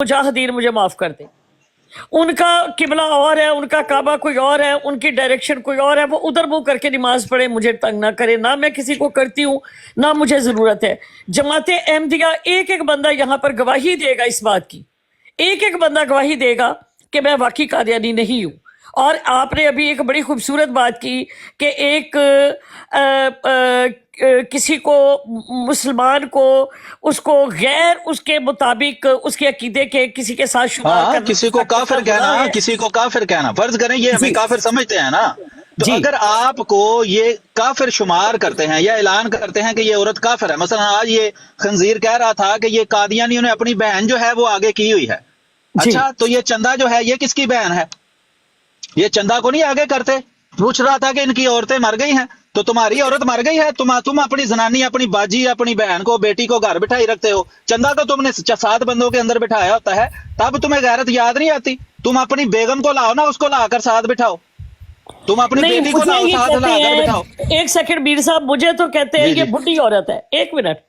मुजाहिदीन मुझे माफ कर दे, उनका किबला और है, उनका काबा कोई और है, उनकी डायरेक्शन कोई और है, वो उधर मुंह करके नमाज पढ़े, मुझे तंग ना करे, ना मैं किसी को करती हूँ, ना मुझे जरूरत है। जमाते अहमदिया एक एक बंदा यहाँ पर गवाही देगा इस बात की, एक एक बंदा गवाही देगा कि मैं वाकई कादियानी नहीं हूँ। और आपने अभी एक बड़ी खूबसूरत बात की कि एक किसी को, मुसलमान को, उसको गैर उसके मुताबिक उसके अकीदे के किसी के साथ शुमार हाँ, करना, किसी को काफिर कहना, किसी को काफिर कहना, फर्ज करें ये हमें जी काफिर समझते हैं ना, तो जी अगर आपको ये काफिर शुमार करते हैं या ऐलान करते हैं कि ये औरत काफिर है, मसलन आज ये खंजीर कह रहा था कि ये कादियानियों ने अपनी बहन जो है वो आगे की हुई है, जी अच्छा तो ये चंदा जो है ये किसकी बहन है? ये चंदा को नहीं आगे करते। पूछ रहा था कि इनकी औरतें मर गई हैं, तो तुम्हारी औरत मर गई है, तुम अपनी जनानी, अपनी बाजी, अपनी बहन को, बेटी को घर बिठाई रखते हो, चंदा को तुमने 7 बंदों के अंदर बिठाया होता है, तब तुम्हें गैरत याद नहीं आती? तुम अपनी बेगम को लाओ ना, उसको लाकर साथ बिठाओ, तुम अपनी नहीं, बेटी को मुझे लाओ ये साथ कहते लाकर हैं, बिठाओ। एक सेकंड मीर साहब, मुझे तो कहते हैं जी ये जी बुढ़ी औरत है, एक मिनट,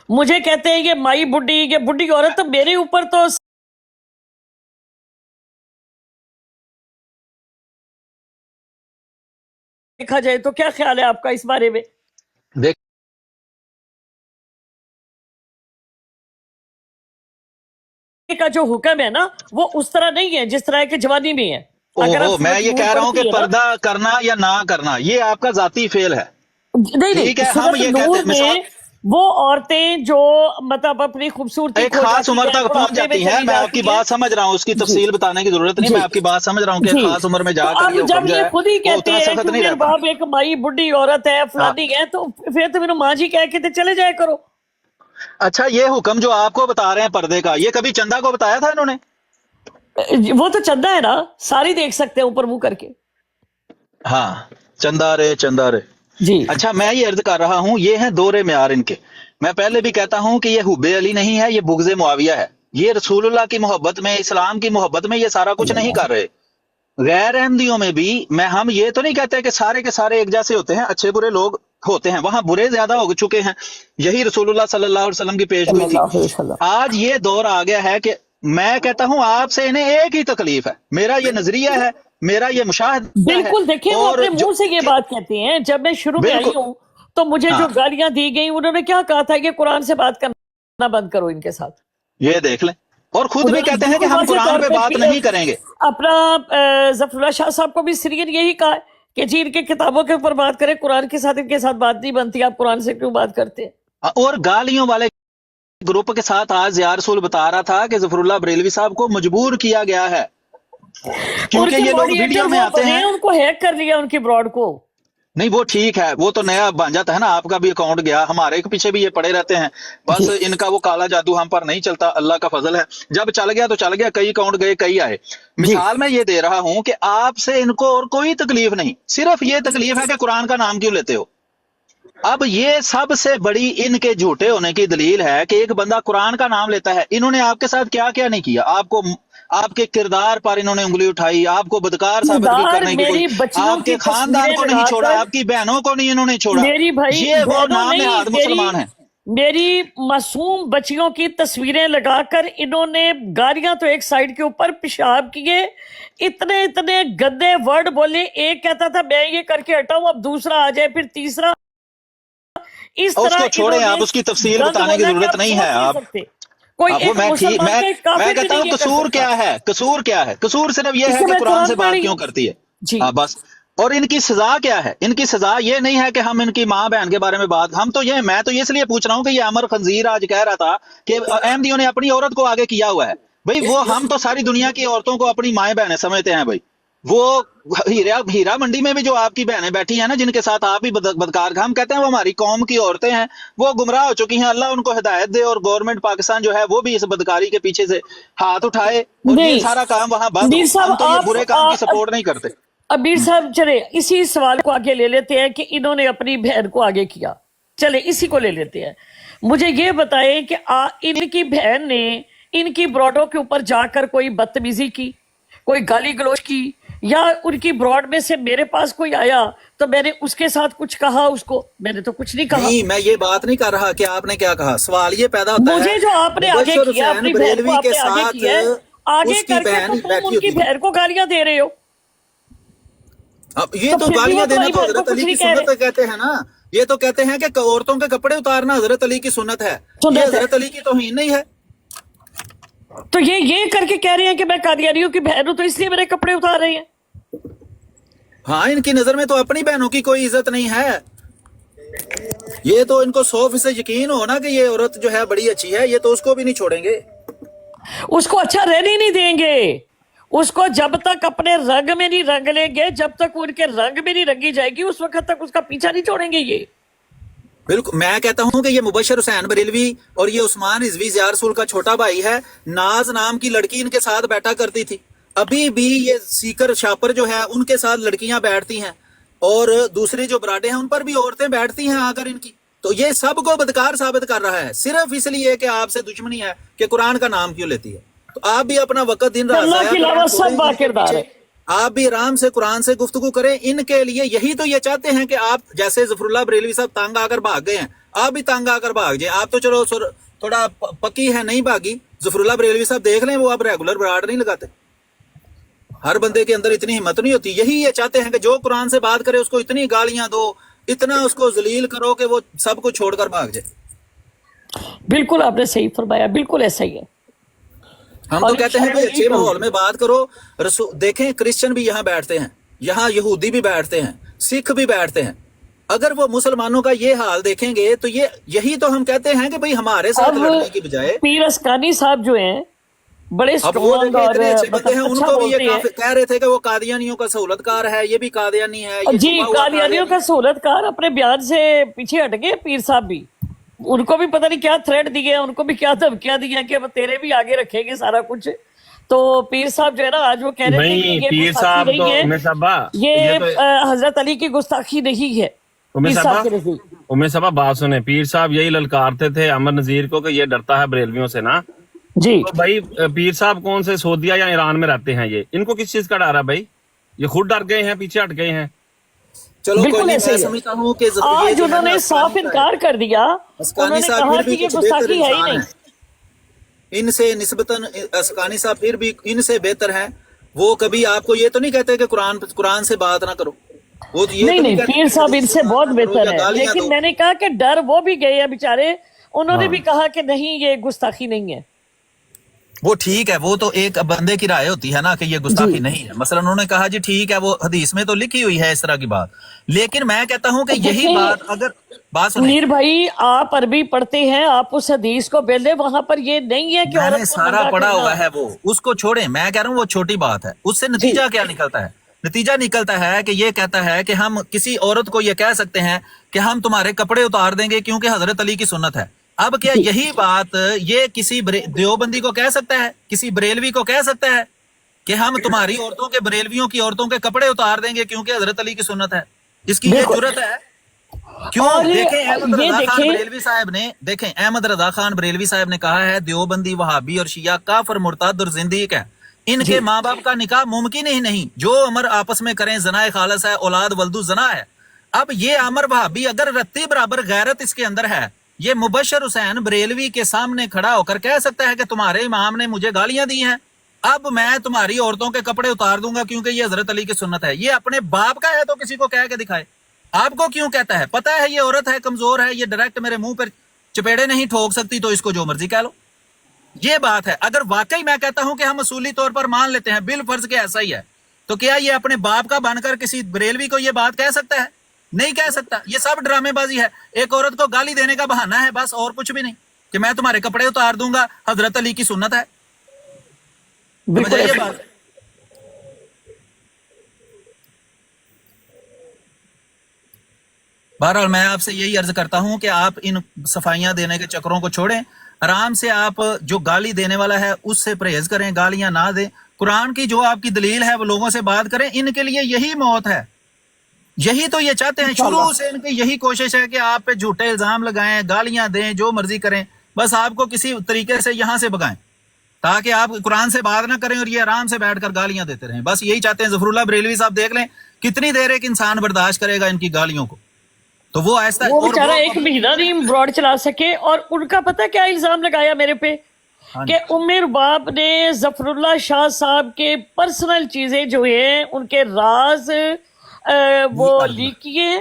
मुझे कहते हैं ये माई बुढ़ी, ये बुढ़ी औरत, तो मेरे ऊपर तो देखा जाए तो क्या ख्याल है आपका इस बारे में? देख का जो हुक्म है ना वो उस तरह नहीं है जिस तरह के जवानी में है। अगर आप ओहो, मैं सूरत ये नूर कह रहा हूं कि पढ़ती है ना, पर्दा करना या ना करना ये आपका जाती फेल है, नहीं ठीक नहीं, है, हम सूरत ये कहते नूर हैं मिसाल में वो औरतें जो मतलब अपनी खूबसूरती एक खो खास जाती उम्र हैं, तक पहुंच बुढ़ापे में जाती है। चली मैं आपकी जाती हैं। बात समझ रहा हूँ, उसकी जी तफसील बताने की जरूरत नहीं, जी मैं आपकी बात समझ रहा हूँ कि जी, खास उम्र में तो जाकर अब ये जब हुक्म जो ये है खुद ही वो कहते उतना हैं सख्त कि नहीं मेरे रहता। बाप एक माई बुढ़ी औरत है, हाँ, फलानी है, तो फिर तो मेरे माँ जी कह के तो चले जाया करो। अच्छा ये हुक्म जो आपको बता रहे हैं पर्दे का, ये कभी चंदा को बताया था इन्होंने? वो तो चंदा है ना, सारी देख सकते हैं ऊपर मुंह करके। हाँ, चंदा रे। जी अच्छा मैं ये अर्ज कर रहा हूँ, ये हैं दोरे म्यार इनके। मैं पहले भी कहता हूँ कि ये हुब्बे अली नहीं है, ये बुग़्ज़े मुआविया है। ये रसूलुल्लाह की मोहब्बत में, इस्लाम की मोहब्बत में ये सारा कुछ नहीं कर रहे। गैर अहमदियों में भी हम ये तो नहीं कहते कि सारे के सारे एक जैसे होते हैं, अच्छे बुरे लोग होते हैं, वहां बुरे ज्यादा हो चुके हैं। यही रसूलुल्लाह सल्लल्लाहु अलैहि वसल्लम की पेशगोई थी। सल्लल्लाहु अलैहि वसल्लम। आज ये दौर आ गया है कि मैं कहता हूं आपसे इन्हें एक ही तकलीफ है, मेरा ये नजरिया है, मेरा ये मुशाहदा है, बिल्कुल, देखिए वो और अपने जो मुंह से ये कि बात कहते हैं। जब मैं शुरू में आई बिल्कुल हूँ तो मुझे जो हाँ, गालियां दी गई, उन्होंने क्या कहा था कि कुरान से बात करना बंद करो इनके साथ। ये देख लें, और खुद भी उन्होंने कहते हैं कि बिल्कुल हम वाज़ेह कुरान तौर पे पे बात नहीं करेंगे। अपना जफरुल्लाह शाह साहब को भी सीरियन यही कहा है कि जी इनके किताबों के ऊपर बात करें, कुरान के साथ इनके साथ बात नहीं बनती, आप कुरान से क्यों बात करते हैं? और गालियों वाले ग्रुप के साथ आज या रसूल बता रहा था कि जफरुल्लाह बरेलवी साहब को मजबूर किया गया है, क्योंकि उनके ये लोग मॉडरेटर वीडियो में वो आते बने हैं, हैं। उनको हैक कर लिया उनकी ब्रॉड को। नहीं वो ठीक है, वो तो नया बन जाता है ना, आपका भी अकाउंट गया, हमारे के पीछे भी ये पड़े रहते हैं, बस जी इनका वो काला जादू हम पर नहीं चलता, अल्लाह का फजल है, जब चल गया तो चल गया, कई अकाउंट गए कई आए। जी मिसाल मैं ये दे रहा हूं कि आपसे इनको और कोई तकलीफ नहीं, सिर्फ ये तकलीफ है कि कुरान का नाम क्यों लेते हो। अब ये सबसे बड़ी इनके झूठे होने की दलील है कि एक बंदा कुरान का नाम लेता है। इन्होंने आपके साथ क्या क्या नहीं किया, आपको आपके किरदार पर इन्होंने उंगली उठाई, आपको बदकार साबित किरदार करने की कोई, मेरी बच्चियों की आपके खानदान तस्वीरें को नहीं छोड़ा, लगाकर, आपकी बहनों को नहीं इन्होंने छोड़ा। मेरी भाई ये वो बहनों नाम नहीं, नहाद मुसलमान हैं। मेरी मासूम बच्चियों की तस्वीरें लगाकर इन्होंने गालियां तो एक साइड के ऊपर, पेशाब किए, इतने इतने गंदे वर्ड बोले। एक कहता था मैं ये करके हटाऊं, अब दूसरा आ जाए, फिर तीसरा। इस और तरह उसको छोड़े, इन्होंने आप उसकी तफसील गंद बताने की बोला कि जरूरत आप नहीं है। सोच नहीं आप सकते। कोई वो एक मैं ठीक मुसलमान का, एक मैं काफिर भी कहता नहीं हूं ये कर कसूर सकता। क्या है, कसूर क्या है, कसूर सिर्फ ये है इससे कि मैं कुरान से कुरान पढ़ बात रही क्यों हूँ। करती है। जी हाँ बस। और इनकी सजा क्या है, इनकी सजा ये नहीं है कि हम इनकी माँ बहन के बारे में बात, हम तो ये, मैं तो ये इसलिए पूछ रहा हूँ कि ये अमर खंजीर आज कह रहा था कि अहमदियों ने अपनी औरत को आगे किया हुआ है। भाई वो, हम तो सारी दुनिया की औरतों को अपनी माएँ बहनें समझते हैं भाई। वो हीरा मंडी में भी जो आपकी बहनें बैठी हैं ना, जिनके साथ आप भी बदकार, हम कहते हैं वो हमारी कौम की औरतें हैं, वो गुमराह हो चुकी हैं, अल्लाह उनको हिदायत दे, और गवर्नमेंट पाकिस्तान जो है वो भी इस बदकारी के पीछे से हाथ उठाए और ये नहीं सारा काम वहां बंद मीर हो। साहब, हम तो ये बुरे काम की सपोर्ट नहीं करते। अबीर साहब चले इसी सवाल को आगे ले लेते हैं कि इन्होंने अपनी बहन को आगे किया। चले इसी को ले लेते हैं। मुझे ये बताएं कि इनकी बहन ने इनकी ब्रॉडों के ऊपर जाकर कोई बदतमीजी की, कोई गाली गलौज की, या उनकी ब्रॉड में से मेरे पास कोई आया تو میں نے उसके साथ कुछ कहा उसको? मैंने तो कुछ नहीं कहा। नहीं, मैं ये बात नहीं कर रहा कि आपने क्या कहा। सवाल ये पैदा होता है, मुझे जो आपने आगे मुबशर किया, हुसैन अपनी बहन को बरेलवी के आपने आगे साथ किया है, आगे उसकी करके बहन तो तुम बैठी उनकी होती है। बहन को गालियां दे रहे हो। अब ये तो तो फिर भी गालियां वो देना तुम्हारी तो बहन को हजरत कुछ अली की नहीं कह सुन्नत रहे। कहते हैं ना। ये तो कहते हैं कि औरतों के कपड़े उतारना हजरत अली की सुन्नत है। सुन्नत ये है। हजरत अली की तौहीन नहीं है। तो ये करके कह रहे हैं कि मैं कादियानियों की बहन हूं तो इसलिए मेरे कपड़े उतार रहे हैं। हाँ, इनकी नजर में तो अपनी बहनों की कोई इज्जत नहीं है। ये तो इनको 100% यकीन हो ना कि ये औरत जो है बड़ी अच्छी है, ये तो उसको भी नहीं छोड़ेंगे। उसको अच्छा रहने ही नहीं देंगे। उसको जब तक अपने रंग में नहीं रंग लेंगे, जब तक उनके रंग में नहीं रंगी जाएगी, उस वक्त तक उसका पीछा नहीं छोड़ेंगे ये। बिल्कुल, मैं कहता हूं कि ये मुबशर हुसैन बरेलवी और ये उस्मान रिजवी ज़िया रसूल का छोटा भाई है। नाज नाम की लड़की इनके साथ बैठा करती थी। अभी भी ये सीकर शापर जो है उनके साथ लड़कियां बैठती हैं, और दूसरे जो बराडे हैं उन पर भी औरतें बैठती हैं आकर इनकी। तो ये सबको बदकार साबित कर रहा है, सिर्फ इसलिए कि आपसे दुश्मनी है कि कुरान का नाम क्यों लेती है। तो आप भी अपना वक्त दिन रात अल्लाह ज़ाया के करें, अलावा थोड़े सब इनके वाकिरदार पीछे। है। आप भी आराम से कुरान से गुफ्तगू करें। इनके लिए यही तो ये चाहते हैं कि आप जैसे ज़फरुल्लाह बरेलवी साहब तंग आकर भाग गए हैं, आप भी तंग आकर भाग जाए। आप तो चलो थोड़ा पक्की है, नहीं भागी। ज़फरुल्लाह बरेलवी साहब देख लें, वो अब रेगुलर बराड नहीं लगाते। हर बंदे के अंदर इतनी हिम्मत नहीं होती। यही ये चाहते हैं कि जो कुरान से बात करे उसको इतनी गालियां दो, इतना उसको जलील करो कि वो सब कुछ छोड़कर भाग जाए। बिल्कुल आपने सही फरमाया, बिल्कुल ऐसा ही है। हम और तो कहते हैं शायद भाई यही अच्छे कहूं। माहौल में बात करो। देखें, क्रिश्चियन भी यहाँ बैठते हैं, यहाँ यहूदी भी बैठते हैं, सिख भी बैठते हैं। अगर वो मुसलमानों का ये हाल देखेंगे तो यही तो हम कहते हैं कि भाई हमारे साथ अब लड़ने की बजाय। पीर अस्कानी साहब जो हैं बड़े अब वो स्ट्रॉन्ग देखें और इतने अच्छे बंदे हैं, अच्छा उनको भी ये बोलते हैं। कह रहे थे कि वो कादियानियों का सहूलतकार है, ये भी कादियानी है, ये जी, छुपा हुआ कादियानियों का सहूलतकार अपने बयान से पीछे हट गए पीर साहब भी। उनको भी पता नहीं क्या थ्रेट दिए हैं, उनको भी क्या धमकियां दी हैं कि अब तेरे भी आगे रखेंगे सारा कुछ। तो पीर साहब जो है ना, आज वो कह रहे थे कि नहीं, ये पीर गुस्ताखी साहब नहीं तो है, उमेश साहबा, ये तो हजरत अली की गुस्ताखी नहीं है। उमेश पीर साहबा, साहब के नजदीक उमेश साहबा बात सुने। पीर साहब यही ललकारते थे अमर नजीर को कि ये डरता है बरेलवियों से ना। जी। तो भाई पीर साहब कौन से सऊदीया या ईरान में रहते हैं? ये इनको किस चीज का डर है भाई? ये खुद डर गए हैं, पीछे हट गए हैं। चलो बिल्कुल कोई नहीं, ऐसे मैं ही है। समझता हूँ कि ये आज जो है उन्होंने ना, साफ इनकार कर दिया। अस्कानी उन्होंने साहब कहा फिर भी कि ये कुछ बेहतर गुस्ताखी है ही इंसान नहीं। है। इनसे निस्बतन अस्कानी साहब फिर भी इनसे बेहतर हैं। वो कभी आपको ये तो नहीं कहते कि कुरान से बात ना करो। वो तो ये नहीं तो नहीं, कहते पीर कि साहब हदीस इनसे से बहुत बात ना करो बेहतर या है, गालियां लेकिन दो। मैंने कहा कि डर वो भी गए हैं बेचारे। उन्होंने हाँ। भी कहा कि नहीं, ये गुस्ताखी नहीं है। वो ठीक है, वो तो एक बंदे की राय होती है ना कि ये गुस्ताखी जी। नहीं है। मसलन उन्होंने कहा जी ठीक है, वो हदीस में तो लिखी हुई है इस तरह की बात। लेकिन मैं कहता हूं कि यही देखिए, बात अगर बात सुने, मुनीर भाई आप अरबी पढ़ते हैं, आप उस हदीस को बेल दे, वहां पर ये नहीं है कि औरत मैंने को सारा नंगा पढ़ा करना। हुआ है, वो उसको छोड़े। मैं कह रहा हूँ वो छोटी बात है। उससे जी। नतीजा क्या निकलता है? नतीजा निकलता है कि ये कहता है कि हम किसी औरत को ये कह सकते हैं कि हम तुम्हारे कपड़े उतार देंगे क्योंकि हजरत अली की सुन्नत है। अब क्या जी। यही बात ये किसी देवबंदी को कह सकता है, किसी बरेलवी को कह सकता है कि हम तुम्हारी औरतों के, बरेलवियों की औरतों के कपड़े उतार देंगे क्योंकि हजरत अली की सुन्नत है? इसकी ये बिल्कुल। जुर्रत है? क्यों? और देखें अहमद ये रजा खान देखें, बरेलवी साहब ने, देखें अहमद रजा खान बरेलवी साहब ने कहा है देवबंदी, वहाबी और शिया काफिर, मुर्तद और जिंदीक है। इनके जी। माँ बाप का निकाह मुमकिन ही नहीं। जो अमर आपस में करें ज़नाए खालस है, औलाद वल्दू जना है। अब ये अमर वहाबी अगर रत्ती बराबर गैरत इसके अंदर है, ये मुबशर हुसैन बरेलवी के सामने खड़ा होकर कह सकता है कि तुम्हारे इमाम ने मुझे गालियां दी हैं, अब मैं तुम्हारी औरतों के कपड़े उतार दूंगा क्योंकि ये हजरत अली की सुन्नत है। ये अपने बाप का है तो किसी को कह के दिखाए। आपको क्यों कहता है? पता है ये औरत है, कमजोर है, ये डायरेक्ट मेरे मुंह पर चपेड़े नहीं ठोक सकती, तो इसको जो मर्जी कह लो। ये बात है। अगर वाकई मैं कहता हूं कि हम असूली तौर पर मान लेते हैं बिल फर्ज के ऐसा ही है, तो क्या ये अपने बाप का बनकर किसी बरेलवी को ये बात कह सकता है? नहीं कह सकता। ये सब ड्रामेबाजी है, एक औरत को गाली देने का बहाना है, बस, और कुछ भी नहीं। कि मैं तुम्हारे कपड़े उतार दूंगा, हजरत अली की सुन्नत है। बिल्कुल ये ऐसा। बात है। बहरहाल मैं आपसे यही अर्ज करता हूं कि आप इन सफाइयां देने के चक्करों को छोड़ें। आराम से आप जो गाली देने वाला है उससे परहेज करें, गालियां ना दें। कुरान की जो आपकी दलील है वो लोगों से बात करें। इनके लिए यही मौत है, यही तो ये चाहते हैं। शुरू से इनकी यही कोशिश है कि आप पे झूठे इल्जाम लगाएं, गालियां दें, जो मर्जी करें, बस आपको किसी तरीके से यहां से भगाएं تاکہ آپ قرآن سے بات نہ کریں اور یہ آرام سے بیٹھ کر گالیاں دیتے رہیں. بس یہی چاہتے ہیں. ظفر اللہ بریلوی صاحب دیکھ لیں کتنی دیر ایک انسان برداشت کرے گا ان کی گالیوں کو. تو وہ ایسا وہ بیچارہ ایک مہینہ نہیں براڈ چلا سکے. اور ان کا پتہ کیا الزام لگایا میرے پہ کہ ام رباب نے ظفر اللہ شاہ صاحب کے پرسنل چیزیں جو ہیں ان کے راز وہ لیک کیے ہیں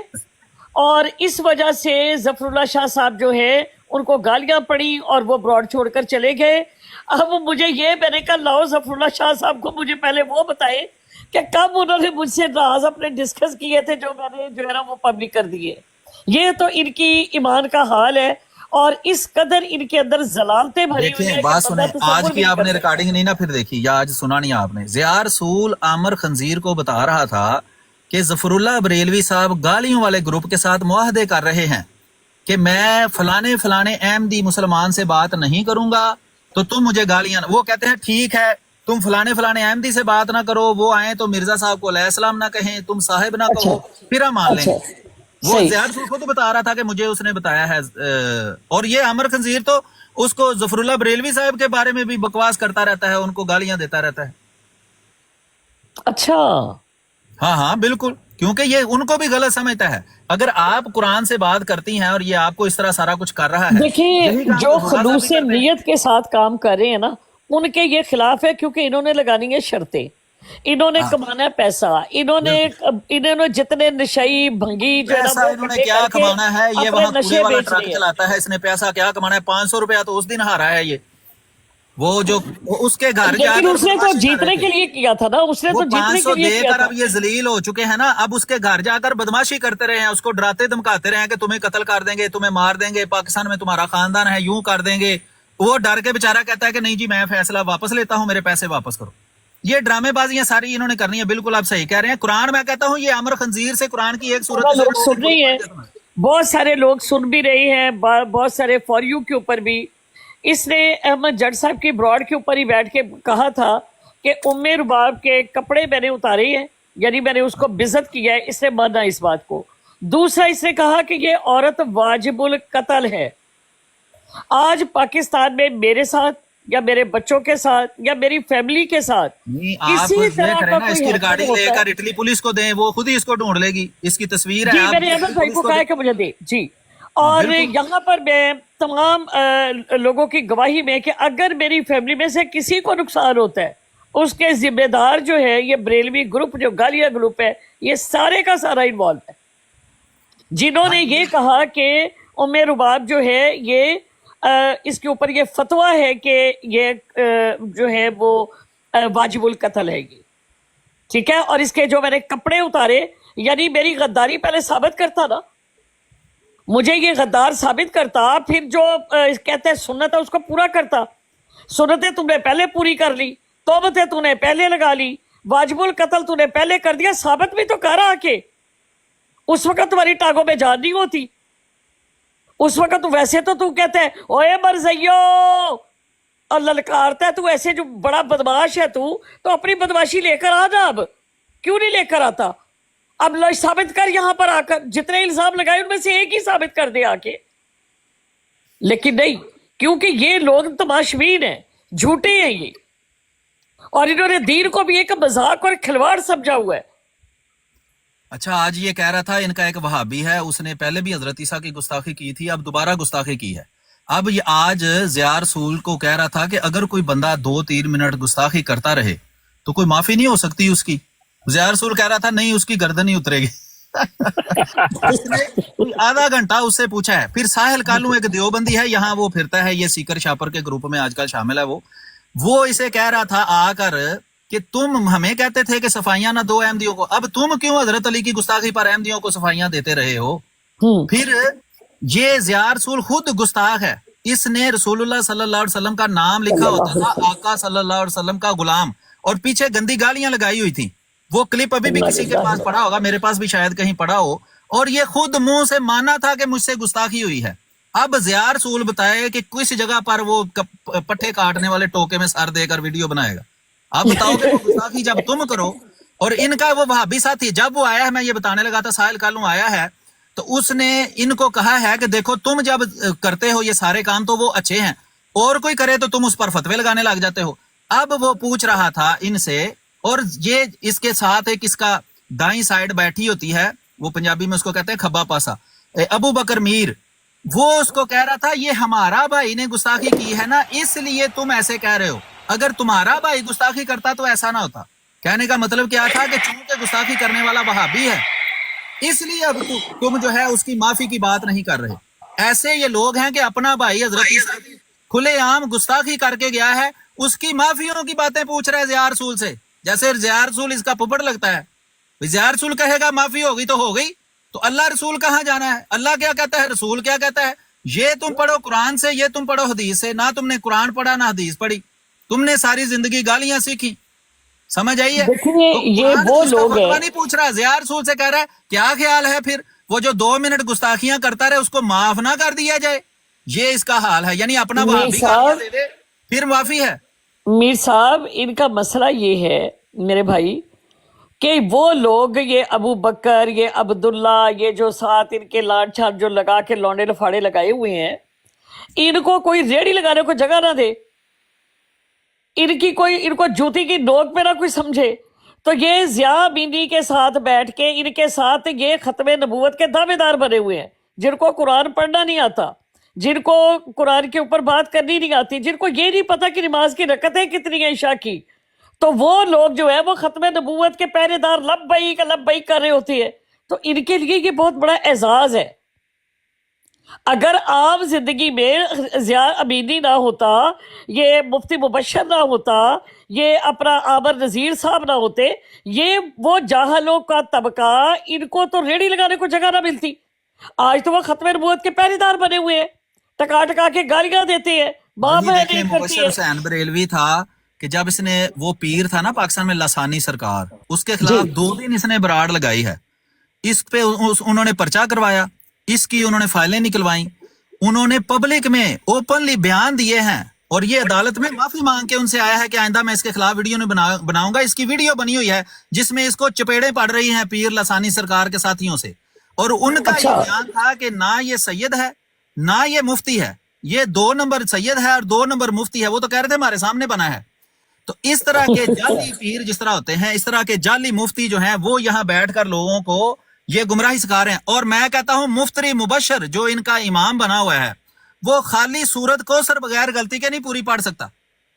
اور اس وجہ سے ظفر اللہ شاہ صاحب جو ہے ان کو گالیاں پڑی اور وہ براڈ چھوڑ کر چلے گئے. اب مجھے میں نے کہا لاؤ ظفر اللہ شاہ صاحب کو مجھے پہلے وہ بتائے کہ کب انہوں نے مجھ سے راز اپنے ڈسکس کیے تھے جو میں نے جو ہے نا وہ پبلک کر دیے. یہ تو ان کی ایمان کا حال ہے اور اس قدر ان کے اندر ضلالتیں بھری ہوئی ہیں. بات سنیں, آج کی آپ نے ریکارڈنگ نہیں نا پھر دیکھی یا آج سنا نہیں آپ نے. ضیاء رسول عامر خنزیر کو بتا رہا تھا کہ ظفر اللہ بریلوی صاحب گالیوں والے گروپ کے ساتھ معاہدے کر رہے ہیں کہ میں فلانے احمدی مسلمان سے بات نہیں کروں گا تو تم مجھے گالیاں. وہ کہتے ہیں ٹھیک ہے تم فلانے احمدی سے بات نہ کرو, وہ آئیں تو مرزا صاحب کو علیہ السلام نہ کہیں, تم صاحب نہ کہو, پھر ہم مان لیں. وہ ضیاء رسول خود بتا رہا تھا کہ مجھے اس نے بتایا ہے. اور یہ عامر خنزیر تو اس کو ظفر اللہ بریلوی صاحب کے بارے میں بھی بکواس کرتا رہتا ہے, ان کو گالیاں دیتا رہتا ہے. اچھا ہاں بالکل, کیونکہ یہ ان کو بھی غلط سمجھتا ہے. اگر آپ قرآن سے بات کرتی ہیں اور یہ آپ کو اس طرح سارا کچھ کر رہا ہے. دیکھیں جو خلوص نیت کے ساتھ کام کر رہے ہیں نا ان کے یہ خلاف ہے, کیونکہ انہوں نے لگانی ہے شرطیں, انہوں نے کمانا ہے پیسہ, انہوں نے جتنے نشئی بھنگی جو انہوں نے کیا کمانا ہے, یہ وہاں کوڑے والا ٹرک چلاتا ہے, اس نے پیسہ کیا کمانا ہے. 500 روپیہ تو اس دن ہارا ہے یہ, وہ جو اس کے گھر جا کر, اس نے تو جیتنے کے لیے کیا تھا نا, اس نے تو جیتنے کے لیے دے کر اب یہ ذلیل ہو چکے ہیں نا. اب اس کے گھر جا کر بدماشی کرتے رہے ہیں, اس کو ڈراتے دھمکاتے رہے ہیں کہ تمہیں قتل کر دیں گے, تمہیں مار دیں گے, پاکستان میں تمہارا خاندان ہے, یوں کر دیں گے. وہ ڈر کے بیچارہ کہتا ہے کہ نہیں جی میں فیصلہ واپس لیتا ہوں, میرے پیسے واپس کرو. یہ ڈرامے بازیاں ساری انہوں نے کرنی ہے. بالکل آپ صحیح کہہ رہے ہیں. قرآن میں کہتا ہوں یہ عامر خنزیر سے قرآن کی ایک صورت لوگ سن رہی ہیں, بہت سارے لوگ سن بھی رہے ہیں, بہت سارے فار یو کے اوپر بھی. اس نے احمد جٹ صاحب کی براڈ کے اوپر ہی بیٹھ کے کہا تھا کہ ام رباب کے کپڑے میں نے اتارے ہیں, یعنی میں نے اس کو بزت کیا ہے. اس نے مانا اس بات کو. دوسرا اس نے کہا کہ یہ عورت واجب القتل ہے. آج پاکستان میں میرے ساتھ یا میرے بچوں کے ساتھ یا میری فیملی کے ساتھ کسی طرح کا اس کی ریکارڈنگ لے کر اٹلی پولیس کو دیں, وہ خود ہی اس کو ڈھونڈ لے گی. اس کی تصویر ہے, جی میں نے احمد بھائی کو کہا ہے کہ مجھے دے جی. اور یہاں پر میں تمام لوگوں کی گواہی میں کہ اگر میری فیملی میں سے کسی کو نقصان ہوتا ہے اس کے ذمہ دار جو ہے یہ بریلوی گروپ, جو گالیہ گروپ ہے, یہ سارے کا سارا انوالو ہے, جنہوں نے یہ کہا کہ ام رباب جو ہے یہ اس کے اوپر یہ فتویٰ ہے کہ یہ جو ہے وہ واجب القتل ہے یہ, ٹھیک ہے. اور اس کے جو میں نے کپڑے اتارے, یعنی میری غداری پہلے ثابت کرتا نا, مجھے یہ غدار ثابت کرتا, پھر جو کہتے ہیں سنت ہے اس کو پورا کرتا. سنتیں تم نے پہلے پوری کر لی, توبتیں تم نے پہلے لگا لی, واجب القتل تم نے پہلے کر دیا. ثابت بھی تو کر رہا کہ اس وقت تمہاری ٹانگوں میں جان نہیں ہوتی. اس وقت تو ویسے تو کہتے ہیں اوے مرزیو اور للکارتا ہے, تو ایسے جو بڑا بدماش ہے تو اپنی بدماشی لے کر آ جا. اب کیوں نہیں لے کر آتا؟ اب ثابت کر, یہاں پر آ کر جتنے الزام لگائے ان میں سے ایک ہی ثابت کر دے آ کے. لیکن نہیں, کیونکہ یہ لوگ تماشبین ہیں, جھوٹے ہیں یہ, اور انہوں نے دین کو بھی ایک مذاق اور کھلواڑ سمجھا ہوا ہے. اچھا آج یہ کہہ رہا تھا ان کا ایک وہابی ہے, اس نے پہلے بھی حضرت عیسیٰ کی گستاخی کی تھی, اب دوبارہ گستاخی کی ہے. اب یہ آج ضیاء رسول کو کہہ رہا تھا کہ اگر کوئی بندہ 2-3 منٹ گستاخی کرتا رہے تو کوئی معافی نہیں ہو سکتی اس کی. ضیاء رسول کہہ رہا تھا نہیں اس کی گردن نہیں اترے گی. اس نے آدھا گھنٹہ اس سے پوچھا ہے. پھر ساحل کالو ایک دیوبندی ہے, یہاں وہ پھرتا ہے, یہ سیکر شاپر کے گروپ میں آج کل شامل ہے. وہ اسے کہہ رہا تھا آ کر کہ تم ہمیں کہتے تھے کہ صفائیاں نہ دو احمدیوں کو, اب تم کیوں حضرت علی کی گستاخی پر احمدیوں کو صفائیاں دیتے رہے ہو؟ پھر یہ ضیاء رسول خود گستاخ ہے. اس نے رسول اللہ صلی اللہ علیہ وسلم کا نام لکھا ہوتا تھا, آقا صلی اللہ علیہ وسلم کا غلام, اور پیچھے گندی گالیاں لگائی ہوئی تھی. وہ کلپ ابھی بھی کسی کے پاس پڑا ہوگا, میرے پاس بھی شاید کہیں پڑا ہو, اور یہ خود منہ سے مانا تھا کہ مجھ سے گستاخی ہوئی ہے. اب ضیاء رسول بتائے کہ کس جگہ پر وہ پٹھے کاٹنے والے ٹوکے میں سر دے کر ویڈیو بنائے گا. آپ بتاؤ کہ وہ گستاخی جب تم کرو, اور ان کا وہ وہابی ساتھی جب وہ آیا ہے, میں یہ بتانے لگا تھا, ساحل کالوں آیا ہے تو اس نے ان کو کہا ہے کہ دیکھو تم جب کرتے ہو یہ سارے کام تو وہ اچھے ہیں, اور کوئی کرے تو تم اس پر فتوے لگانے لگ جاتے ہو. اب وہ پوچھ رہا تھا ان سے, اور یہ اس کے ساتھ ایک اس کا دائیں سائڈ بیٹھی ہوتی ہے, وہ پنجابی میں اس کو کہتے ہیں کھبا پاسا, ابو بکر میر, وہ اس کو کہہ رہا تھا یہ ہمارا بھائی نے گستاخی کی ہے نا, اس لیے تم ایسے کہہ رہے ہو, اگر تمہارا بھائی گستاخی کرتا تو ایسا نہ ہوتا. کہنے کا مطلب کیا تھا کہ چونکہ گستاخی کرنے والا وہابی ہے اس لیے اب تم جو ہے اس کی معافی کی بات نہیں کر رہے. ایسے یہ لوگ ہیں کہ اپنا بھائی حضرت کھلے عام گستاخی کر کے گیا ہے, اس کی معافیوں کی باتیں پوچھ رہے ضیاء رسول سے, جیسے ضیاء رسول اس کا پپڑ لگتا ہے. ضیاء رسول کہے گا معافی ہوگی تو ہو گئی, تو اللہ رسول کہاں جانا ہے؟ اللہ کیا کہتا ہے, رسول کیا کہتا ہے؟ یہ تم پڑھو قرآن سے, یہ تم پڑھو حدیث سے. نہ تم نے قرآن پڑھا نہ حدیث پڑھی, تم نے ساری زندگی گالیاں سیکھی. سمجھ آئیے؟ دیکھیے یہ وہ لوگ ہیں, نہیں پوچھ رہا, ضیاء رسول سے کہہ رہا ہے کیا خیال ہے پھر وہ جو 2 منٹ گستاخیاں کرتا رہے اس کو معاف نہ کر دیا جائے, یہ اس کا حال ہے. یعنی اپنا وہابی گالیاں دے دے پھر معافی ہے. میر صاحب ان کا مسئلہ یہ ہے میرے بھائی کہ وہ لوگ, یہ ابو بکر, یہ عبداللہ, یہ جو ساتھ ان کے لانڈ چھانٹ جو لگا کے لونڈے لفاڑے لگائے ہوئے ہیں, ان کو کوئی ریڑھی لگانے کو جگہ نہ دے, ان کو جوتی کی نوک پہ نہ کوئی سمجھے, تو یہ ضیاء امینی کے ساتھ بیٹھ کے ان کے ساتھ یہ ختم نبوت کے دعوے دار بنے ہوئے ہیں, جن کو قرآن پڑھنا نہیں آتا, جن کو قرآن کے اوپر بات کرنی نہیں آتی, جن کو یہ نہیں پتا کہ نماز کی رکعتیں کتنی ہیں عشاء کی, تو وہ لوگ جو ہے وہ ختم نبوت کے پہرے دار لبیک لبیک کر رہے ہوتے ہیں. تو ان کے لیے یہ بہت بڑا اعزاز ہے. اگر عام زندگی میں ضیاء امینی نہ ہوتا, یہ مفتی مبشر نہ ہوتا, یہ اپنا عامر نذیر صاحب نہ ہوتے, یہ وہ جاہلوں کا طبقہ, ان کو تو ریڑھی لگانے کو جگہ نہ ملتی. آج تو وہ ختم نبوت کے پہرے دار بنے ہوئے ہیں, ٹکا ٹکا کے گالیاں دیتے ہیں, ماں بہن نہیں کرتی مبشر ہے. حسین بریلوی تھا کہ جب اس نے, وہ پیر تھا نا پاکستان میں لسانی سرکار, اس کے خلاف 2 دن اس نے براڑ لگائی ہے, اس پہ انہوں نے پرچہ کروایا, اس کی انہوں نے فائلیں نکلوائیں, انہوں نے پبلک میں اوپنلی بیان دیے ہیں, اور یہ عدالت میں معافی مانگ کے ان سے آیا ہے کہ آئندہ میں اس کے خلاف ویڈیو نہیں بناؤں گا. اس کی ویڈیو بنی ہوئی ہے جس میں اس کو چپیڑیں پڑ رہی ہیں پیر لسانی سرکار کے ساتھیوں سے, اور ان کا یہ بیان تھا کہ نہ یہ سید ہے نہ یہ مفتی ہے, یہ 2 نمبر سید ہے اور 2 نمبر مفتی ہے. وہ تو کہہ رہے تھے ہمارے سامنے بنا ہے. تو اس طرح کے جعلی پیر جس طرح ہوتے ہیں, اس طرح کے جعلی مفتی جو ہیں وہ یہاں بیٹھ کر لوگوں کو یہ گمراہی سکھا رہے ہیں. اور میں کہتا ہوں مفتری مبشر جو ان کا امام بنا ہوا ہے, وہ خالی سورت کوثر بغیر غلطی کے نہیں پوری پڑھ سکتا.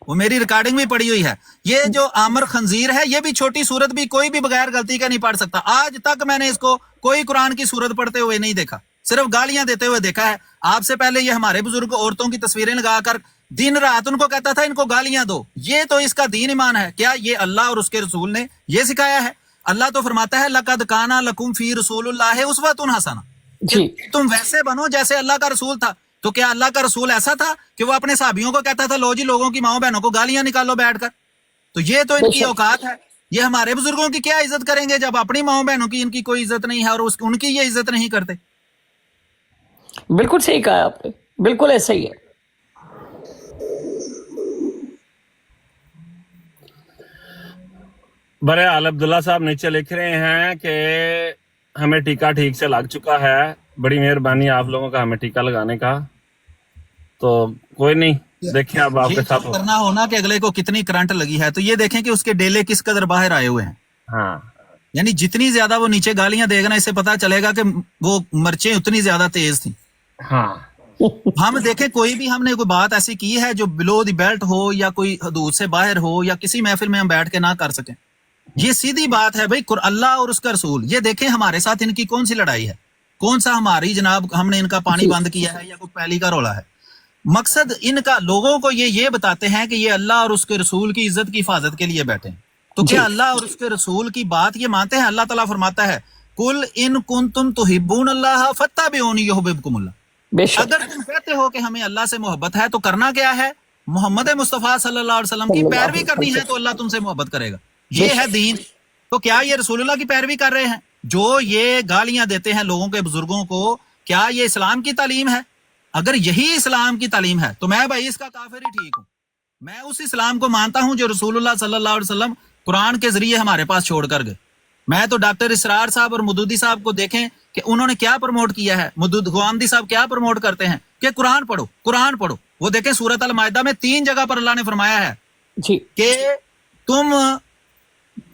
وہ میری ریکارڈنگ بھی پڑی ہوئی ہے. یہ جو عامر خنزیر ہے, یہ بھی چھوٹی سورت بھی کوئی بھی بغیر غلطی کا نہیں پڑھ سکتا. آج تک میں نے اس کو کوئی قرآن کی سورت پڑھتے ہوئے نہیں دیکھا, صرف گالیاں دیتے ہوئے دیکھا ہے. آپ سے پہلے یہ ہمارے بزرگ عورتوں کی تصویریں لگا کر دن رات ان کو کہتا تھا ان کو گالیاں دو. یہ تو اس کا دین ایمان ہے. کیا یہ اللہ اور اس کے رسول نے یہ سکھایا ہے؟ اللہ تو فرماتا ہے لقد کان لکم فی رسول اللہ اسوۃ حسنہ, تم ویسے بنو جیسے اللہ کا رسول تھا. تو کیا اللہ کا رسول ایسا تھا کہ وہ اپنے صحابیوں کو کہتا تھا لو جی لوگوں کی ماؤں بہنوں کو گالیاں نکالو بیٹھ کر؟ تو یہ تو ان کی اوقات ہے. یہ ہمارے بزرگوں کی کیا عزت کریں گے جب اپنی ماؤں بہنوں کی ان کی کوئی عزت نہیں ہے اور ان کی یہ عزت نہیں کرتے. بالکل صحیح کہا آپ نے, بالکل ایسا ہی ہے. بہرحال عبداللہ صاحب نیچے لکھ رہے ہیں کہ ہمیں ٹیکا ٹھیک سے لگ چکا ہے, بڑی مہربانی آپ لوگوں کا ہمیں ٹیکا لگانے کا. تو کوئی نہیں, دیکھیں اب آپ کے ساتھ کرنا ہونا کہ اگلے کو کتنی کرنٹ لگی ہے, تو یہ دیکھیں کہ اس کے ڈیلے کس قدر باہر آئے ہوئے ہیں. ہاں, یعنی جتنی زیادہ وہ نیچے گالیاں دے گا نا, اس سے پتا چلے گا کہ وہ مرچیں اتنی زیادہ تیز تھیں. ہاں, ہم دیکھیں کوئی بھی ہم نے کوئی بات ایسی کی ہے جو بلو دی بیلٹ ہو یا کوئی حدود سے باہر ہو یا کسی محفل میں ہم بیٹھ کے نہ کر سکیں. یہ سیدھی بات ہے بھائی, اللہ اور اس کا رسول. یہ دیکھیں ہمارے ساتھ ان کی کون سی لڑائی ہے, کون سا ہماری جناب ہم نے ان کا پانی بند کیا ہے یا کوئی پہلی کا رولا ہے. مقصد ان کا لوگوں کو یہ بتاتے ہیں کہ یہ اللہ اور اس کے رسول کی عزت کی حفاظت کے لیے بیٹھے ہیں. تو کیا اللہ اور اس کے رسول کی بات یہ مانتے ہیں؟ اللہ تعالیٰ فرماتا ہے کل ان کنتم تحبون اللہ فاتبعونی یحببکم اللہ. اگر تم کہتے ہو کہ ہمیں اللہ سے محبت ہے تو کرنا کیا ہے؟ محمد مصطفیٰ صلی اللہ علیہ وسلم کی پیروی کرنی ہے تو اللہ تم سے محبت کرے گا. یہ ہے دین. تو کیا یہ رسول اللہ کی پیروی کر رہے ہیں؟ جو یہ گالیاں دیتے ہیں لوگوں کے بزرگوں کو, کیا یہ اسلام کی تعلیم ہے؟ اگر یہی اسلام کی تعلیم ہے تو میں بھائی اس کا کافر ہی ٹھیک ہوں. میں اس اسلام کو مانتا ہوں جو رسول اللہ صلی اللہ علیہ وسلم قرآن کے ذریعے ہمارے پاس چھوڑ کر گئے. میں تو ڈاکٹر اسرار صاحب اور مدودی صاحب کو دیکھیں کہ انہوں نے کیا پروموٹ کیا ہے. مدود غامدی صاحب کیا پروموٹ کرتے ہیں کہ قرآن پڑھو قرآن پڑھو. वो देखें सूरत अल माइदा में 3 जगह पर अल्लाह ने फरमाया है जी कि तुम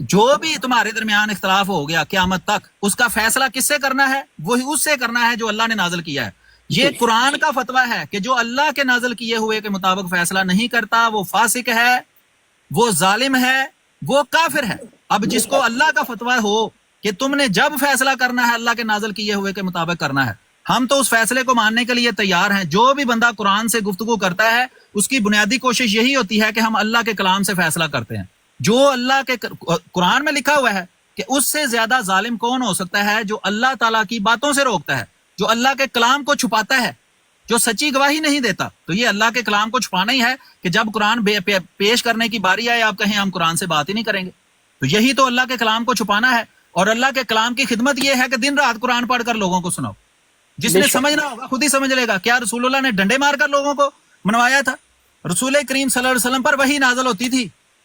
जो भी तुम्हारे दरमियान इख्तलाफ हो गया क़यामत तक, उसका फैसला किससे करना है? वही उससे करना है जो अल्लाह ने नाजिल किया है। ये कुरान का फतवा है कि जो अल्लाह के नाजिल किए हुए के मुताबिक फैसला नहीं करता वो फासिक है, वो जालिम है, वो काफिर है। अब जिसको अल्लाह का फतवा हो कि तुमने जब फैसला करना है अल्लाह के नाजिल किए हुए के मुताबिक करना है, हम तो उस फैसले को मानने के लिए तैयार हैं। जो भी बंदा कुरान से गुफ्तगू करता है उसकी बुनियादी कोशिश यही होती है कि हम अल्लाह के कलाम से फैसला करते हैं। जो अल्लाह के कुरान में लिखा हुआ है कि उससे ज्यादा जालिम कौन हो सकता है जो अल्लाह ताला की बातों से रोकता है, जो अल्लाह के कलाम को छुपाता है, जो सच्ची गवाही नहीं देता। तो ये अल्लाह के कलाम को छुपाना ही है कि जब कुरान पेश करने की बारी आए आप कहें हम कुरान से बात ही नहीं करेंगे। तो यही तो अल्लाह के कलाम को छुपाना है। और अल्लाह के कलाम की खिदमत ये है कि दिन रात कुरान पढ़कर लोगों को सुनाओ। जिसने समझना होगा खुद ही समझ लेगा। क्या रसूलुल्लाह ने डंडे मारकर लोगों को मनवाया था? रसूल करीम सल्लल्लाहु अलैहि वसल्लम पर वही नाज़िल होती थी।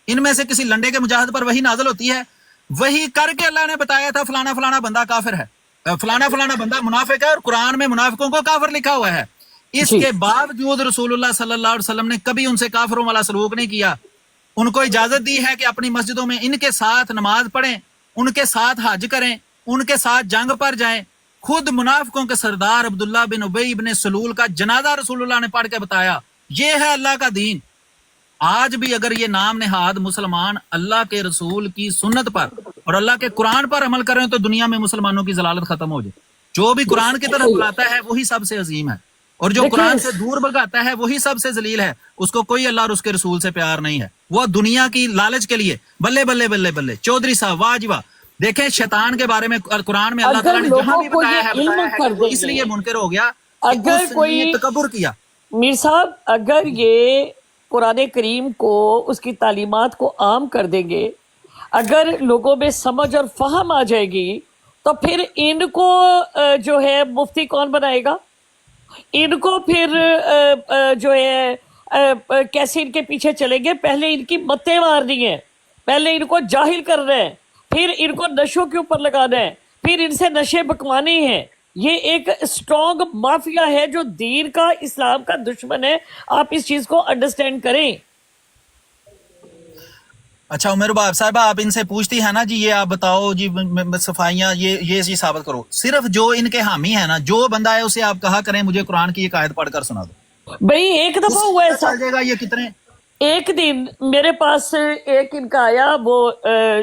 इनमें से किसी लंडे के मुजाहिद पर वही नाज़िल होती है। वही करके अल्लाह ने बताया था फलाना फलाना बंदा काफिर है, फलाना फलाना बंदा मुनाफिक है, और कुरान में मुनाफिकों को काफिर लिखा हुआ है। इसके बावजूद रसूलुल्लाह सल्लल्लाहु अलैहि वसल्लम ने कभी उनसे काफिरों वाला सलूक नहीं किया। उनको इजाजत दी है कि अपनी मस्जिदों में इनके साथ नमाज पढ़ें, उनके साथ हज करें, उनके साथ जंग पर जाएं। खुद मुनाफिकों के सरदार अब्दुल्ला बिन उबई बिन सलूल का जनाजा रसूलुल्लाह ने पढ़ के बताया। ये है अल्लाह का दीन। आज भी अगर ये नाम नेहाद मुसलमान अल्लाह के रसूल की सुन्नत पर और अल्लाह के कुरान पर अमल करें तो दुनिया में मुसलमानों की जलालत खत्म हो जाए। जो भी कुरान की तरफ बुलाता है वही सबसे अजीम है, और जो कुरान से दूर भगाता है वही सबसे जलील है। उसको कोई अल्लाह और उसके रसूल से प्यार नहीं है। वो दुनिया की लालच के लिए बल्ले बल्ले बल्ले बल्ले। चौधरी साहब वाह जी वाह। देखें शैतान के बारे में कुरान में अल्लाह ताला ने जहां भी बताया है वो इसलिए मुनकर हो गया अगर कोई तकब्बुर किया। मीर साहब अगर ये कुरान करीम को उसकी तालीमात को आम कर देंगे, अगर लोगों में समझ और फहम आ जाएगी, तो फिर इनको जो है मुफ्ती कौन बनाएगा? इनको फिर जो है कैसे इनके पीछे चलेंगे? पहले इनकी मत्ते मारनी है, पहले इनको जाहिल करना है, फिर इनको नशों के ऊपर लगाना है, फिर इनसे नशे बकवाने हैं। ये एक स्ट्रॉन्ग माफिया है जो दीन का इस्लाम का दुश्मन है। आप इस चीज को अंडरस्टैंड करें। अच्छा उमर बाब साहब आप इनसे पूछती है ना जी, ये आप बताओ जी सफाइयाँ ये साबित करो। सिर्फ जो इनके हामी है ना, जो बंदा है उसे आप कहा करें मुझे कुरान की एक आयत पढ़कर सुना दो। भाई एक दफा हुआ है चल जाएगा ये कितने। एक दिन मेरे पास एक इनका आया, वो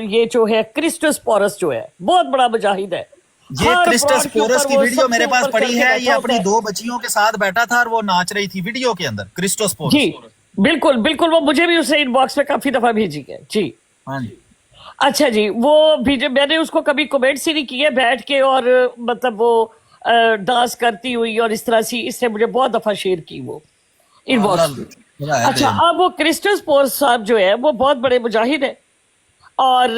ये जो है क्रिस्टस पोरस जो है बहुत बड़ा मुजाहिद है। ये क्रिस्टस पोरस की वीडियो मेरे पास पड़ी है। ये अपनी 2 बच्चियों के साथ बैठा था और वो नाच रही थी वीडियो के अंदर। क्रिस्टस पोरस जी बिल्कुल बिल्कुल, वो मुझे भी उसने इनबॉक्स में काफी दफा भेजी है जी। हाँ जी अच्छा जी, वो भेजे। मैंने उसको कभी कमेंट्स ही नहीं किए बैठ के, और मतलब वो डांस करती हुई और इस तरह से इसने मुझे बहुत दफा शेयर की वो इनबॉक्स में। अच्छा अब वो क्रिस्टस पोरस साहब जो है वो बहुत बड़े मुजाहिद है, और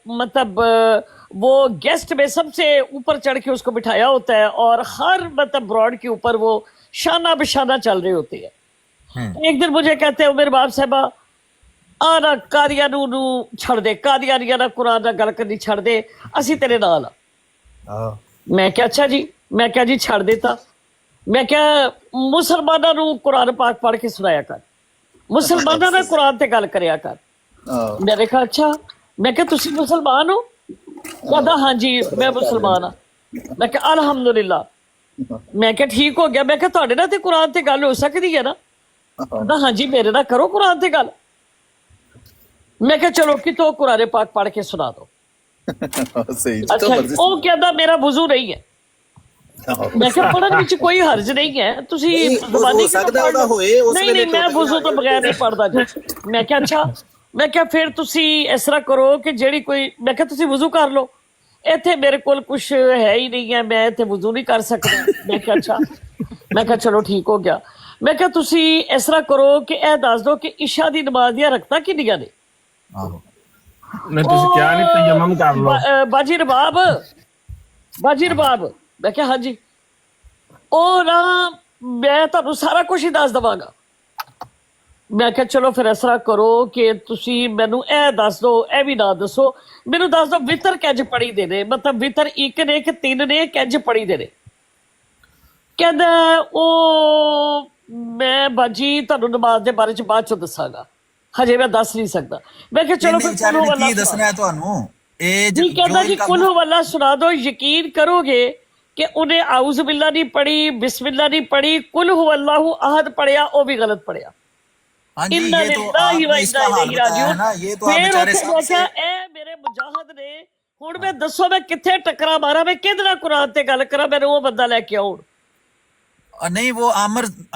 मतलब वो गेस्ट में सबसे ऊपर चढ़ के उसको बिठाया होता है, और हर मतलब ब्रॉड के ऊपर वो शाना बिशाना चल रहे होते हैं। एक दिन मुझे कहते हैं मेरे बाप साहबा आना कादिया नू छड़ दे, कादियानिया ना कुरान ना गल करनी छड़ दे, असी तेरे नाल आ। मैं क्या अच्छा जी, मैं क्या जी छड़ देता। मैं क्या मुसलमाना नू कुरान पाक पढ़ के सुनाया कर, मुसलमाना ना कुरान ते गल करया कर। मैंने कहा अच्छा, मैं क्या तुसी मुसलमान हो? कहता हाँ जी मैं मुसलमान हाँ। मैं क्या अल्हम्दुलिल्लाह। मैं क्या ठीक हो गया। मैं क्या तुहाडे नाल ते कुरान ते गल हो सकदी है ना? कहता हाँ जी मेरे नाल करो कुरान ते गल। मैं क्या चलो कि तो कुरान पाक पढ़ के सुना दो। अच्छा वो कहता मेरा वुजू नहीं है। मैं क्या पढ़न विच कोई हर्ज नहीं है, तुसी ज़बानी नहीं नहीं मैं वुजू तो बगैर नहीं पढ़दा जी। मैं क्या अच्छा, मैं क्या फिर तुसी इस तरह करो कि जेड़ी कोई, मैं क्या तुसी वुजू कर लो, इत्थे मेरे कोल कुछ है ही नहीं है, मैं इत्थे वुजू नहीं कर सकदा। मैं क्या अच्छा, मैं क्या चलो ठीक हो गया। मैं क्या तुसी इस तरह करो कि ए दस दो कि इशा दी नमाज दियां रखता किन्नियां ने? नहीं तुसी क्या नहीं तयम्मुम कर लो। बाजी रबाब, बाजी रबाब। मैं क्या हाँ जी, ओ ना मैं तुहानू सारा कुछ ही दस दवांगा। मैं क्या चलो फिर इस तरह करो कि तुसी मैनू ए दस दो, ए भी ना दसो, मैनू दस दो वितर कैंज पढ़ी दे ने, मतलब वितर 1 ने कि 3 ने कैंज पढ़ी दे ने। कहंदा ओ ਮੈਂ ਬਾਜੀ ਤੁਹਾਨੂੰ ਨਮਾਜ਼ ਦੇ ਬਾਰੇ ਚ ਬਾਅਦ ਚ ਦੱਸਾਂਗਾ, ਹਜੇ ਮੈਂ ਦੱਸ ਨਹੀਂ ਸਕਦਾ। ਮੈਂ ਕਿਹਾ ਚਲੋ ਫਿਰ ਵਿਚਾਰੇ ਕੁਲ ਨੇ ਵੱਲਾ ਕੀ ਦੱਸਣਾ ਹੈ ਤੁਹਾਨੂੰ? ਇਹ ਜੀ ਕਹਿੰਦਾ ਜੀ ਇਨਕਾ- ਕੁਲ ਵੱਲਾ ਸੁਣਾ ਦੋ, ਯਕੀਨ ਕਰੋਗੇ ਕਿ ਉਹਨੇ ਆਊਜ਼ ਬਿੱਲਾ ਨਹੀਂ ਪੜੀ, ਬਿਸਮਿल्ला नहीं पढ़ी, कुल हुवल्लाहु अहद पढ़िया, वो भी गलत पढ़िया। हाँ जी, इन्ना ये तो लिल्लाहि व आपने इसका इन्ना हाल इलैहि बताया है राजिऊन। ना, ये तो आप फिर बेचारे उत्थे सबसे देखा ए मेरे मुजाहिद ने, हुण मैं दसो मैं किथे टकरा मारा, मैं किहदे नाल कुरान ते गल करा, मैनूं वो बंदा लेके आओ। नहीं, वो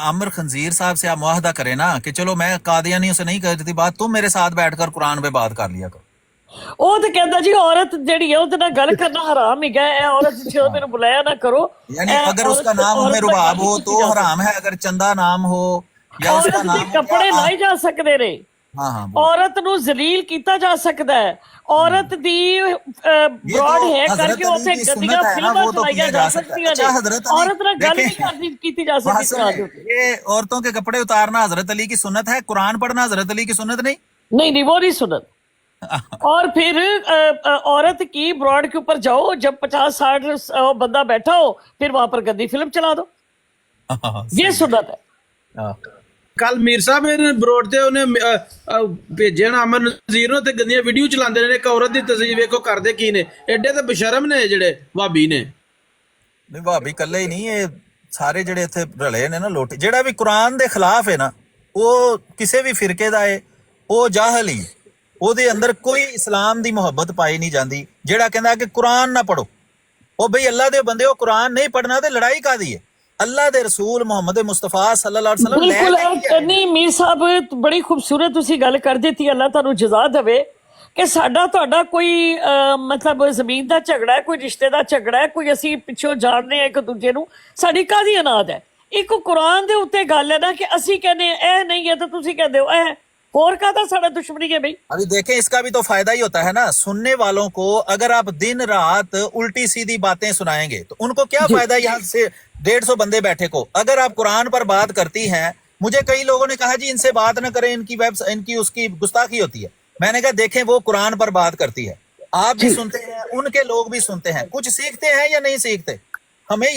आमिर खंजीर साहब से आप मुआहदा करें ना कि चलो मैं कादियानियों से नहीं करती बात, तुम मेरे साथ बैठकर कुरान पे बात कर लिया करो। ਉਹ ਤੇ ਕਹਿੰਦਾ ਜੀ औरत ਜਿਹੜੀ ਹੈ ਉਹਦੇ ਨਾਲ ਗੱਲ ਕਰਨਾ ਹਰਾਮ ਹੈਗਾ, ਇਹ औरत ਜਦੋਂ ਮੈਨੂੰ ਬੁਲਾਇਆ ਨਾ ਕਰੋ। यानी अगर उसका नाम उम्मे रुबाब हो तो हराम है, अगर चंदा नाम हो या उसका औरत नाम ਦੇ ਕੱਪੜੇ ਲਾਏ ਜਾ ਸਕਦੇ ਨੇ, हाँ हाँ औरत ਨੂੰ ਜ਼ਲੀਲ ਕੀਤਾ ਜਾ ਸਕਦਾ ਹੈ, औरत ਦੀ ਬ੍ਰॉड ਹੈ ਕਰਕੇ ਉੱਥੇ ਗੰਦੀਆਂ ਫਿਲਮਾਂ ਚਲਾਈਆਂ ਜਾ ਸਕਦੀਆਂ ਨੇ, औरत ਨਾਲ ਗੱਲ ਨਹੀਂ ਕਰਨੀ ਕੀਤੀ ਜਾ ਸਕਦੀ ਕੁਰਾਨ ਦੇ ਉੱਤੇ। ये औरतों के कपड़े उतारना हजरत अली की सुन्नत है, कुरान पढ़ना हजरत अली की सुन्नत नहीं। नहीं नहीं, वो नहीं सुनत। और फिर औरत की ब्रॉड के ऊपर जाओ, जब 50-60 बंदा बैठा हो, फिर वहां पर गंदी फिल्म चला दो, ये सुन्नत है। ਕੱਲ ਮੀਰ ਸਾਹਿਬ ਨੇ ਬਰੋਡ ਤੇ ਉਹਨੇ ਭੇਜਿਆ ਨਾ ਅਮਰ ਨਜ਼ੀਰ ਨੂੰ, ਤੇ ਗੰਦੀਆਂ ਵੀਡੀਓ ਚਲਾਉਂਦੇ ਨੇ, ਇੱਕ ਔਰਤ ਦੀ ਤਸਵੀਰ ਵੇਖੋ ਕਰਦੇ ਕੀ ਨੇ, ਐਡੇ ਤੇ ਬਸ਼ਰਮ ਨੇ ਜਿਹੜੇ ਭਾਬੀ ਨੇ। ਨਹੀਂ ਭਾਬੀ ਕੱਲੇ ਹੀ ਨਹੀਂ, ਇਹ ਸਾਰੇ ਜਿਹੜੇ ਇੱਥੇ ਰਲੇ ਨੇ ਨਾ ਲੋਟੀ, ਜਿਹੜਾ ਵੀ ਕੁਰਾਨ ਦੇ ਖਿਲਾਫ ਹੈ ਨਾ, ਉਹ ਕਿਸੇ ਵੀ ਫਿਰਕੇ ਦਾ ਹੈ, ਉਹ ਜਾਹਲ ਹੀ, ਉਹਦੇ ਅੰਦਰ ਕੋਈ ਇਸਲਾਮ ਦੀ ਮੁਹੱਬਤ ਪਾਈ ਨਹੀਂ ਜਾਂਦੀ। ਜਿਹੜਾ ਕਹਿੰਦਾ ਕਿ ਕੁਰਾਨ ਨਾ ਪੜੋ, ਉਹ ਬਈ ਅੱਲਾ ਦੇ ਬੰਦੇ ਹੋ, ਕੁਰਾਨ ਨਹੀਂ ਪੜਨਾ ਤੇ ਲੜਾਈ ਕਾਦੀ ਹੈ? ਅੱਲਾ ਦੇ ਰਸੂਲ ਮੁਹੰਮਦ ਮੁਸਤਫਾ ਸੱਲੱਲਾਹੁ ਅਲੈहि ਵਸੱਲਮ ਬਿਲਕੁਲ ਨਹੀਂ ਮੀਰ ਸਾਹਿਬ, ਬੜੀ ਖੂਬਸੂਰਤ ਤੁਸੀਂ ਗੱਲ ਕਰ ਦਿੱਤੀ, ਅੱਲਾ ਤੁਹਾਨੂੰ ਜਜ਼ਾ ਦੇਵੇ, ਕਿ ਸਾਡਾ ਤੁਹਾਡਾ ਕੋਈ ਮਤਲਬ ਜ਼ਮੀਨ ਦਾ ਝਗੜਾ ਹੈ, ਕੋਈ ਰਿਸ਼ਤੇ ਦਾ ਝਗੜਾ ਹੈ, ਕੋਈ ਅਸੀਂ ਪਿੱਛੋਂ ਜਾਣਦੇ ਹਾਂ ਇੱਕ ਦੂਜੇ ਨੂੰ, ਸਾਡੀ ਕਾਹਦੀ ਅਨਾਦ ਹੈ? ਇੱਕ ਕੁਰਾਨ ਦੇ ਉੱਤੇ ਗੱਲ ਹੈ ਨਾ ਕਿ ਅਸੀਂ ਕਹਿੰਦੇ ਇਹ ਨਹੀਂ ਹੈ ਤਾਂ ਤੁਸੀਂ ਕਹਿੰਦੇ ਹੋ ਇਹ, और का था सारा दुश्मनी है भाई। अभी देखें, इसका भी तो फायदा ही होता है ना, सुनने वालों को अगर आप दिन रात उल्टी सीधी बातें सुनाएंगे तो उनको क्या फायदा? यहाँ से 150 बंदे बैठे को अगर आप कुरान पर बात करती हैं, मुझे कई लोगों ने कहा जी इनसे बात न करें, इनकी उसकी गुस्ताखी होती है। मैंने कहा देखें, वो कुरान पर बात करती है, आप भी सुनते हैं, उनके लोग भी सुनते हैं, कुछ सीखते हैं या नहीं सीखते?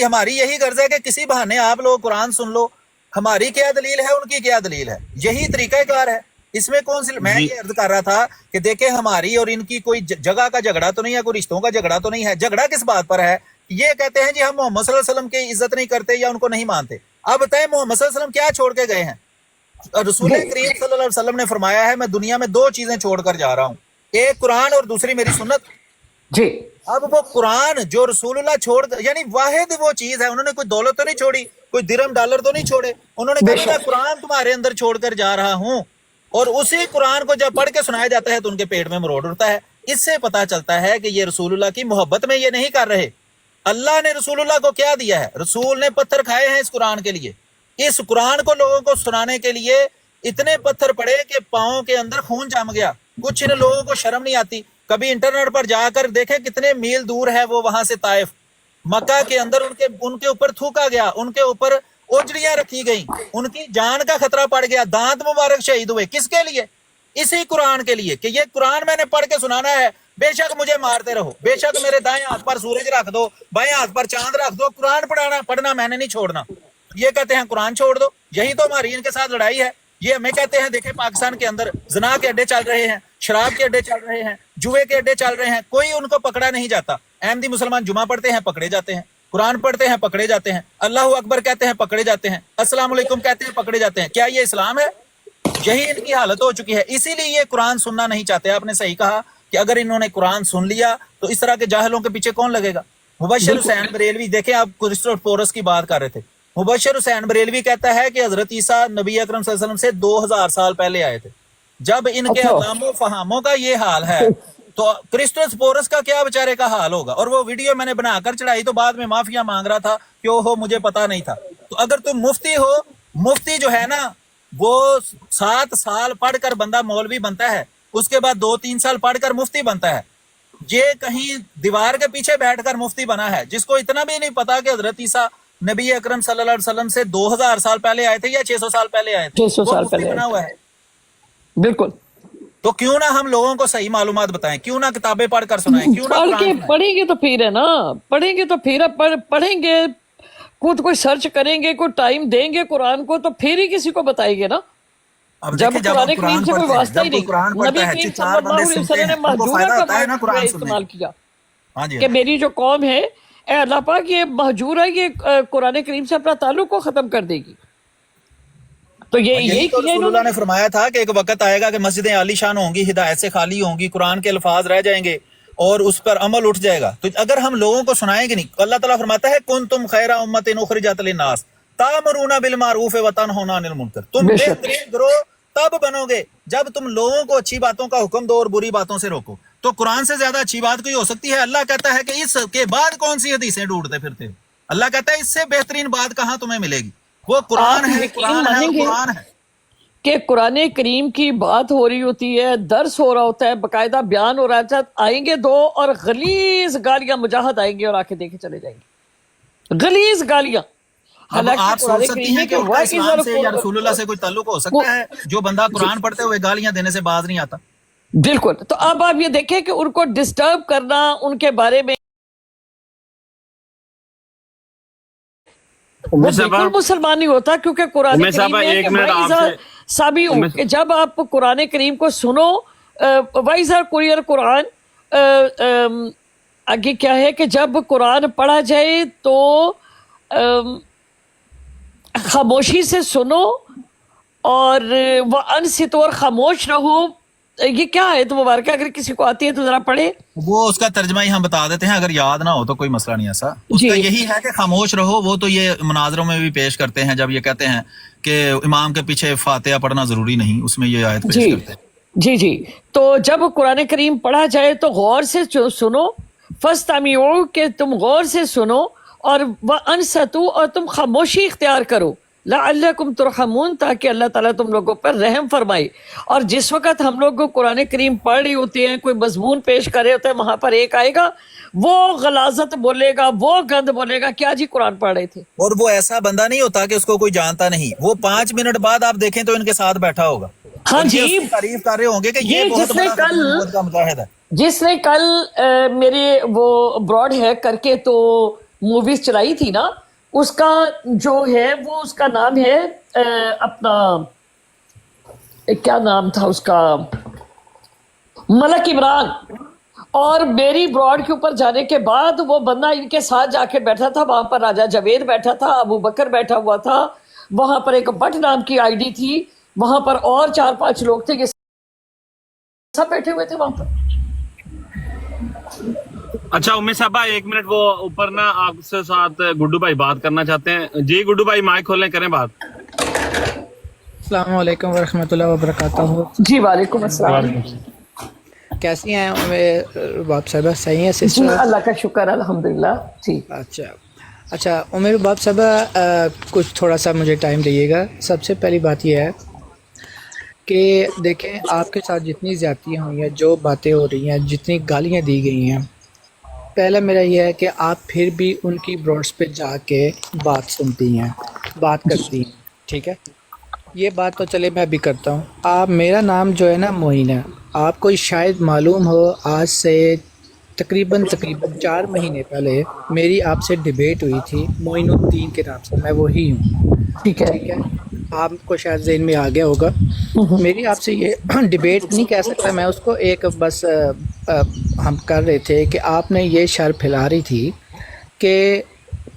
हमारी यही गर्ज है कि किसी बहाने आप लोग कुरान सुन लो, हमारी क्या दलील है, उनकी क्या दलील है, यही तरीकाकार है। इसमें कौन सी, मैं ये अर्ज कर रहा था कि देखे हमारी और इनकी कोई जगह का झगड़ा तो नहीं है, कोई रिश्तों का झगड़ा तो नहीं है। झगड़ा किस बात पर है? ये कहते हैं जी हम मोहम्मद सल्लल्लाहु अलैहि वसल्लम की इज्जत नहीं करते या उनको नहीं मानते। अब बताएं, मोहम्मद सल्लल्लाहु अलैहि वसल्लम क्या छोड़ के गए हैं? रसूल करीम सल्लल्लाहु अलैहि वसल्लम ने फरमाया है, मैं दुनिया में 2 चीजें छोड़कर जा रहा हूँ, एक कुरान और दूसरी मेरी सुन्नत जी। अब वो कुरान जो रसूलुल्लाह छोड़, यानी वाहिद वो चीज है, उन्होंने कोई दौलत तो नहीं छोड़ी, कोई दिरहम डॉलर तो नहीं छोड़े, उन्होंने कहा मैं कुरान तुम्हारे अंदर छोड़कर जा रहा हूँ। और उसी कुरान को जब पढ़ के सुनाया जाता है तो उनके पेट में मरोड़ उठता है। इससे पता चलता है कि ये रसूलुल्लाह की मोहब्बत में ये नहीं कर रहे। अल्लाह ने रसूलुल्लाह को क्या दिया है? रसूल ने पत्थर खाए हैं इस कुरान के लिए, इस कुरान को लोगों को सुनाने के लिए इतने पत्थर पड़े कि पाँव के अंदर खून जम गया। कुछ इन लोगों को शर्म नहीं आती, कभी इंटरनेट पर जाकर देखें कितने मील दूर है वो, वहां से ताइफ, मक्का के अंदर उनके ऊपर थूका गया, उनके ऊपर ओजड़ियां रखी गई, उनकी जान का खतरा पड़ गया, दांत मुबारक शहीद हुए। किसके लिए? इसी कुरान के लिए कि ये कुरान मैंने पढ़ के सुनाना है, बेशक मुझे मारते रहो, बेशक मेरे दाएं हाथ पर सूरज रख दो, बाएं हाथ पर चांद रख दो, कुरान पढ़ना मैंने नहीं छोड़ना। ये कहते हैं कुरान छोड़ दो, यही तो हमारी इनके साथ लड़ाई है। ये हमें कहते हैं देखें पाकिस्तान के अंदर जना के अड्डे चल रहे हैं, शराब के अड्डे चल रहे हैं, जुए के अड्डे चल रहे हैं, कोई उनको पकड़ा नहीं जाता। अहमदी मुसलमान जुमा पढ़ते हैं पकड़े जाते हैं, कुरान पढ़ते हैं पकड़े जाते हैं, अल्लाह अकबर कहते हैं पकड़े जाते हैं, अस्सलाम वालेकुम कहते हैं पकड़े जाते हैं। क्या ये इस्लाम है? यही इनकी हालत हो चुकी है। इसीलिए ये कुरान सुनना नहीं चाहते। आपने सही कहा कि अगर इन्होंने कुरान सुन लिया तो इस तरह के जाहिलों के पीछे कौन लगेगा? मुबश्शिर हुसैन बरेलवी, देखें आप क्रिस्टोफर पोरस की बात कर रहे थे, मुबश्शिर हुसैन बरेलवी कहता है कि हजरत ईसा नबी अकरम सल्लल्लाहु अलैहि वसल्लम से 2000 साल पहले आए थे। जब इनके अवामो फहामों का ये हाल है तो क्रिस्टोफर पोरस का क्या बेचारे का हाल होगा? और वो वीडियो मैंने बनाकर चढ़ाई तो बाद में माफिया मांग रहा था कि ओहो मुझे पता नहीं था। तो अगर तुम मुफ्ती हो, मुफ्ती जो है ना वो 7 साल पढ़कर बंदा मौलवी बनता है, उसके बाद 2-3 साल पढ़कर मुफ्ती बनता है। ये कहीं दीवार के पीछे बैठकर मुफ्ती बना है, जिसको इतना भी नहीं पता कि हजरत ईसा नबी अकरम सल्लल्लाहु अलैहि वसल्लम से 2000 साल पहले आए थे या 600 साल पहले आए थे, 600 साल पहले बना हुआ है। बिल्कुल। तो क्यों ना हम लोगों को सही मालूमात बताएं, क्यों ना किताबें पढ़कर सुनाएं, क्यों ना पढ़ के कुरान सुनाएं? पढ़ेंगे तो फिर है ना, पढ़ेंगे तो फिर पढ़ेंगे खुद कोई सर्च करेंगे, कोई टाइम देंगे कुरान को, तो फिर ही किसी को बताएंगे ना। अब जब देखिए, जब कुरान आप करीम कुरान से कोई पढ़ते हैं, वास्ता ही जब कोई नहीं, कुरान नबी पढ़ता है, करीम चार बंदे सल्लल्लाहु अलैहि सुनते वसल्लम ने हैं, उनको महजूरा फायदा का होता है ना कुरान सुनने इस्तेमाल किया हाँ जी, कि मेरी जो कौम है, ए अल्लाह पाक ये महजूर है, ये कुरान करीम से अपना ताल्लुक को खत्म कर देगी। तो ये यही यही तो किया रसूलुल्लाह इन्होंने। ने फरमाया था कि एक वक्त आएगा कि मस्जिदें आलीशान होंगी, हिदायत से खाली होंगी, कुरान के अल्फाज रह जाएंगे और उस पर अमल उठ जाएगा। तो अगर हम लोगों को सुनाएंगे नहीं, अल्लाह ताला फरमाता है कुंतुम खैरा उम्मतिन उखरिजत लिन्नास तामरूना बिल मारूफ व तनहौना अनिल मुनकर। तुम बेशक। बेहतरीन गिरोह तब बनोगे जब तुम लोगों को अच्छी बातों का हुक्म दो और बुरी बातों से रोको। तो कुरान से ज्यादा अच्छी बात कोई हो सकती है? अल्लाह कहता है कि इसके बाद कौन सी हदीसें ढूंढते फिरते हो? अल्लाह कहता है इससे बेहतरीन बात कहाँ तुम्हें मिलेगी? वो कुरान आप है, यकीन कुरान है और मानेंगे कुरान है। कि कुरान करीम की बात हो रही होती है, दर्स हो रहा होता है, बाकायदा बयान हो रहा है, आएंगे दो और गलीज गालियां मुजाहिद आएंगे और आके देखे चले जाएंगे, गलीज गालियां। अब हालांकि आप कुरान सोच सकती करीम हैं में कि कि उनका वाह इस्लाम से या रसूलुल्लाह से कोई ताल्लुक हो सकता है जो बंदा कुरान पढ़ते हुए गालियां देने से बाज नहीं आता? बिल्कुल। तो अब आप ये देखें कि उनको डिस्टर्ब करना, उनके बारे में वो उम्मे साहबा, बिल्कुल मुसलमान नहीं होता, क्योंकि कुरान उम्मे करीम साहबा, में एक मिनट वाइज़ा आपसे- साबियू उम्मे- कि जब आप कुरान करीम को सुनो, वाइज़ा कुरियर कुरान, आगे क्या है कि जब कुरान पढ़ा जाए तो खामोशी से सुनो और वह अनसित और खामोश रहो। ये क्या है तो मुबारक, अगर किसी को आती है तो जरा पढ़े। वो उसका तर्जमा ही हम बता देते हैं, अगर याद ना हो तो कोई मसला नहीं ऐसा। जी। उसका यही है कि खामोश रहो। वो तो ये मुनाजरों में भी पेश करते हैं, जब ये कहते हैं कि इमाम के पीछे फातिहा पढ़ना जरूरी नहीं, उसमें ये आयत पेश जी करते हैं। जी जी। तो जब कुरान करीम पढ़ा जाए तो गौर से सुनो, फस्तमिऊ के तुम गौर से सुनो, और वह अनसतू और तुम खामोशी इख्तियार करो, लअल्लकुम तुरहमून, ताकि अल्लाह ताला तुम लोगों पर रहम फरमाए। और जिस वक्त हम लोग को कुरान करीम पढ़ रही होती हैं, कोई मजमून पेश कर रहे होते हैं, वहां पर एक आएगा वो गलाजत बोलेगा, वो गंद बोलेगा, क्या जी कुरान पढ़ रहे थे। और वो ऐसा बंदा नहीं होता कि उसको कोई जानता नहीं, वो 5 मिनट बाद आप देखें तो इनके साथ बैठा होगा। हाँ और ये जी। उसकी तारीफ कर रहे होंगे कि ये ये बहुत जिसने बड़ा कल- नबूवत का मुजाहिद है। जिसने कल मेरे वो ब्रॉड हैक करके तो मूवीज चलाई थी ना, उसका जो है वो उसका नाम है अपना क्या नाम था उसका, मलक इमरान। और मेरी ब्रॉड के ऊपर जाने के बाद वो बंदा इनके साथ जाके बैठा था, वहां पर राजा जावेद बैठा था, अबू बकर बैठा हुआ था, वहां पर एक बट नाम की आईडी थी, वहां पर और 4-5 लोग थे, ये सब बैठे हुए थे वहां पर। अच्छा उम्मे साहबा, एक मिनट, वो ऊपर ना आपसे साथ गुड्डू भाई बात करना चाहते हैं। जी गुड्डू भाई, माइक खोलें, करें बात। अस्सलाम वालेकुम वरहमतुल्लाहि वबरकातुहू। जी वालेकुम अस्सलाम। कैसी हैं मेरे बाप साहबा? सही हैं जी सिस्टर? अल्लाह का शुक्र अल्हम्दुलिल्लाह। जी अच्छा उमेर बाप साहबा, कुछ थोड़ा सा मुझे टाइम दीजिएगा। सबसे पहली बात यह है कि देखें, आपके साथ जितनी ज़्यादतियाँ हुई हैं, जो बातें हो रही हैं, जितनी गालियाँ दी गई हैं, पहला मेरा यह है कि आप फिर भी उनकी ब्रॉड्स पे जाके बात सुनती हैं, बात करती हैं, ठीक है? ये बात तो चले मैं भी करता हूँ। आप, मेरा नाम जो है ना मोइन है, आपको शायद मालूम हो, आज से तकरीबन 4 महीने पहले मेरी आपसे डिबेट हुई थी मोइनुद्दीन के नाम से, मैं वही हूँ, ठीक है। ठीक है? आपको शायद ज़हन में आ गया होगा। मेरी आपसे ये डिबेट नहीं कह सकता मैं उसको, एक बस हम कर रहे थे कि आपने ये शर फैला रही थी कि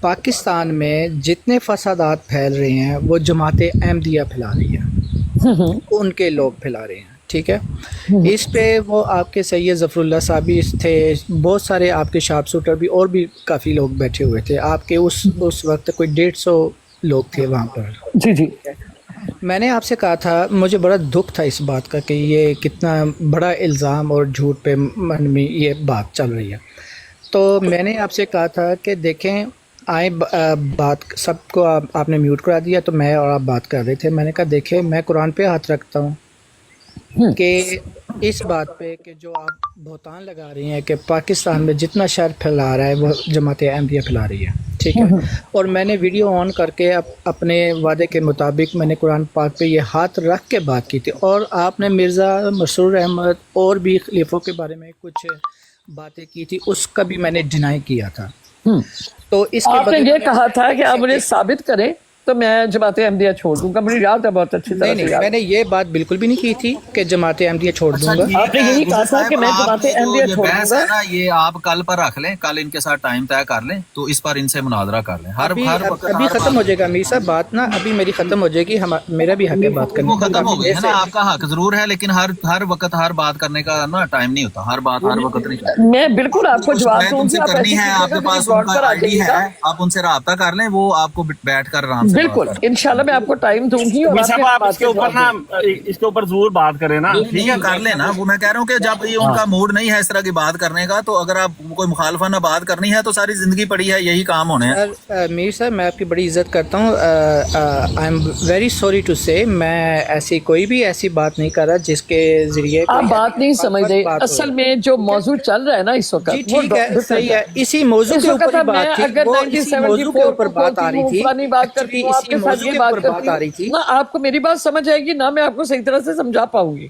पाकिस्तान में जितने फसादात फैल रहे हैं वो जमात अहमदिया फैला रही है, उनके लोग फैला रहे हैं, ठीक है? इस पे वो आपके सैयद ज़फ़रुल्लाह साहब भी थे, बहुत सारे आपके शार्प शूटर भी, और भी काफ़ी लोग बैठे हुए थे। आपके उस वक्त कोई 150 लोग थे वहाँ पर। जी जी। मैंने आपसे कहा था, मुझे बड़ा दुख था इस बात का कि ये कितना बड़ा इल्ज़ाम और झूठ पे मन में ये बात चल रही है। तो मैंने आपसे कहा था कि देखें, आए बात सबको आपने म्यूट करा दिया, तो मैं और आप बात कर रहे थे। मैंने कहा देखें, मैं कुरान पे हाथ रखता हूँ कि इस बात पे कि जो आप बहतान लगा रही हैं कि पाकिस्तान में जितना शर फैला रहा है वो जमात अहमदिया फैला रही है, ठीक है? और मैंने वीडियो ऑन करके अपने वादे के मुताबिक मैंने कुरान पाक पे ये हाथ रख के बात की थी। और आपने मिर्ज़ा मसरूर अहमद और भी खलीफों के बारे में कुछ बातें की थी, उसका भी मैंने डिनाई किया था। तो इसके आपने बगैर ये कहा था कि आप मुझे साबित करें तो मैं जमात अहमदिया छोड़ दूंगा, मुझे याद है बहुत अच्छी तरह नहीं से नहीं, याद है। मैंने ये बात बिल्कुल भी नहीं की थी कि जमात अहमदिया छोड़ दूंगा। आपने यही कहा था कि मैं जमात अहमदिया छोड़ बहस दूंगा। है ना, ये आप कल पर रख लें, कल इनके साथ टाइम तय कर लें, तो इस पर इनसे मुनाजरा कर लें। हर अभी हर वक्त अभी हर खत्म हो जाएगा अमीर साहब बात ना, अभी मेरी खत्म हो जाएगी, हम मेरा भी हक है बात करने वो का। खत्म हो काफी गई देर है ना, से आपका हक जरूर है, लेकिन हर वक्त हर बात करने का ना टाइम नहीं होता, हर बात हर वक्त नहीं होता। मैं बिल्कुल आपको जवाब शिकायत दूंगी, उनसे आप करनी ऐसे है, कीजिएगा आपके कि पास ब्रॉड उनका पर आ आईडी जाइएगा। है, आप उनसे राब्ता कर लें, वो आपको बैठ कर आराम से बात बिल्कुल करें। इंशाल्लाह मैं आपको टाइम दूंगी और अमीर आपके साहब आप बात इसके का ऊपर जवाब ना इसके ऊपर जरूर बात करें ना। ठीक है, कर लेना। वो मैं कह रहा हूँ कि जब ये उनका मूड नहीं है इस तरह की बात करने का, तो अगर आप कोई मुखालफाना बात करनी है तो सारी जिंदगी पड़ी है, यही काम होने हैं। सर मीर साहब मैं आपकी बड़ी इज्जत करता हूँ, I am very sorry to say, मैं ऐसी कोई भी ऐसी बात नहीं कर रहा जिसके जरिए आप कोई बात नहीं समझते। बात हो। असल में जो मौजू चल रहा है ना इस वक्त, जी वो ठीक है, सही है, इसी मौजू इस के वक्त ऊपर ही मैं बात थी, अगर वो इसी मौजू के 1974 ऊपर को बात आ रही थी, पुरानी बात करती एक्चुअली हूँ, इसी आपके साथ मौजू ये के बात ऊपर करती बात आ रही हूँ थी। ना, आपको मेरी बात समझ आएगी ना, मैं आपको सही तरह से समझा पाऊंगी।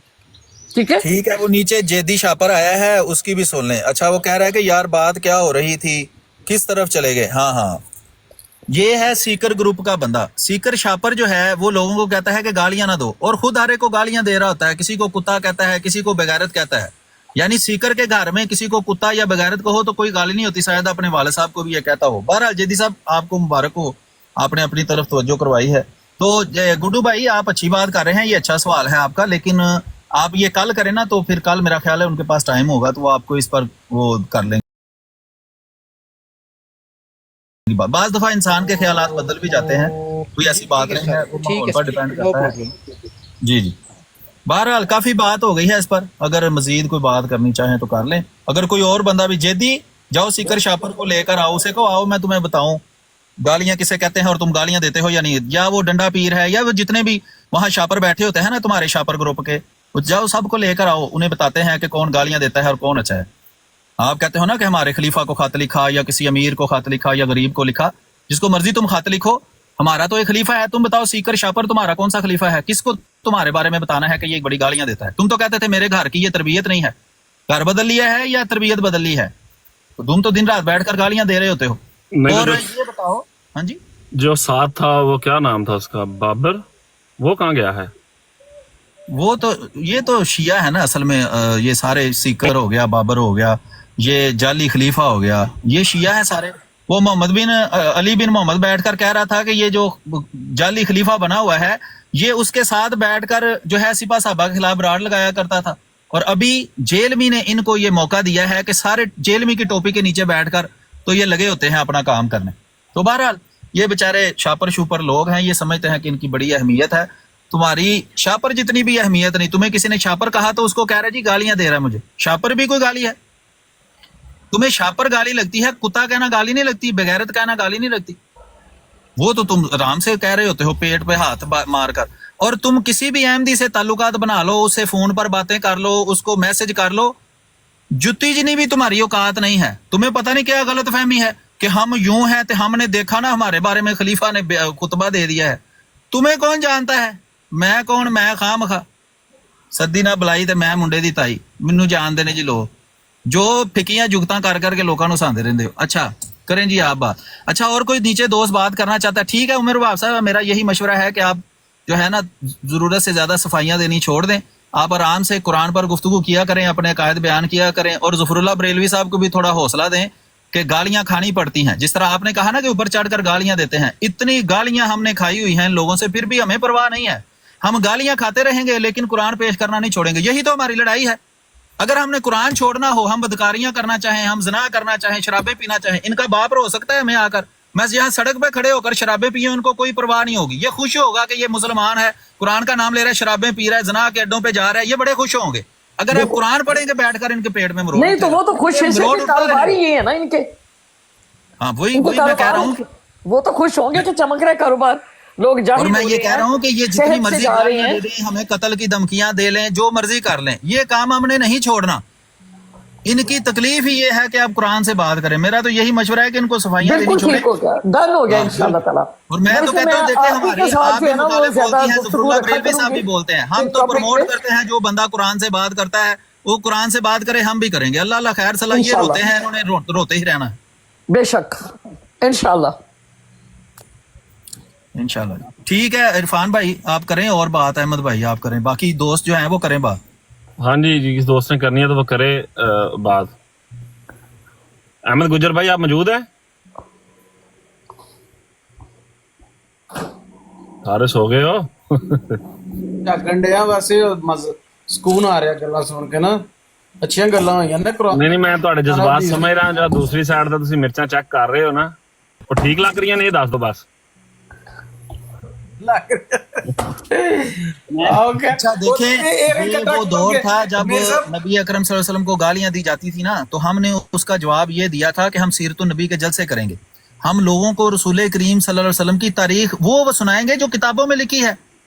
ठीक है, ठीक है, वो नीचे जेदी शापर आया है, उसकी भी सुन लें। अच्छा, वो कह रहा है कि यार बात क्या हो रही थी, किस तरफ चले गए। हाँ हाँ, ये है सीकर ग्रुप का बंदा। सीकर शापर जो है वो लोगों को कहता है कि गालियां ना दो, और खुद हर एक को गालियां दे रहा होता है। किसी को कुत्ता कहता है, किसी को बेगैरत कहता है। यानी सीकर के घर में किसी को कुत्ता या बेगैरत कहो तो कोई गाली नहीं होती, शायद अपने वाले साहब को भी ये कहता हो। बहरहाल जेदी साहब आपको मुबारक हो, आपने अपनी तरफ तवज्जो करवाई है। तो गुड्डू भाई आप अच्छी बात कर रहे हैं, ये अच्छा सवाल है आपका, लेकिन आप ये कल करें ना, तो फिर कल मेरा ख्याल है उनके पास टाइम होगा, तो वो आपको इस पर वो कर लेंगे। बाज दफा इंसान के ख्यालात बदल भी जाते हैं, कोई ऐसी बात नहीं है, वो माहौल पर डिपेंड नो करता है। प्रॉब्लम। जी जी, बहरहाल काफी बात हो गई है इस पर, अगर मजीद कोई बात करनी चाहें तो कर लें। अगर कोई और बंदा भी, जेदी जाओ सीकर शापर को लेकर आओ, उसे कहो आओ मैं तुम्हें बताऊं गालियां किसे कहते हैं और तुम गालियां देते हो या नहीं। या वो डंडा पीर है, या वो जितने भी वहां शापर बैठे होते हैं ना तुम्हारे शापर ग्रुप के, जाओ सबको लेकर आओ, उन्हें बताते हैं कि कौन गालियां देता है और कौन अच्छा है। आप कहते हो ना कि हमारे खलीफा को खत लिखा, या किसी अमीर को खत लिखा, या गरीब को लिखा, जिसको मर्जी तुम खत लिखो, हमारा तो एक खलीफा है। तुम बताओ सीकर शापर तुम्हारा कौन सा खलीफा है, किसको तुम्हारे बारे में बताना है कि ये बड़ी गालियां देता है। तुम तो कहते थे मेरे घर की ये तरबियत नहीं है, घर बदल लिया है या तरबियत बदल ली है, तो तुम तो दिन रात बैठकर गालियां दे रहे होते हो। नहीं, और जो- ये बताओ, हाँ जी, जो साथ था वो क्या नाम था उसका, बाबर, वो कहाँ गया है? वो तो ये तो शिया है ना असल में। ये सारे सीकर हो गया, बाबर हो गया, ये जाली खलीफा हो गया, ये शिया है सारे। वो मोहम्मद बिन अली बिन मोहम्मद बैठकर कह रहा था कि ये जो जाली खलीफा बना हुआ है, ये उसके साथ बैठकर जो है सिपा साहबा के खिलाफ राड़ लगाया करता था। और अभी जेलमी ने इनको ये मौका दिया है कि सारे जेलमी की टोपी के नीचे बैठकर तो ये लगे होते हैं अपना काम करने। तो बहरहाल ये बेचारे शापर शूपर लोग हैं, ये समझते हैं कि इनकी बड़ी अहमियत है। तुम्हारी शापर जितनी भी अहमियत नहीं, तुम्हें किसी ने शापर कहा तो उसको कह रहा है जी गालियां दे रहा है मुझे। शापर भी कोई गाली है? तुम्हें शापर गाली लगती है, कुत्ता कहना गाली नहीं लगती, बेगैरत कहना गाली नहीं लगती। वो तो तुम आराम से कह रहे होते हो पेट पे हाथ मारकर। और तुम किसी भी अहमदी से ताल्लुकात बना लो, उससे फोन पर बातें कर लो, उसको मैसेज कर लो, जुत्ती जिनी भी तुम्हारी औकात नहीं है। तुम्हें पता नहीं क्या गलत फहमी है कि हम यूं हैं, तो हमने देखा ना हमारे बारे में खलीफा ने खुतबा दे दिया है। तुम्हें कौन जानता है? मैं कौन? मैं खाम खा सदी ना बुलाई ते मैं मुंडे दी ताई, मैनू जानते ने जी लोग, जो फिकियां जुगतां कर करके लोगों को सांदे रहंदे हो। अच्छा करें जी आप बात। अच्छा, और कोई नीचे दोस्त बात करना चाहता है? ठीक है उमर वाब साहब, मेरा यही मशवरा है कि आप जो है ना जरूरत से ज्यादा सफाइयां देनी छोड़ दें, आप आराम से कुरान पर गुफ्तगू किया करें, अपने अकायद बयान किया करें, और ज़फरुल्लाह बरेलवी साहब को भी थोड़ा हौसला दें कि गालियां खानी पड़ती हैं। जिस तरह आपने कहा ना कि ऊपर चढ़कर गालियां देते हैं, इतनी गालियां हमने खाई हुई हैं लोगों से, फिर भी हमें परवाह नहीं है। हम गालियां खाते रहेंगे लेकिन कुरान पेश करना नहीं छोड़ेंगे। यही तो हमारी लड़ाई है। अगर हमने कुरान छोड़ना हो, हम बदकारियां करना चाहें, हम ज़िना करना चाहें, शराबें पीना चाहें, इनका बाप रो सकता है हमें आकर। मैं यहाँ सड़क पे खड़े होकर शराबें पिए, उनको कोई परवाह नहीं होगी। ये खुश होगा कि ये मुसलमान है, कुरान का नाम ले रहा है, शराबें पी रहा है, ज़िना के अड्डों पे जा रहा है, ये बड़े खुश होंगे। अगर आप कुरान पढ़ेंगे बैठकर इनके पेट में मरोड़ नहीं तो वो तो खुश है, मरोड़ उठता कारोबार ही रहेगा। ये है ना इनके। हाँ वही इनको वही मैं कह रहा कारोबार हूँ। वो तो खुश होंगे कि चमक रहा है कारोबार, लोग जाहिर और मैं हो ये रहे कह हैं, रहा हूँ कि ये जितनी शहर से मर्जी जा रहे गालियां हैं। दे दें, हमें कत्ल की धमकियां दे लें, जो मर्जी कर लें, ये काम हमने नहीं छोड़ना। इनकी तकलीफ ही ये है कि आप कुरान से बात करें। मेरा तो यही मशवरा है कि इनको सफाइयां देनी बिल्कुल छोड़ें। ठीक हो गया, डन हो गया हाँ, इंशाल्लाह ताला। और मैं तो वैसे कहता हूँ, देखिए आप ही हमारी के साथ आप जो भी है ना वो मुखालिफ ज्यादा होती हैं, गुफ्तगू ज़फरुल्लाह रखा बरेलवी साहब भी करूंगी बोलते हैं, हम इस तो टॉपिक प्रमोट पे। करते हैं जो बंदा कुरान से बात करता है वो कुरान से बात करे, हम भी करेंगे। अल्लाह अल्लाह खैर सलाह, ये इंशाल्लाह। रोते हैं, इन्होंने रोते ही रहना है। बेशक इंशाल्लाह। इंशाल्लाह। ठीक है इरफान भाई आप करें और बात, अहमद भाई आप करें, बाकी दोस्त जो हैं वो करें बात। हाँ जी जी, किस दोस्त ने करनी है तो वो करे बात। अहमद गुजर भाई आप मौजूद है? सारे सो गए हो? ਜਾਗਣ ਡਿਆ ਵੈਸੇ ਸਕੂਨ ਆ ਰਿਹਾ ਗੱਲਾਂ ਸੁਣ ਕੇ ਨਾ, ਅੱਛੀਆਂ ਗੱਲਾਂ ਹੋਈਆਂ ਨੇ ਕੁਰਾਨ। ਨਹੀਂ ਨਹੀਂ, ਮੈਂ ਤੁਹਾਡੇ ਜਜ਼ਬਾਤ ਸਮਝ ਰਿਹਾ, ਜਿਹੜਾ ਦੂਸਰੀ ਸਾਈਡ ਦਾ ਤੁਸੀਂ ਮਿਰਚਾਂ ਚੈੱਕ ਕਰ ਰਹੇ ਹੋ ਨਾ, ਉਹ ਠੀਕ ਲੱਗ ਰਹੀਆਂ ਨੇ? ਇਹ ਦੱਸ ਦਿਓ ਬਸ। अच्छा देखें, ये वो दौर था जब नबी अकरम सल्लल्लाहु अलैहि वसल्लम को गालियां दी जाती थी ना, तो हमने उसका जवाब ये दिया था कि हम सीरतुन नबी के जलसे करेंगे, हम लोगों को रसूल करीम सल्लल्लाहु अलैहि वसल्लम की तारीख वो सुनाएंगे जो किताबों में लिखी है।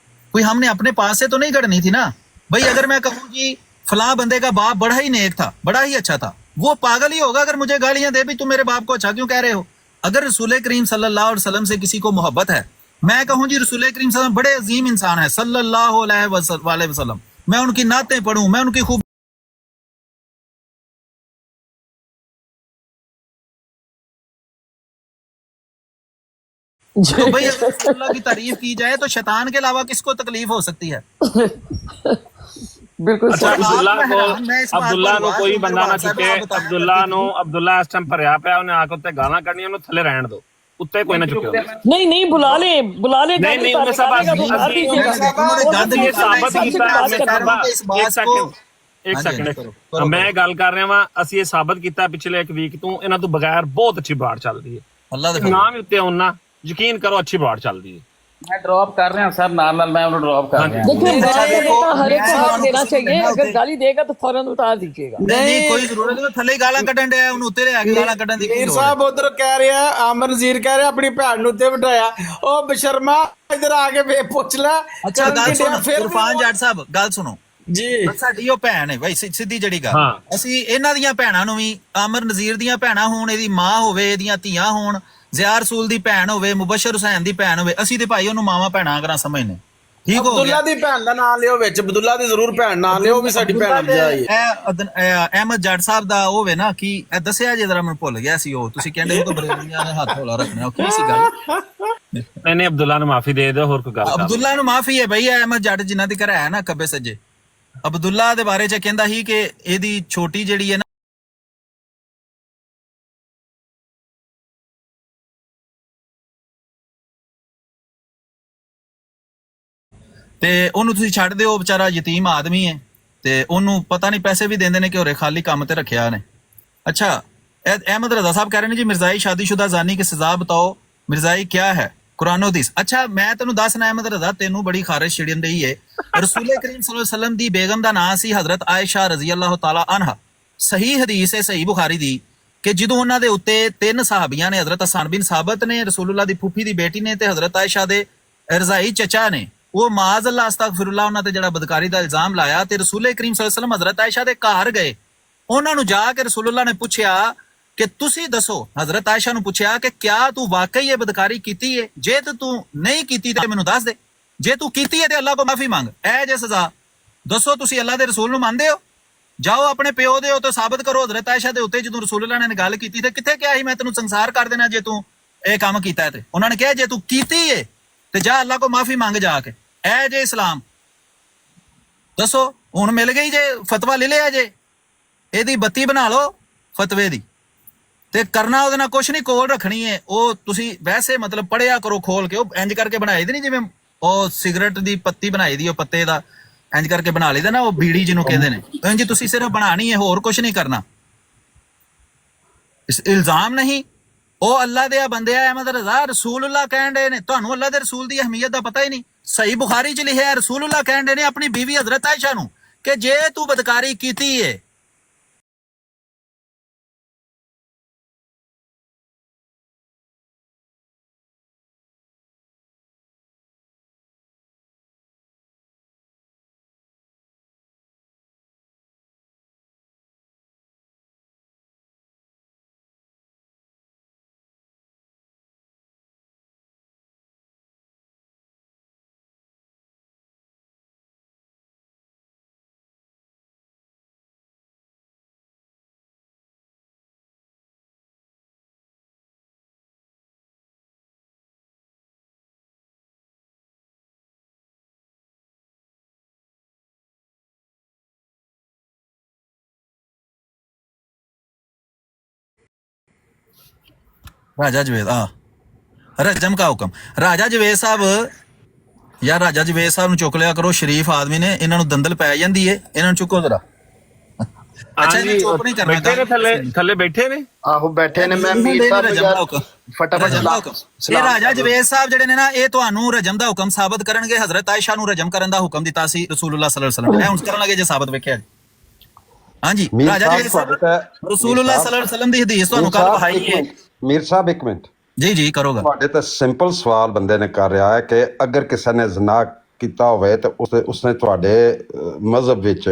कोई हमने अपने पास से तो नहीं गढ़नी थी ना भाई। अगर मैं कहूँ कि फलां बंदे का बाप बड़ा ही नेक था, बड़ा ही अच्छा था, वो पागल ही होगा अगर मुझे गालियां दे भी तुम मेरे बाप को अच्छा क्यों कह रहे हो। अगर रसूल करीम सल्लल्लाहु अलैहि वसल्लम से किसी को मोहब्बत है, मैं कहूँ जी रसूल करीम सल्लल्लाहु अलैहि वसल्लम बड़े अजीम इंसान है सल्लल्लाहु अलैहि वसल्लम, मैं उनकी नातें पढ़ूं, मैं उनकी खूब तो भाई अगर रसूलुल्लाह की तारीफ की जाए तो शैतान के अलावा किसको तकलीफ हो सकती है। बिल्कुल अच्छा, सही। ਅਬਦੁੱਲਾ ਨੂੰ ਕੋਈ ਬੰਦਾ ਨਾ ਚੁੱਕੇ। ਅਬਦੁੱਲਾ ਇਸ ਟਾਈਮ ਭਰਿਆ ਪਿਆ, ਉਹਨੇ ਆ ਕੇ ਉੱਤੇ ਗਾਲਾਂ ਕੱਢਣੀਆਂ, ਉਹਨੂੰ ਥੱਲੇ ਰਹਿਣ ਦਿਓ, ਉੱਤੇ ਕੋਈ ਨਾ ਚੁੱਕਿਓ। नहीं नहीं, बुला ले नहीं नहीं, उन्हें सब ਇੱਕ ਸੈਕਿੰਡ ਮੈਂ ਗੱਲ ਕਰ ਰਿਹਾ ਵਾਂ। ਅਸੀਂ ਇਹ ਸਾਬਤ ਕੀਤਾ ਪਿਛਲੇ ਇੱਕ ਵੀਕ ਤੋਂ, ਇਹਨਾਂ ਤੋਂ ਬਗੈਰ ਬਹੁਤ ਅੱਛੀ ਬਾੜ ਚੱਲ ਰਹੀ ਹੈ। ਅੱਲਾਹ ਦੇ ਨਾਮ ਹੀ ਉੱਤੇ ਆਉਣਾ, ਯਕੀਨ ਕਰੋ ਅੱਛੀ ਬਾੜ ਚੱਲਦੀ ਹੈ। मैं ड्रॉप कर रहे हैं सर, नाल मैं उन्हें ड्रॉप कर रहे हैं। देखिए बात का हर एक को हक देना चाहिए, अगर गाली देगा तो फौरन उतार दीजिएगा। नहीं कोई जरूरत नहीं, ਥੱਲੇ ਗਾਲਾਂ ਕੱਢਣ ਡਿਆ, ਉਹਨੂੰ ਉੱਤੇ ਲੈ ਕੇ ਗਾਲਾਂ ਕੱਢਣ ਦੀ ਕੀ ਵੀਰ ਲੋੜ ਸਾਹਿਬ ਉਧਰ ਕਹਿ ਰਿਹਾ, ਆਮਰ ਨਜ਼ੀਰ ਕਹਿ ਰਿਹਾ ਆਪਣੀ ਭੈਣ ਨੂੰ ਉੱਤੇ ਬਿਠਾਇਆ। ਉਹ ਬਸ਼ਰਮਾ ਇਧਰ ਆ ਕੇ ਵੇ ਪੁੱਛ ਲੈ। ਅੱਛਾ ਗੱਲ ਸੁਣੋ ਇਰਫਾਨ ਜੱਟ ਸਾਹਿਬ, ਗੱਲ ਸੁਣੋ ਜੀ। ਸਾਡੀ ਉਹ ਭੈਣ ਹੈ ਭਾਈ, ਸਿੱਧੀ ਜਿਹੜੀ ਗੱਲ, ਅਸੀਂ ਇਹਨਾਂ ਦੀਆਂ ਭੈਣਾਂ ਨੂੰ ਵੀ, ਆਮਰ ਨਜ਼ੀਰ ਦੀਆਂ ਭੈਣਾਂ ਹੋਣ, ਇਹਦੀ ਮਾਂ ਹੋਵੇ, ਇਹਦੀਆਂ ਧੀਆਂ ਹੋਣ, ਜ਼ਿਆ ਰਸੂਲ ਦੀ ਭੈਣ ਹੋਵੇ, ਮੁਬਸ਼ਰ ਹੁਸੈਨ ਦੀ ਭੈਣ ਹੋਵੇ, ਅਸੀਂ ਤੇ ਭਾਈ ਉਹਨੂੰ ਮਾਵਾਂ ਭੈਣਾਂ ਅਗਰਾਂ ਸਮਝਨੇ। ਠੀਕ ਹੋ ਗਿਆ। ਅਬਦੁੱਲਾ ਦੀ ਭੈਣ ਦਾ ਨਾਮ ਲਿਓ ਵਿੱਚ, ਅਬਦੁੱਲਾ ਦੀ ਜ਼ਰੂਰ ਭੈਣ ਨਾਮ ਲਿਓ, ਉਹ ਵੀ ਸਾਡੀ ਭੈਣ ਜਾਈ ਹੈ। ਅਹਿਮਦ ਜੱਟ ਸਾਹਿਬ ਦਾ ਹੋਵੇ ਨਾ, ਕੀ ਇਹ ਦੱਸਿਆ ਜੇ ਜਰਾ ਮੈਨੂੰ ਭੁੱਲ ਗਿਆ ਸੀ। ਉਹ ਤੁਸੀਂ ਕਹਿੰਦੇ ਹੋ ਕਿ ਬਰੇਲੀਆਂ ਨੇ ਹੱਥ ਹੌਲਾ ਰੱਖਣਾ, ਉਹ ਕੀ ਸੀ ਗੱਲ? ਨਹੀਂ ਅਬਦੁੱਲਾ ਨੂੰ ਮਾਫੀ ਦੇ ਦਿਓ, ਹੋਰ ਕੋਈ ਗੱਲ। ਅਬਦੁੱਲਾ ਨੂੰ ਮਾਫੀ ਹੈ ਬਈ, ਅਹਿਮਦ ਜੱਟ ਜਿਨ੍ਹਾਂ ਦੀ ਘਰ ਹੈ ਨਾ ਖੱਬੇ ਸੱਜੇ, ਅਬਦੁੱਲਾ ਦੇ ਬਾਰੇ ਚ ਕਹਿੰਦਾ ਸੀ ਕਿ ਇਹਦੀ ਛੋਟੀ ਜਿਹੜੀ ਹੈ ਨਾ, ਤੇ ਉਹਨੂੰ ਤੁਸੀਂ ਛੱਡ ਦਿਓ, ਵਿਚਾਰਾ ਯਤੀਮ ਆਦਮੀ ਹੈ, ਤੇ ਉਹਨੂੰ ਪਤਾ ਨਹੀਂ ਪੈਸੇ ਵੀ ਦਿੰਦੇ ਨੇ ਕਿ ਹੋਰੇ ਖਾਲੀ ਕੰਮ ਤੇ ਰੱਖਿਆ ਨੇ। ਅੱਛਾ अहमद रजा साहब कह रहे हैं जी मिर्जाई शादीशुदा जानी की सजा बताओ, मिर्जाई क्या है कुरान हदीस। अच्छा मैं तेनू दसना अहमद रजा, तेनू बड़ी खारिश छिड़न रही है। रसूल करीम सल्लल्लाहु अलैहि वसल्लम दी बेगम दा नाम सी हजरत आयशा रजी अल्लाह तआला अनहा। सही हदीस है सही बुखारी दी कि ਜਦੋਂ ਉਹਨਾਂ ਦੇ ਉੱਤੇ ਤਿੰਨ ਸਹਾਬੀਆਂ ਨੇ, ਹਜ਼ਰਤ ਹਸਨ ਬਿਨ ਸਾਬਤ ਨੇ, ਰਸੂਲullah ਦੀ ਫੂਫੀ ਦੀ ਬੇਟੀ ਨੇ, ਤੇ ਹਜ਼ਰਤ ਆਇਸ਼ਾ ਦੇ ਰਜ਼ਾਈ ਚਚਾ ਨੇ, ਉਹ ਮਾਜ਼ ਅੱਲਾਹ ਅਸਤਗਫਿਰullah ਉਹਨਾਂ ਤੇ ਜਿਹੜਾ ਬਦਕਾਰੀ ਦਾ ਇਲਜ਼ਾਮ ਲਾਇਆ, ਤੇ ਰਸੂਲ ਕਰੀਮ ਸੱਲੱਲਾਹੁ ਅਲੈहि ਵਸੱਲਮ ਹਜ਼ਰਤ ਆਇਸ਼ਾ ਦੇ ਘਰ ਗਏ। ਉਹਨਾਂ ਨੂੰ ਜਾ ਕੇ ਰਸੂਲullah ਨੇ ਪੁੱਛਿਆ ਕਿ ਤੁਸੀਂ ਦੱਸੋ, ਹਜ਼ਰਤ ਆਇਸ਼ਾ ਨੂੰ ਪੁੱਛਿਆ ਕਿ ਕਿਆ ਤੂੰ ਵਾਕਈ ਇਹ ਬਦਕਾਰੀ ਕੀਤੀ ਹੈ? ਜੇ ਤੂੰ ਨਹੀਂ ਕੀਤੀ ਤੇ ਮੈਨੂੰ ਦੱਸ ਦੇ, ਜੇ ਤੂੰ ਕੀਤੀ ਹੈ ਤੇ ਅੱਲਾਹ ਕੋ ਮਾਫੀ ਮੰਗ, ਇਹ ਜੇ ਸਜ਼ਾ। ਦੱਸੋ ਤੁਸੀਂ ਅੱਲਾਹ ਦੇ ਰਸੂਲ ਨੂੰ ਮੰਨਦੇ ਹੋ? ਜਾਓ ਆਪਣੇ ਪਿਓ ਦੇ ਹੋ ਤੇ ਸਾਬਤ ਕਰੋ। ਹਜ਼ਰਤ ਆਇਸ਼ਾ ਦੇ ਉੱਤੇ ਜਦੋਂ ਰਸੂਲullah ਨੇ ਗੱਲ ਕੀਤੀ ਤੇ ਕਿੱਥੇ ਕਿਹਾ ਸੀ ਮੈਂ ਤੈਨੂੰ ਸੰਸਾਰ ਕਰ ਦੇਣਾ ਜੇ ਤੂੰ ਇਹ ਕੰਮ ਕੀਤਾ ਹੈ? ਤੇ ਉਹਨਾਂ ਨੇ ਕਿਹਾ ਜੇ ਤੂੰ ਕੀਤੀ ਹੈ ਤੇ ਜਾ ਅੱਲਾਹ ਕੋ ਮਾਫੀ ਮੰਗ ਜਾ ਕੇ। ਇਹ ਜੇ ਇਸਲਾਮ ਦੱਸੋ, ਹੁਣ ਮਿਲ ਗਈ ਜੇ, ਫਤਵਾ ਲੈ ਲਿਆ ਜੇ, ਇਹਦੀ ਬੱਤੀ ਬਣਾ ਲਓ ਫਤਵੇ ਦੀ, ਤੇ ਕਰਨਾ ਉਹਦੇ ਨਾਲ ਕੁਛ ਨਹੀਂ, ਕੋਲ ਰੱਖਣੀ ਹੈ। ਉਹ ਤੁਸੀਂ ਵੈਸੇ ਮਤਲਬ ਪੜਿਆ ਕਰੋ ਖੋਲ ਕੇ, ਉਹ ਇੰਜ ਕਰਕੇ ਬਣਾਈ ਦੀ ਨਹੀਂ ਜਿਵੇਂ ਉਹ ਸਿਗਰਟ ਦੀ ਪੱਤੀ ਬਣਾਈ ਦੀ, ਉਹ ਪੱਤੇ ਦਾ ਇੰਜ ਕਰਕੇ ਬਣਾ ਲਈਦਾ ਨਾ, ਉਹ ਬੀੜੀ ਜਿਹਨੂੰ ਕਹਿੰਦੇ ਨੇ, ਇੰਜ ਤੁਸੀਂ ਸਿਰਫ ਬਣਾਣੀ ਹੈ, ਹੋਰ ਕੁਛ ਨਹੀਂ ਕਰਨਾ। ਇਸ ਇਲਜ਼ਾਮ ਨਹੀਂ, ਉਹ ਅੱਲਾ ਦੇ ਬੰਦੇ ਆ। ਅਹਿਮਦ ਰਜ਼ਾ ਰਸੂਲullah ਕਹਿਣ ਦੇ ਨੇ, ਤੁਹਾਨੂੰ ਅੱਲਾ ਦੇ ਰਸੂਲ ਦੀ ਅਹਿਮੀਅਤ ਦਾ ਪਤਾ ਹੀ ਨਹੀਂ। ਸਹੀ ਬੁਖਾਰੀ ਚ ਲਿਖਿਆ ਰਸੂਲullah ਕਹਿਣ ਦੇ ਨੇ ਆਪਣੀ ਬੀਵੀ ਹਜ਼ਰਤ ਆਇਸ਼ਾ ਨੂੰ ਕਿ ਜੇ ਤੂੰ ਬਦਕਾਰੀ ਕੀਤੀ ਹੈ ਰਾਜਾ ਜਵੇਦ ਰਜਮ ਕਾ ਹੁਕਮ। ਰਾਜਾ ਜਵੇਦ ਸਾਹਿਬ ਯਾਰ, ਰਾਜਾ ਜਵੇਦ ਸਾਹਿਬ ਨੂੰ ਚੁੱਕ ਲਿਆ ਕਰੋ, ਸ਼ਰੀਫ ਆਦਮੀ ਨੇ, ਇਹਨਾਂ ਨੂੰ ਦੰਦਲ ਪੈ ਜਾਂਦੀ ਏ, ਇਹਨਾਂ ਨੂੰ ਚੁੱਕੋ ਜ਼ਰਾ। ਅੱਛਾ, ਇਹਨੂੰ ਚੁੱਪ ਨਹੀਂ ਕਰਨਾ। ਬੈਠੇ ਨੇ ਥੱਲੇ ਬੈਠੇ ਨੇ। ਆਹੋ ਬੈਠੇ ਨੇ। ਮੈਂ ਮੀਰ ਸਾਹਿਬ ਫਟਾਫਟ ਇਹ ਰਾਜਾ ਜਵੇਦ ਸਾਹਿਬ ਜਿਹੜੇ ਨੇ ਨਾ, ਇਹ ਤੁਹਾਨੂੰ ਰਜਮ ਦਾ ਹੁਕਮ ਸਾਬਤ ਕਰਨਗੇ। ਹਜ਼ਰਤ ਆਇਸ਼ਾ ਨੂੰ ਰਜਮ ਕਰਨ ਦਾ ਹੁਕਮ ਦਿੱਤਾ ਸੀ ਰਸੂਲੁल्लाह सल्लल्लाहु अलैहि वसल्लम। ਇਹ ਹੁਣ ਕਰਨ ਲੱਗੇ ਜੇ ਸਾਬਤ ਵੇਖਿਆ ਜੀ। ਹਾਂਜੀ, ਰਾਜਾ ਜਵੇਦ ਸਾਹਿਬ ਰਸੂਲੁल्लाह सल्लल्लाहु अलैहि वसल्लम ਦੀ ਹਦੀਸ ਤੁਹਾਨੂੰ ਕੱਲ ਵਹਾਈ ਹੈ। ਮੀਰ ਸਾਹਿਬ ਇੱਕ ਮਿੰਟ ਜੀ ਕਰੋਗਾ। ਤੁਹਾਡੇ ਤੇ ਸਿੰਪਲ ਸਵਾਲ ਬੰਦੇ ਨੇ ਕਰ ਰਿਹਾ ਹੈ ਕਿ ਅਗਰ ਕਿਸੇ ਨੇ ਜ਼ਨਾ ਕੀਤਾ ਹੋਵੇ ਤਾਂ ਉਸਨੇ ਤੁਹਾਡੇ ਮਜ਼ਹਬ ਵਿੱਚ,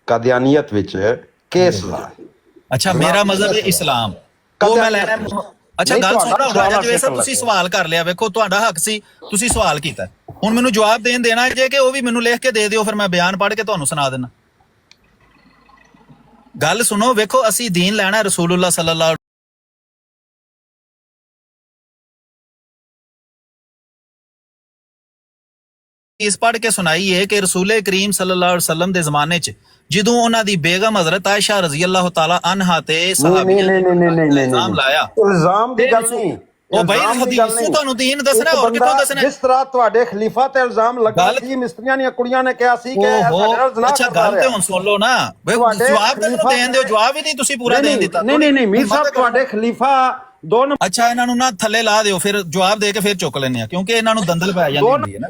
ਕਾਦੀਆਨੀਅਤ ਵਿੱਚ ਕੀ ਸਜ਼ਾ ਹੈ? ਅੱਛਾ, ਮੇਰਾ ਮਜ਼ਹਬ ਹੈ ਇਸਲਾਮ, ਉਹ ਮੈਂ ਲੈਣਾ। ਅੱਛਾ, ਗੱਲ ਸੁਣ ਲਓ ਰਾਜਾ ਜਵੇਦ ਸਾਹਿਬ, ਤੁਸੀਂ ਸਵਾਲ ਕਰ ਲਿਆ, ਵੇਖੋ ਤੁਹਾਡਾ ਹੱਕ ਸੀ, ਤੁਸੀਂ ਸਵਾਲ ਕੀਤਾ, ਹੁਣ ਮੈਨੂੰ ਜਵਾਬ ਦੇਣਾ ਜੇ ਕਿ ਉਹ ਵੀ ਮੈਨੂੰ ਲਿਖ ਕੇ ਦੇ ਦਿਓ, ਫਿਰ ਮੈਂ ਬਿਆਨ ਪੜ੍ਹ ਕੇ ਤੁਹਾਨੂੰ ਸੁਣਾ ਦੇਣਾ। ਗੱਲ ਸੁਣੋ, ਵੇਖੋ ਅਸੀਂ ਦੀਨ ਲੈਣਾ ਰਸੂਲੁल्लाह सल्लल्लाहु ਇਸ ਪੜ੍ਹ ਕੇ ਸੁਣਾਈਏ ਕਿ ਰਸੂਲੇ ਕਰੀਮ ਸੱਲੱਲਾਹੁ ਅਲੈਹਿ ਵਸੱਲਮ ਦੇ ਜ਼ਮਾਨੇ 'ਚ ਜਦੋਂ ਉਹਨਾਂ ਦੀ ਬੇਗਮ ਹਜ਼ਰਤ ਆਇਸ਼ਾ ਰਜ਼ੀ ਅੱਲਾਹੁ ਤਾਲਾ ਅਨਹਾ ਤੇ ਸਹਾਬੀਆਂ ਨੇ ਇਲਜ਼ਾਮ ਲਾਇਆ। ਇਲਜ਼ਾਮ ਦੀ ਗੱਲ ਨਹੀਂ, ਉਹ ਬਈ ਹਦੀਸ ਤੁਹਾਨੂੰ ਦੀਨ ਦੱਸਣਾ, ਹੋਰ ਕਿੱਥੋਂ ਦੱਸਣਾ? ਜਿਸ ਤਰ੍ਹਾਂ ਤੁਹਾਡੇ ਖਲੀਫਾ ਤੇ ਇਲਜ਼ਾਮ ਲੱਗਾ ਸੀ, ਮਿਸਤਰੀਆਂ ਦੀਆਂ ਕੁੜੀਆਂ ਨੇ ਕਿਹਾ ਸੀ ਕਿ ਸਾਡੇ ਨਾਲ ਜ਼ਨਾ ਅੱਛਾ, ਗੱਲ ਤੇ ਹੁਣ ਸੁਣ ਲਓ ਨਾ, ਜਵਾਬ ਤਾਂ ਮੈਨੂੰ ਦੇਣ ਦਿਓ, ਜਵਾਬ ਹੀ ਨਹੀਂ ਤੁਸੀਂ ਪੂਰਾ ਦੇਣ ਦਿੱਤਾ। ਨਹੀਂ ਮੀਰ ਸਾਹਿਬ, ਤੁਹਾਡੇ ਖਲੀਫਾ ਦੋ ਨੰਬਰ। ਅੱਛਾ, ਇਹਨਾਂ ਨੂੰ ਨਾ ਥੱਲੇ ਲਾ ਦਿਓ, ਫਿਰ ਜਵਾਬ ਦੇ ਕੇ ਫਿਰ ਚੁੱਕ ਲੈਣੇ ਆ, ਕਿਉਂਕਿ ਇਹਨਾਂ ਨੂੰ ਦੰਦਲ ਪੈ ਜਾਂਦੀ ਹੁੰਦੀ ਹੈ ਨਾ।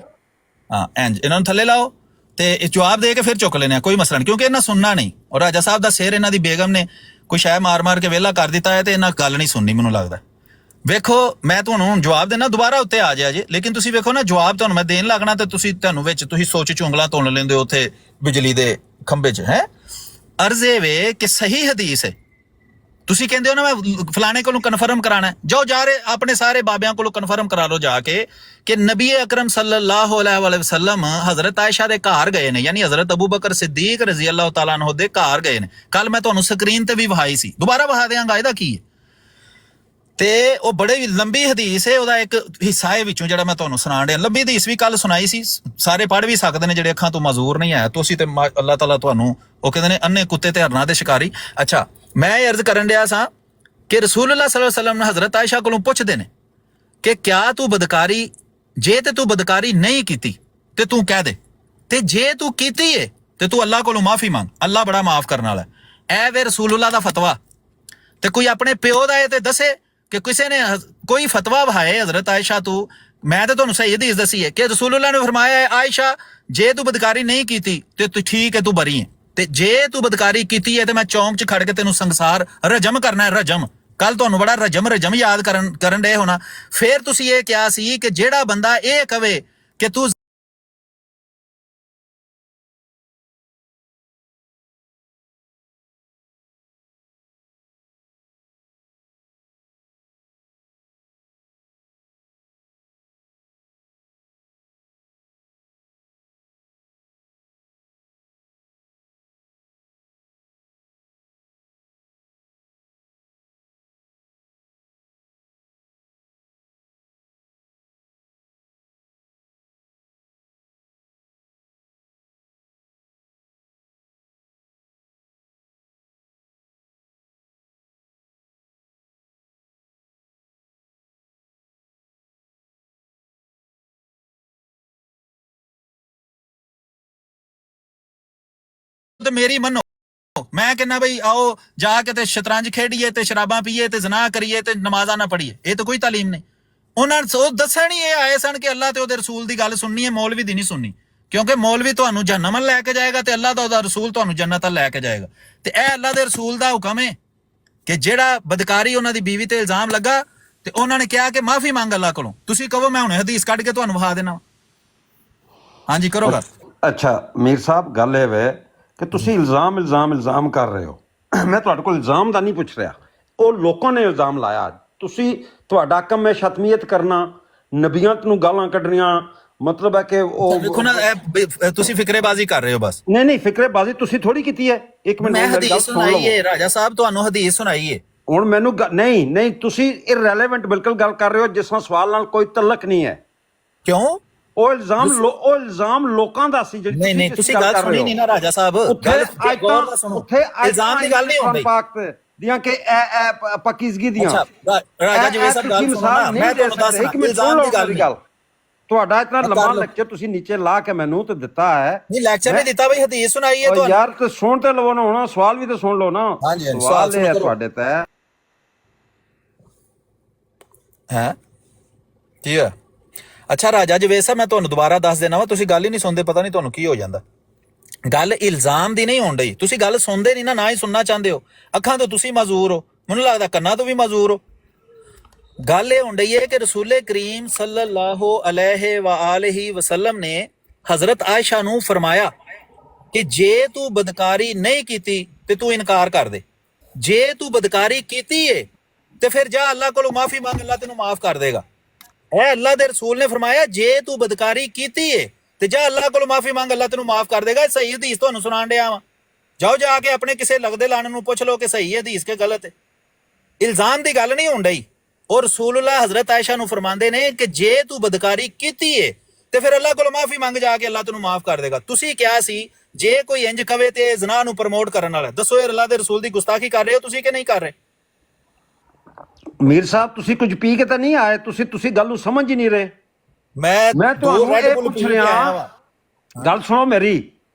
ਇੰਜ ਇਹਨਾਂ ਨੂੰ ਥੱਲੇ ਲਾਓ ਤੇ ਜਵਾਬ ਦੇ ਕੇ ਫਿਰ ਚੁੱਕ ਲੈਣੇ ਆ, ਕੋਈ ਮਸਲਾ ਨਹੀਂ, ਕਿਉਂਕਿ ਇਹਨਾਂ ਸੁਣਨਾ ਨਹੀਂ। ਔਰ ਰਾਜਾ ਸਾਹਿਬ ਦਾ ਸਿਰ ਇਹਨਾਂ ਦੀ ਬੇਗਮ ਨੇ ਕੋਈ ਸ਼ਾਇਦ ਮਾਰ ਕੇ ਵਿਹਲਾ ਕਰ ਦਿੱਤਾ ਹੈ ਤੇ ਇਹਨਾਂ ਗੱਲ ਨਹੀਂ ਸੁਣਨੀ ਮੈਨੂੰ ਲੱਗਦਾ। ਵੇਖੋ, ਮੈਂ ਤੁਹਾਨੂੰ ਹੁਣ ਜਵਾਬ ਦੇਣਾ, ਦੁਬਾਰਾ ਉੱਤੇ ਆ ਜਾਇਆ ਜੇ, ਲੇਕਿਨ ਤੁਸੀਂ ਵੇਖੋ ਨਾ, ਜਵਾਬ ਤੁਹਾਨੂੰ ਮੈਂ ਦੇਣ ਲੱਗਣਾ ਤੇ ਤੁਹਾਨੂੰ ਵਿੱਚ ਤੁਸੀਂ ਸੋਚ ਚੁੰਗਲਾਂ ਤੋੜ ਲੈਂਦੇ ਹੋ ਉੱਥੇ ਬਿਜਲੀ ਦੇ ਖੰਭੇ 'ਚ। ਹੈ ਅਰਜ਼ੇ ਵੇ ਕਿ ਸਹੀ ਹਦੀਸ ਹੈ, ਤੁਸੀਂ ਕਹਿੰਦੇ ਹੋ ਨਾ ਮੈਂ ਫਲਾਣੇ ਕੋਲੋਂ ਕਨਫਰਮ ਕਰਾਣਾ, ਜਾਓ ਜਾ ਰਹੇ ਆਪਣੇ ਸਾਰੇ ਬਾਬਿਆਂ ਕੋਲੋਂ ਕਨਫਰਮ ਕਰਾ ਲਓ ਜਾ ਕੇ ਕਿ ਨਬੀ ਅਕਰਮ ਸੱਲੱਲਾਹੁ ਅਲੈਹਿ ਵਸੱਲਮ ਹਜ਼ਰਤ ਆਇਸ਼ਾ ਦੇ ਘਰ ਗਏ ਨੇ, ਯਾਨੀ ਹਜ਼ਰਤ ਅਬੂ ਬਕਰ ਸਿੱਦੀਕ ਰਜ਼ੀ ਅੱਲਾਹੁ ਤਾਲਾ ਅਨਹੁ ਦੇ ਘਰ ਗਏ ਨੇ। ਕੱਲ ਮੈਂ ਤੁਹਾਨੂੰ ਸਕਰੀਨ ਤੇ ਵੀ ਵਹਾਈ ਸੀ, ਦੁਬਾਰਾ ਵਹਾ ਦਿਆਂਗਾ। ਇਹਦਾ ਕੀ ਹੈ? ਤੇ ਉਹ ਬੜੇ ਲੰਬੀ ਹਦੀਸ ਹੈ, ਉਹਦਾ ਇੱਕ ਹਿੱਸਾ ਹੈ ਵਿੱਚੋਂ ਜਿਹੜਾ ਮੈਂ ਤੁਹਾਨੂੰ ਸੁਣਾਣ ਡਿਆ। ਲੰਬੀ ਹਦੀਸ ਵੀ ਕੱਲ ਸੁਣਾਈ ਸੀ, ਸਾਰੇ ਪੜ੍ਹ ਵੀ ਸਕਦੇ ਨੇ ਜਿਹੜੇ ਅੱਖਾਂ ਤੋਂ ਮਾਜ਼ੂਰ ਨਹੀਂ ਹੈ। ਤੁਸੀਂ ਤੇ ਅੱਲਾਹ ਤਾਲਾ ਤੁਹਾਨੂੰ, ਉਹ ਕਹਿੰਦੇ ਨੇ ਅੰਨੇ ਕੁੱਤੇ ਤੇ ਹਰਨਾਂ ਦੇ ਸ਼ਿਕਾਰੀ। ਅੱਛਾ, ਮੈਂ ਇਹ ਅਰਜ਼ ਕਰਨ ਡਿਆ ਸਾਂ ਕਿ ਰਸੂਲੁल्लाह सल्लल्लाहु अलैहि वसल्लम ने हजरत आयशा कोलों पुछदे ने कि क्या तू बदकारी, जे ते तू बदकारी नहीं कीती ते तू कह दे, ते जे तू कीती है ते तू अल्लाह कोलों माफी मांग, अल्लाह बड़ा माफ करने वाला है। ऐ वे रसूलुल्लाह दा फतवा, ते कोई अपने प्यो दा है ते दसे कि किसी ने कोई फतवा वहाए हजरत आयशा तू, मैं तो तुहानू सही हदीस दसी है कि रसूलुल्लाह ने फरमाया है आयशा जे तू बदकारी नहीं कीती ते तू ठीक है, तू बरी है, ते जे तू बदकारी कीती है ते मैं चौंक च खड़ के तेनू संसार रजम करना है, रजम। ਕੱਲ ਤੁਹਾਨੂੰ ਬੜਾ ਰਜਮ ਯਾਦ ਕਰਨ ਡਏ ਹੋਣਾ। ਫਿਰ ਤੁਸੀਂ ਇਹ ਕਿਹਾ ਸੀ ਕਿ ਜਿਹੜਾ ਬੰਦਾ ਇਹ ਕਵੇ ਕਿ ਤੂੰ ਤੇ ਮੇਰੀ ਮੰਨੋ, ਮੈਂ ਕਹਿੰਦਾ ਬਈ ਆਓ ਜਾ ਕੇ ਤੇ ਸ਼ਤਰੰਜ ਖੇਡੀਏ ਤੇ ਸ਼ਰਾਬਾਂ ਪੀਏ ਤੇ ਜ਼ਨਾ ਕਰੀਏ ਤੇ ਨਮਾਜ਼ਾਂ ਨਾ ਪੜੀਏ, ਇਹ ਤਾਂ ਕੋਈ ਤਾਲੀਮ ਨਹੀਂ। ਉਹਨਾਂ ਨੂੰ ਦੱਸਣ ਹੀ ਇਹ ਆਏ ਸਨ ਕਿ ਅੱਲਾਹ ਤੇ ਉਹਦੇ ਰਸੂਲ ਦੀ ਗੱਲ ਸੁਣਨੀ ਹੈ, ਮੌਲਵੀ ਦੀ ਨਹੀਂ ਸੁਣਨੀ, ਕਿਉਂਕਿ ਮੌਲਵੀ ਤੁਹਾਨੂੰ ਜਹੰਨਮ ਵੱਲ ਲੈ ਕੇ ਜਾਏਗਾ ਤੇ ਅੱਲਾਹ ਦਾ ਉਹਦਾ ਰਸੂਲ ਤੁਹਾਨੂੰ ਜੰਨਤ ਵੱਲ ਲੈ ਕੇ ਜਾਏਗਾ। ਤੇ ਇਹ ਅੱਲਾਹ ਦੇ ਰਸੂਲ ਦਾ ਹੁਕਮ ਹੈ ਕਿ ਜਿਹੜਾ ਬਦਕਾਰੀ ਉਹਨਾਂ ਦੀ ਬੀਵੀ ਤੇ ਇਲਜ਼ਾਮ ਲੱਗਾ ਤੇ ਉਹਨਾਂ ਨੇ ਕਿਹਾ ਕਿ ਮਾਫੀ ਮੰਗ ਅੱਲਾਹ ਕੋਲੋਂ। ਤੁਸੀਂ ਕਹੋ ਮੈਂ ਹੁਣੇ ਹਦੀਸ ਕੱਢ ਕੇ ਤੁਹਾਨੂੰ ਵਿਖਾ ਦੇਣਾ। ਹਾਂਜੀ ਕਰੋਗਾ। ਅੱਛਾ ਮੀਰ ਸਾਹਿਬ, ਗੱਲ ਇਹ ਵੇ ਕਿ ਤੁਸੀਂ ਇਲਜ਼ਾਮ ਕਰ ਰਹੇ ਹੋ, ਮੈਂ ਤੁਹਾਡੇ ਕੋਲ ਇਲਜ਼ਾਮ ਦਾ ਨਹੀਂ ਪੁੱਛ ਰਿਹਾ, ਉਹ ਲੋਕਾਂ ਨੇ ਇਲਜ਼ਾਮ ਲਾਇਆ। ਤੁਸੀਂ, ਤੁਹਾਡਾ ਕੰਮ ਹੈ ਸ਼ਤਮੀਅਤ ਕਰਨਾ, ਨਬੀਆਂ ਨੂੰ ਗਾਲਾਂ ਕੱਢਣੀਆਂ, ਮਤਲਬ ਹੈ ਕਿ ਉਹ ਦੇਖੋ ਨਾ, ਤੁਸੀਂ ਫਿਕਰੇਬਾਜ਼ੀ ਕਰ ਰਹੇ ਹੋ ਬਸ। ਨਹੀਂ ਫਿਕਰੇਬਾਜ਼ੀ ਤੁਸੀਂ ਥੋੜੀ ਕੀਤੀ ਹੈ। ਇੱਕ ਮਿੰਟ, ਮੈਂ ਹਦੀਸ ਸੁਣਾਈ ਹੈ ਰਾਜਾ ਸਾਹਿਬ, ਤੁਹਾਨੂੰ ਹਦੀਸ ਸੁਣਾਈ ਹੈ। ਹੁਣ ਮੈਨੂੰ ਨਹੀਂ ਤੁਸੀਂ ਇਰਰੈਲੇਵੈਂਟ ਬਿਲਕੁਲ ਗੱਲ ਕਰ ਰਹੇ ਹੋ, ਜਿਸ ਨਾਲ ਸਵਾਲ ਨਾਲ ਕੋਈ ਤਲਕ ਨਹੀਂ ਹੈ। ਕਿਉਂ? ਉਹ ਇਲਜ਼ਾਮ ਲੋਕਾਂ ਦਾ ਸੀ। ਨਹੀਂ ਤੁਸੀਂ ਗੱਲ ਸੁਣੀ ਨਹੀਂ ਨਾ ਰਾਜਾ ਸਾਹਿਬ। ਉੱਥੇ ਇਲਜ਼ਾਮ ਦੀ ਗੱਲ ਨਹੀਂ ਹੁੰਦੀ। ਦੀਆਂ ਕਿ ਇਹ ਪੱਕੀਜ਼ਗੀ ਦੀਆਂ ਅੱਛਾ ਰਾਜਾ ਜਵੇਦ ਸਾਹਿਬ ਗੱਲ ਸੁਣੋ ਨਾ, ਮੈਂ ਤੁਹਾਨੂੰ ਦੱਸਣਾ ਇੱਕ ਮਿੰਟ ਸੁਣ ਇਲਜ਼ਾਮ ਲਓ ਦੀ ਗੱਲ ਮੇਰੀ ਨਹੀਂ। ਗੱਲ। ਤੁਹਾਡਾ ਇਤਨਾ ਕਰ ਲੰਮਾ ਲਓ। ਲੈਕਚਰ ਤੁਸੀਂ ਨੀਚੇ ਲਾ ਕੇ ਮੈਨੂੰ ਤੇ ਦਿੱਤਾ ਹੈ। ਨਹੀਂ ਲੈਕਚਰ ਨਹੀਂ ਦਿੱਤਾ ਬਈ, ਹਦੀਸ ਸੁਣਾਈ ਹੈ ਉਹ ਤੁਹਾਨੂੰ। ਯਾਰ ਤੇ ਸੁਣ ਤੇ ਲਵੋ ਨਾ, ਹੁਣ ਸਵਾਲ ਵੀ ਤੇ ਸੁਣ ਲਓ ਨਾ। ਹਾਂਜੀ, ਹਾਂਜੀ, ਸਵਾਲ ਸਵਾਲ ਇਹ ਹੈ ਕਰੋ। ਤੁਹਾਡੇ ਤੇ ਹੈ ਕੀ ਹੈ? ਅੱਛਾ ਰਾਜਾ ਜਵੇਦ ਸਾਹਿਬ, ਮੈਂ ਤੁਹਾਨੂੰ ਦੁਬਾਰਾ ਦੱਸ ਦੇਣਾ ਵਾ, ਤੁਸੀਂ ਗੱਲ ਹੀ ਨਹੀਂ ਸੁਣਦੇ, ਪਤਾ ਨਹੀਂ ਤੁਹਾਨੂੰ ਕੀ ਹੋ ਜਾਂਦਾ। ਗੱਲ ਇਲਜ਼ਾਮ ਦੀ ਨਹੀਂ ਹੋਣ ਡਈ, ਤੁਸੀਂ ਗੱਲ ਸੁਣਦੇ ਨਹੀਂ ਨਾ ਹੀ ਸੁਣਨਾ ਚਾਹੁੰਦੇ ਹੋ। ਅੱਖਾਂ ਤੋਂ ਤੁਸੀਂ ਮਾਜ਼ੂਰ ਹੋ, ਮੈਨੂੰ ਲੱਗਦਾ ਕੰਨਾਂ ਤੋਂ ਵੀ ਮਾਜ਼ੂਰ ਹੋ। ਗੱਲ ਇਹ ਹੋਣ ਡਈ ਹੈ ਕਿ ਰਸੂਲ ਕਰੀਮ ਸੱਲੱਲਾਹੁ ਅਲੈਹਿ ਵਆਲਿਹਿ ਵਸੱਲਮ ਨੇ ਹਜ਼ਰਤ ਆਇਸ਼ਾ ਨੂੰ ਫਰਮਾਇਆ ਕਿ ਜੇ ਤੂੰ ਬਦਕਾਰੀ ਨਹੀਂ ਕੀਤੀ ਤੇ ਤੂੰ ਇਨਕਾਰ ਕਰ ਦੇ, ਜੇ ਤੂੰ ਬਦਕਾਰੀ ਕੀਤੀ ਏ ਤੇ ਫਿਰ ਜਾ ਅੱਲਾਹ ਕੋਲੋਂ ਮਾਫੀ ਮੰਗ, ਅੱਲਾਹ ਤੈਨੂੰ ਮਾਫ ਕਰ ਦੇਗਾ। ਇਹ ਅੱਲਾਹ ਦੇ ਰਸੂਲ ਨੇ ਫਰਮਾਇਆ ਜੇ ਤੂੰ ਬਦਕਾਰੀ ਕੀਤੀ ਏ ਤੇ ਜਾ ਅੱਲਾਹ ਕੋਲੋਂ ਮਾਫੀ ਮੰਗ, ਅੱਲਾਹ ਤੈਨੂੰ ਮਾਫ ਕਰ ਦੇਗਾ। ਸਹੀ ਹਦੀਸ ਤੁਹਾਨੂੰ ਸੁਣਾਣ ਡਿਆ ਵਾ, ਜਾਓ ਜਾ ਕੇ ਆਪਣੇ ਕਿਸੇ ਲੱਗਦੇ ਲਾਣੇ ਨੂੰ ਪੁੱਛ ਲਓ ਕਿ ਸਹੀ ਹੈ ਹਦੀਸ ਕਿ ਗਲਤ ਹੈ। ਇਲਜ਼ਾਮ ਦੀ ਗੱਲ ਨਹੀਂ ਹੋਣ ਡਈ। ਔਰ ਰਸੂਲullah ਹਜ਼ਰਤ ਆਇਸ਼ਾ ਨੂੰ ਫਰਮਾਉਂਦੇ ਨੇ ਕਿ ਜੇ ਤੂੰ ਬਦਕਾਰੀ ਕੀਤੀ ਏ ਤੇ ਫਿਰ ਅੱਲਾਹ ਕੋਲੋਂ ਮਾਫੀ ਮੰਗ, ਜਾ ਕੇ ਅੱਲਾਹ ਤੈਨੂੰ ਮਾਫ ਕਰ ਦੇਗਾ। ਤੁਸੀਂ ਕਿਹਾ ਸੀ ਜੇ ਕੋਈ ਇੰਜ ਕਵੇ ਤੇ ਜ਼ਨਾ ਨੂੰ ਪ੍ਰਮੋਟ ਕਰਨ ਵਾਲਾ, ਦੱਸੋ ਇਹ ਅੱਲਾਹ ਦੇ ਰਸੂਲ ਦੀ ਗੁਸਤਾਖੀ ਕਰ ਰਹੇ ਹੋ ਤੁਸੀਂ ਕਿ ਨਹੀਂ ਕਰ ਰਹੇ? ਮੀਰ ਸਾਹਿਬ ਤੁਸੀਂ ਕੁਝ ਪੀ ਕੇ ਤਾਂ ਨਹੀਂ ਆਏ, ਤੁਸੀਂ ਗੱਲ ਨੂੰ ਸਮਝ ਹੀ ਨਹੀਂ ਰਹੇ। ਮੈਂ ਮੈਂ ਦੋ ਤੁਹਾਨੂੰ Red ਇਹ Bull ਪੁੱਛ ਪੀ ਕੇ ਰਿਹਾ, ਆਇਆ ਵਾਂ। ਗੱਲ ਸੁਣੋ ਮੇਰੀ,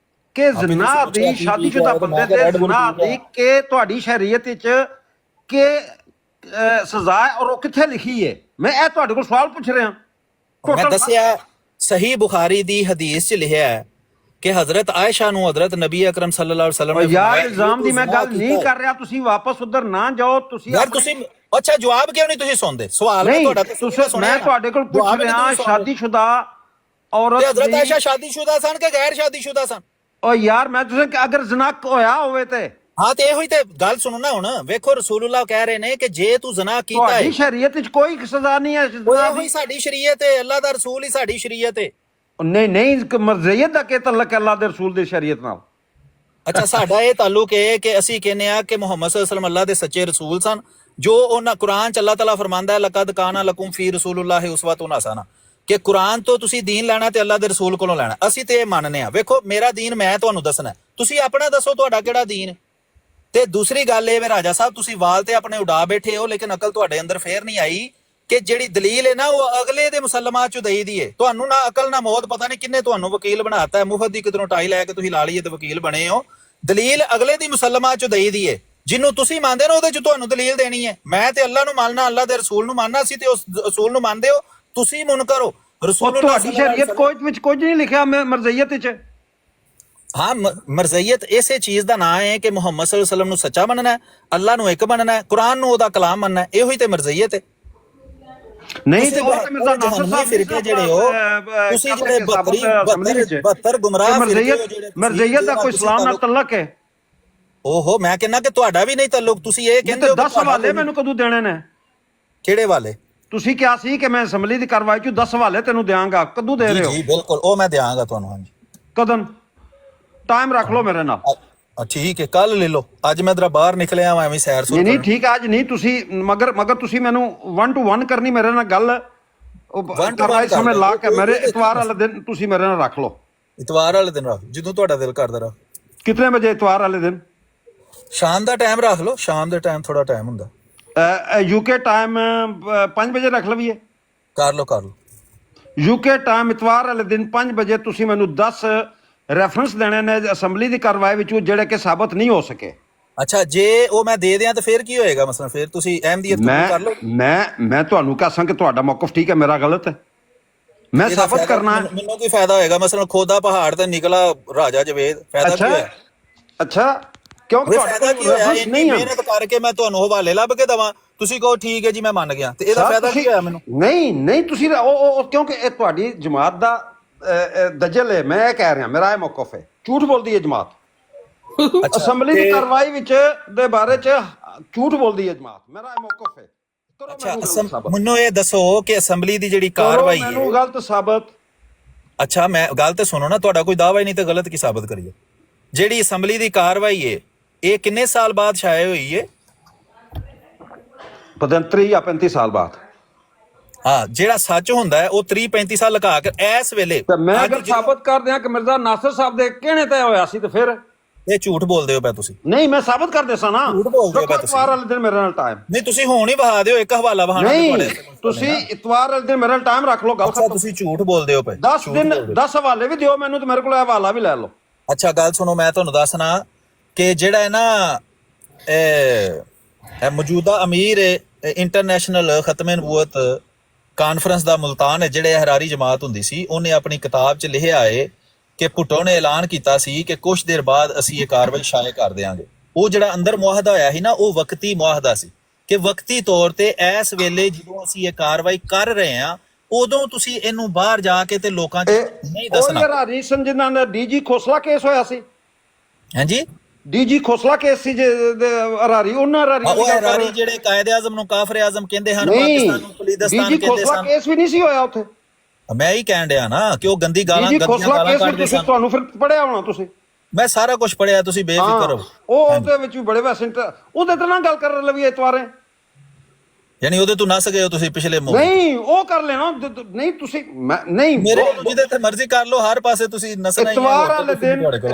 ਕਿ ਜ਼ਨਾ ਦੀ ਸ਼ਾਦੀशुदा ਬੰਦੇ ਤੇ ਜ਼ਨਾ ਦੀ ਕਿ ਤੁਹਾਡੀ ਸ਼ਰੀਅਤ ਵਿੱਚ ਕਿ ਸਜ਼ਾ ਹੈ ਔਰ ਉਹ ਕਿੱਥੇ ਲਿਖੀ ਹੈ? ਮੈਂ ਇਹ ਤੁਹਾਡੇ ਕੋਲ ਸਵਾਲ ਪੁੱਛ ਰਿਹਾ। ਮੈਂ ਦੱਸਿਆ ਸਹੀ ਬੁਖਾਰੀ ਦੀ ਹਦੀਸ 'ਚ ਲਿਖਿਆ ਹੈ ਕਿ ਹਜ਼ਰਤ ਆਇਸ਼ਾ ਨੂੰ ਹਜ਼ਰਤ ਨਬੀ ਅਕਰਮ ਸੱਲੱਲਾਹੁ ਅਲੈਹਿ ਵਸੱਲਮ ਨੇ ਯਾਰ ਇਲਜ਼ਾਮ ਦੀ ਮੈਂ ਗੱਲ ਨਹੀਂ ਕਰ ਰਿਹਾ, ਤੁਸੀਂ ਵਾਪਸ ਉਧਰ ਨਾ ਜਾਓ। ਤੁਸੀਂ ਯਾਰ ਤੁਸੀਂ ਅੱਛਾ ਜਵਾਬ ਕਿਉਂ ਨਹੀਂ ਤੁਸੀਂ ਸੁਣਦੇ? ਸਵਾਲ ਮੈਂ ਤੁਹਾਡਾ ਤੁਸੀਂ ਮੈਂ ਤੁਹਾਡੇ ਕੋਲ ਪੁੱਛ ਰਿਹਾ, ਸ਼ਾਦੀशुदा ਔਰਤ ਤੇ ਹਜ਼ਰਤ ਆਇਸ਼ਾ ਸ਼ਾਦੀशुदा ਸਨ ਕਿ ਗੈਰ ਸ਼ਾਦੀशुदा ਸਨ? ਓ ਯਾਰ ਮੈਂ ਤੁਸੀਂ ਅਗਰ ਜ਼ਨਾ ਹੋਇਆ ਹੋਵੇ ਤੇ ਹਾਂ ਤੇ ਇਹੋ ਹੀ ਤੇ ਗੱਲ ਸੁਣੋ ਨਾ। ਹੁਣ ਵੇਖੋ ਰਸੂਲullah ਕਹਿ ਰਹੇ ਨੇ ਕਿ ਜੇ ਤੂੰ ਜ਼ਨਾ ਕੀਤਾ ਹੈ, ਤੁਹਾਡੀ ਸ਼ਰੀਅਤ ਵਿੱਚ ਕੋਈ ਸਜ਼ਾ ਨਹੀਂ ਹੈ। ਉਹ ਹੀ ਸਾਡੀ ਸ਼ਰੀਅਤ ਹੈ, ਅੱਲਾਹ ਦਾ ਰਸੂਲ ਹੀ ਸਾਡੀ ਸ਼ਰੀਅਤ ਹੈ। ਨਹੀਂ ਮਰਜ਼ੀਅਤ ਦਾ ਕੀ ਤਾਲੁਕ ਹੈ ਅੱਲਾਹ ਦੇ ਰਸੂਲ ਦੀ ਸ਼ਰੀਅਤ ਨਾਲ? ਅੱਛਾ ਸਾਡਾ ਇਹ ਤਾਲੁਕ ਹੈ ਕਿ ਅਸੀਂ ਕਹਿੰਦੇ ਆ ਕਿ ਮੁਹੰਮਦ ਸੱਲੱਲਾਹੁ ਅਲੈਹਿ ਵਸੱਲਮ ਅੱਲਾਹ ਦੇ ਸੱਚੇ ਰਸੂਲ ਸਨ, ਜੋ ਉਹਨਾਂ ਕੁਰਾਨ ਚ ਅੱਲਾਹ ਤਾਲਾ ਫਰਮਾਂਦਾ ਹੈ ਲਕਦ ਕਾਨਾ ਲਕੁਮ ਫੀ ਰਸੂਲਿल्लाहि ਉਸਵਤੁਨ ਹਸਨਾ, ਕਿ ਕੁਰਾਨ ਤੋਂ ਤੁਸੀਂ ਦੀਨ ਲੈਣਾ ਤੇ ਅੱਲਾਹ ਦੇ ਰਸੂਲ ਕੋਲੋਂ ਲੈਣਾ। ਅਸੀਂ ਤੇ ਇਹ ਮੰਨਨੇ ਆ। ਵੇਖੋ ਮੇਰਾ ਦੀਨ ਮੈਂ ਤੁਹਾਨੂੰ ਦੱਸਣਾ, ਤੁਸੀਂ ਆਪਣਾ ਦੱਸੋ ਤੁਹਾਡਾ ਕਿਹੜਾ ਦੀਨ ਹੈ। ਤੇ ਦੂਸਰੀ ਗੱਲ ਇਹ ਵੇ ਰਾਜਾ ਸਾਹਿਬ, ਤੁਸੀਂ ਵਾਲ ਤੇ ਆਪਣੇ ਉਡਾ ਬੈਠੇ ਹੋ ਲੇਕਿਨ ਅਕਲ ਤੁਹਾਡੇ ਅੰਦਰ ਫੇਰ ਨਹੀਂ ਆਈ ਕਿ ਜਿਹੜੀ ਦਲੀਲ ਹੈ ਨਾ ਉਹ ਅਗਲੇ ਦੇ ਮੁਸਲਮਾਨ ਚ ਦਈ ਦੀ ਹੈ। ਤੁਹਾਨੂੰ ਨਾ ਅਕਲ ਨਾ ਮੌਤ, ਪਤਾ ਨਹੀਂ ਕਿੰਨੇ ਤੁਹਾਨੂੰ ਵਕੀਲ ਬਣਾਤਾ ਹੈ, ਮੁਫਤ ਦੀ ਕਿਧਰੋਂ ਟਾਈ ਲੈ ਕੇ ਤੁਸੀਂ ਲਾ ਲਈਏ ਤੇ ਵਕੀਲ ਬਣੇ ਹੋ। ਦਲੀਲ ਅਗਲੇ ਦੀ ਮੁਸਲਮਾਨ ਚ ਦਈ ਦੀ ਹੈ, ਜਿਹਨੂੰ ਤੁਸੀਂ ਮੰਨਦੇ ਨਾ ਉਹਦੇ ਚ ਤੁਹਾਨੂੰ ਦਲੀਲ ਦੇਣੀ ਹੈ। ਮੈਂ ਤੇ ਅੱਲਾਹ ਨੂੰ ਮੰਨਣਾ, ਅੱਲਾਹ ਦੇ ਰਸੂਲ ਨੂੰ ਮੰਨਣਾ, ਸੀ ਤੇ ਉਸ ਰਸੂਲ ਨੂੰ ਮੰਨਦੇ ਹੋ, ਤੁਸੀਂ ਮੁਨਕਰ ਹੋ। ਰਸੂਲ ਤੁਹਾਡੀ ਸ਼ਰੀਅਤ ਕੋਈ ਵਿੱਚ ਕੁਝ ਨਹੀਂ ਲਿਖਿਆ ਮਰਜ਼ੀਅਤ ਵਿੱਚ। ਹਾਂ ਮਰਜ਼ੀਅਤ ਇਸੇ ਚੀਜ਼ ਦਾ ਨਾਂ ਹੈ ਕਿ ਮੁਹੰਮਦ ਸੱਲੱਲਾਹੁ ਅਲੈਹਿ ਵਸੱਲਮ ਨੂੰ ਸੱਚਾ ਮੰਨਣਾ ਹੈ, ਅੱਲਾਹ ਨੂੰ ਇੱਕ ਮੰਨਣਾ ਹੈ, ਕੁਰਾਨ ਨੂੰ ਉਹਦਾ ਕਲਾਮ ਮੰਨਣਾ ਹੈ। ਇਹੋ ਹੀ ਤੇ ਮਰਜ਼ੀਅਤ ਹੈ। ਨਹੀਂ ਤੇ ਉਹ ਮਿਰਜ਼ਾ ਨਾਸਰ ਸਾਹਿਬ ਫਿਰਕੇ ਜਿਹੜੇ ਹੋ ਤੁਸੀਂ, ਜਿਹੜੇ 72 ਗੁੰਮਰਾਹ ਮਰਜ਼ੀਅਤ ਦਾ ਕੋਈ ਇਸਲਾਮ ਨਾਲ ਤਲਕ ਹੈ? ਓਹੋ ਮੈਂ ਕਹਿੰਦਾ ਕਿ ਤੁਹਾਡਾ ਵੀ ਨਹੀਂ ਤਾਲੁਕ। ਤੁਸੀਂ ਇਹ ਕਹਿੰਦੇ ਹੋ 10 ਹਵਾਲੇ ਮੈਨੂੰ ਕਦੋਂ ਦੇਣੇ ਨੇ? ਕਿਹੜੇ ਵਾਲੇ? ਤੁਸੀਂ ਕਿਹਾ ਸੀ ਕਿ ਮੈਂ ਅਸੈਂਬਲੀ ਦੀ ਕਾਰਵਾਈ ਚ 10 ਹਵਾਲੇ ਤੈਨੂੰ ਦਿਆਂਗਾ, ਕਦੋਂ ਦੇ ਰਹੇ ਹੋ? ਜੀ ਬਿਲਕੁਲ, ਉਹ ਮੈਂ ਦਿਆਂਗਾ ਤੁਹਾਨੂੰ। ਹਾਂਜੀ ਕਦੋਂ? ਟਾਈਮ ਰੱਖ ਲਓ ਮੇਰੇ ਨਾਲ। ਠੀਕ ਹੈ, ਕੱਲ ਲੈ ਲਓ। ਅੱਜ ਮੈਂ ਜਰਾ ਬਾਹਰ ਨਿਕਲਿਆ ਮੈਂ ਐਵੇਂ ਸੈਰ ਸੁਰ ਨਹੀਂ ਠੀਕ ਹੈ, ਅੱਜ ਨਹੀਂ। ਤੁਸੀਂ ਮਗਰ ਤੁਸੀਂ ਮੈਨੂੰ 1 to 1 ਕਰਨੀ ਮੇਰੇ ਨਾਲ ਗੱਲ। ਉਹ ਕਾਰਵਾਈ ਸਮੇਂ ਲਾ ਕੇ ਮੇਰੇ ਇਤਵਾਰ ਵਾਲੇ ਦਿਨ ਤੁਸੀਂ ਮੇਰੇ ਨਾਲ ਰੱਖ ਲਓ। ਇਤਵਾਰ ਵਾਲੇ ਦਿਨ ਰੱਖ, ਜਦੋਂ ਤੁਹਾਡਾ ਦਿਲ ਕਰਦਾ ਰੱਖ। ਕਿਤਨੇ ਵਜੇ ਇਤਵਾਰ ਵਾਲੇ ਦਿਨ? ਸ਼ਾਮ ਦਾ ਟਾਈਮ ਰੱਖ ਲਓ, ਸ਼ਾਮ ਦੇ ਟਾਈਮ ਥੋੜਾ ਟਾਈਮ ਹੁੰਦਾ। ਯੂਕੇ ਟਾਈਮ 5 ਵਜੇ ਰੱਖ ਲਈਏ? ਕਰ ਲਓ। ਯੂਕੇ ਟਾਈਮ ਇਤਵਾਰ ਵਾਲੇ ਦਿਨ 5 ਵਜੇ ਤੁਸੀਂ ਮੈਨੂੰ 10 ਰੈਫਰੈਂਸ ਦੇਣੇ ਨੇ ਅਸੈਂਬਲੀ ਦੀ ਕਾਰਵਾਈ ਵਿੱਚ ਜਿਹੜੇ ਕਿ ਸਾਬਤ ਨਹੀਂ ਹੋ ਸਕੇ। ਅੱਛਾ ਜੇ ਉਹ ਮੈਂ ਦੇ ਦਿਆਂ ਤਾਂ ਫਿਰ ਕੀ ਹੋਏਗਾ? ਮਸਲਾ ਫਿਰ ਤੁਸੀਂ ਅਹਿਮਦੀਅਤ ਕਰ ਲਓ। ਮੈਂ ਤੁਹਾਨੂੰ ਕਹਾਂ ਕਿ ਤੁਹਾਡਾ ਮੌਕਫ ਠੀਕ ਹੈ, ਮੇਰਾ ਗਲਤ ਹੈ, ਮੈਂ ਸਾਬਤ ਕਰਨਾ ਹੈ। ਮੈਨੂੰ ਕੀ ਫਾਇਦਾ ਹੋਏਗਾ? ਮਸਲਾ ਖੋਦਾ ਪਹਾੜ ਤੇ ਨਿਕਲਾ ਰਾਜਾ ਜਵੇਦ, ਫਾਇਦਾ ਕੀ ਹੋਇਆ? ਅੱਛਾ ਕਿਉਂਕਿ ਫਾਇਦਾ ਕੀ ਹੋਇਆ? ਇੰਨੀ ਮਿਹਨਤ ਕਰਕੇ ਮੈਂ ਤੁਹਾਨੂੰ ਹਵਾਲੇ ਲੱਭ ਕੇ ਦਵਾਂ, ਤੁਸੀਂ ਕਹੋ ਠੀਕ ਹੈ ਜੀ ਮੈਂ ਮੰਨ ਗਿਆ, ਤੇ ਇਹਦਾ ਫਾਇਦਾ ਕੀ ਹੋਇਆ ਮੈਨੂੰ? ਨਹੀਂ ਤੁਸੀਂ ਉਹ ਕਿਉਂਕਿ ਇਹ ਤੁਹਾਡੀ ਜਮਾਤ ਦਾ ਦਜਲ ਹੈ। ਮੈਂ ਇਹ ਕਹਿ ਰਿਹਾ, ਮੇਰਾ ਇਹ ਮੌਕਫ ਹੈ। ਝੂਠ ਬੋਲਦੀ ਹੈ ਜਮਾਤ ਅਸੈਂਬਲੀ ਦੀ ਕਾਰਵਾਈ ਵਿੱਚ ਦੇ ਬਾਰੇ ਚ, ਝੂਠ ਬੋਲਦੀ ਹੈ ਜਮਾਤ। ਮੇਰਾ ਇਹ ਮੌਕਫ ਹੈ। ਅੱਛਾ ਮੈਨੂੰ ਇਹ ਦੱਸੋ ਕਿ ਅਸੈਂਬਲੀ ਦੀ ਜਿਹੜੀ ਕਾਰਵਾਈ ਹੈ ਮੈਨੂੰ ਗਲਤ ਸਾਬਤ। ਅੱਛਾ ਮੈਂ ਗੱਲ ਤੇ ਸੁਣੋ ਨਾ, ਤੁਹਾਡਾ ਕੋਈ ਦਾਅਵਾ ਹੀ ਨਹੀਂ ਤੇ ਗਲਤ ਕੀ ਸਾਬਤ ਕਰੀਏ? ਜਿਹੜੀ ਅਸੈਂਬਲੀ ਦੀ ਕਾਰਵਾਈ ਹੈ ਇਹ ਕਿੰਨੇ ਸਾਲ ਬਾਅਦ ਛਾਏ ਹੋਈ ਹੈ? 35 ਜਾਂ 35 ਸਾਲ ਬਾਅਦ। ਹਾਂ ਜਿਹੜਾ ਸੱਚ ਹੁੰਦਾ ਹੈ ਉਹ 30-35 ਸਾਲ ਲਗਾ ਕੇ ਇਸ ਵੇਲੇ ਮੈਂ ਅਗਰ ਸਾਬਤ ਕਰ ਦਿਆਂ ਕਿ ਮਿਰਜ਼ਾ ਨਾਸਰ ਸਾਹਿਬ ਦੇ ਕਹਿਣੇ ਤੇ ਹੋਇਆ ਸੀ ਤੇ ਫਿਰ ਇਹ ਝੂਠ ਬੋਲਦੇ ਹੋ ਪਏ ਤੁਸੀਂ। ਨਹੀਂ ਮੈਂ ਸਾਬਤ ਕਰ ਦੇਸਾਂ ਨਾ, ਝੂਠ ਬੋਲਦੇ ਹੋ ਰੱਖੋ ਤੁਸੀਂ। ਇਤਵਾਰ ਵਾਲੇ ਦਿਨ ਮੇਰੇ ਨਾਲ ਟਾਈਮ। ਨਹੀਂ ਤੁਸੀਂ ਹੁਣ ਹੀ ਵਹਾ ਦਿਓ, ਇੱਕ ਹਵਾਲਾ ਵਹਾਣਾ ਨਹੀਂ ਤੁਸੀਂ ਇਤਵਾਰ ਵਾਲੇ ਦਿਨ ਮੇਰੇ ਨਾਲ ਟਾਈਮ ਰੱਖ ਲਓ, ਗੱਲ ਅੱਛਾ ਤੁਸੀਂ ਝੂਠ ਬੋਲਦੇ ਹੋ ਪਏ। 10 ਦਿਨ 10 ਹਵਾਲੇ ਵੀ ਦਿਓ ਮੈਨੂੰ ਤੇ ਮੇਰੇ ਕੋਲ ਹਵਾਲਾ ਵੀ ਲੈ ਲਓ। ਅੱਛਾ ਗੱਲ ਸੁਣੋ, ਮੈਂ ਤੁਹਾਨੂੰ ਦੱਸਣਾ ਕਿ ਜਿਹੜਾ ਹੈ ਨਾ ਇਹ ਮੌਜੂਦਾ ਅਮੀਰ ਇੰਟਰਨੈਸ਼ਨਲ ਖਤਮੇ ਨਬੂਵਤ ਕਾਨਫਰੰਸ ਦਾ ਮੁਲਤਾਨ ਹੈ, ਜਿਹੜੇ ਹਰਾਰੀ ਜਮਾਤ ਹੁੰਦੀ ਸੀ, ਉਹਨੇ ਆਪਣੀ ਕਿਤਾਬ 'ਚ ਲਿਖਿਆ ਹੈ ਕਿ ਭੁੱਟੋ ਨੇ ਐਲਾਨ ਕੀਤਾ ਸੀ ਕਿ ਕੁਝ ਦੇਰ ਬਾਅਦ ਅਸੀਂ ਇਹ ਕਾਰਵਾਈ ਸ਼ਾਇع ਕਰ ਦਿਆਂਗੇ। ਉਹ ਜਿਹੜਾ ਅੰਦਰ ਮੁਆਹਦਾ ਹੋਇਆ ਸੀ ਨਾ, ਉਹ ਵਕਤੀ ਮੁਆਹਦਾ ਸੀ ਕਿ ਵਕਤੀ ਤੌਰ ਤੇ ਇਸ ਵੇਲੇ ਜਦੋਂ ਅਸੀਂ ਇਹ ਕਾਰਵਾਈ ਕਰ ਰਹੇ ਹਾਂ ਉਦੋਂ ਤੁਸੀਂ ਇਹਨੂੰ ਬਾਹਰ ਜਾ ਕੇ ਤੇ ਲੋਕਾਂ 'ਚ ਨਹੀਂ ਉਹ ਦੱਸਣਾ। ਹਰਾਰੀ ਸਨ ਜਿਨ੍ਹਾਂ ਦਾ ਡੀਜੀ ਖੋਸਲਾ ਕੇਸ ਹੋਇਆ ਸੀ, ਹਾਂਜੀ ਡੀਜੀ ਖੋਸਲਾ ਕੇਸ ਸੀ ਹਰਾਰੀ, ਉਹਨਾਂ ਉਹ ਹਰਾਰੀ ਜਿਹੜੇ ਕਾਇਦੇ ਆਜ਼ਮ ਨੂੰ ਕਾਫਰ ਆਜ਼ਮ ਕਹਿੰਦੇ ਹਨ, ਨਹੀਂ ਪਾਕਿਸਤਾਨ ਨੂੰ ਪਲੀਦਸਤਾਨ ਡੀਜੀ ਕਹਿੰਦੇ ਖੋਸਲਾ ਸਨ। ਕੇਸ ਵੀ ਨਹੀਂ ਸੀ ਹੋਇਆ ਉੱਥੇ। ਮੈਂ ਹੀ ਕਹਿਣ ਡਿਆ ਨਾ ਕਿ ਉਹ ਗੰਦੀ ਗਾਲਾਂ ਡੀਜੀ ਕੱਢਦੇ ਖੋਸਲਾ ਕੇਸ ਕੱਢਦੇ ਤੁਸੀਂ ਸਨ। ਤੁਹਾਨੂੰ ਫਿਰ ਪੜਿਆ ਹੋਣਾ ਤੁਸੀਂ। ਮੈਂ ਸਾਰਾ ਕੁਝ ਪੜਿਆ, ਤੁਸੀਂ ਬੇਫਿਕਰ ਹੋ। ਉਹ ਉਹਦੇ ਵਿੱਚ ਵੀ ਬੜੇ ਵੈਸੇ ਉਹਦੇ ਤੇ ਨਾ ਗੱਲ ਕਰ ਲਵੀਏ ਇਤਵਾਰੇ, ਯਾਨੀ ਉਹਦੇ ਤੋਂ ਨਸ ਗਏ ਹੋ ਤੁਸੀਂ ਪਿਛਲੇ ਮੌਕੇ। ਨਹੀਂ ਉਹ ਕਰ ਲੈਣਾ, ਨਹੀਂ ਤੁਸੀਂ ਨਹੀਂ ਮੇਰੇ ਜਿਹਦੇ ਤੇ ਮਰਜ਼ੀ ਕਰ ਲਓ, ਹਰ ਪਾਸੇ ਤੁਸੀਂ ਨਸਣਾ ਹੀ ਹੈ।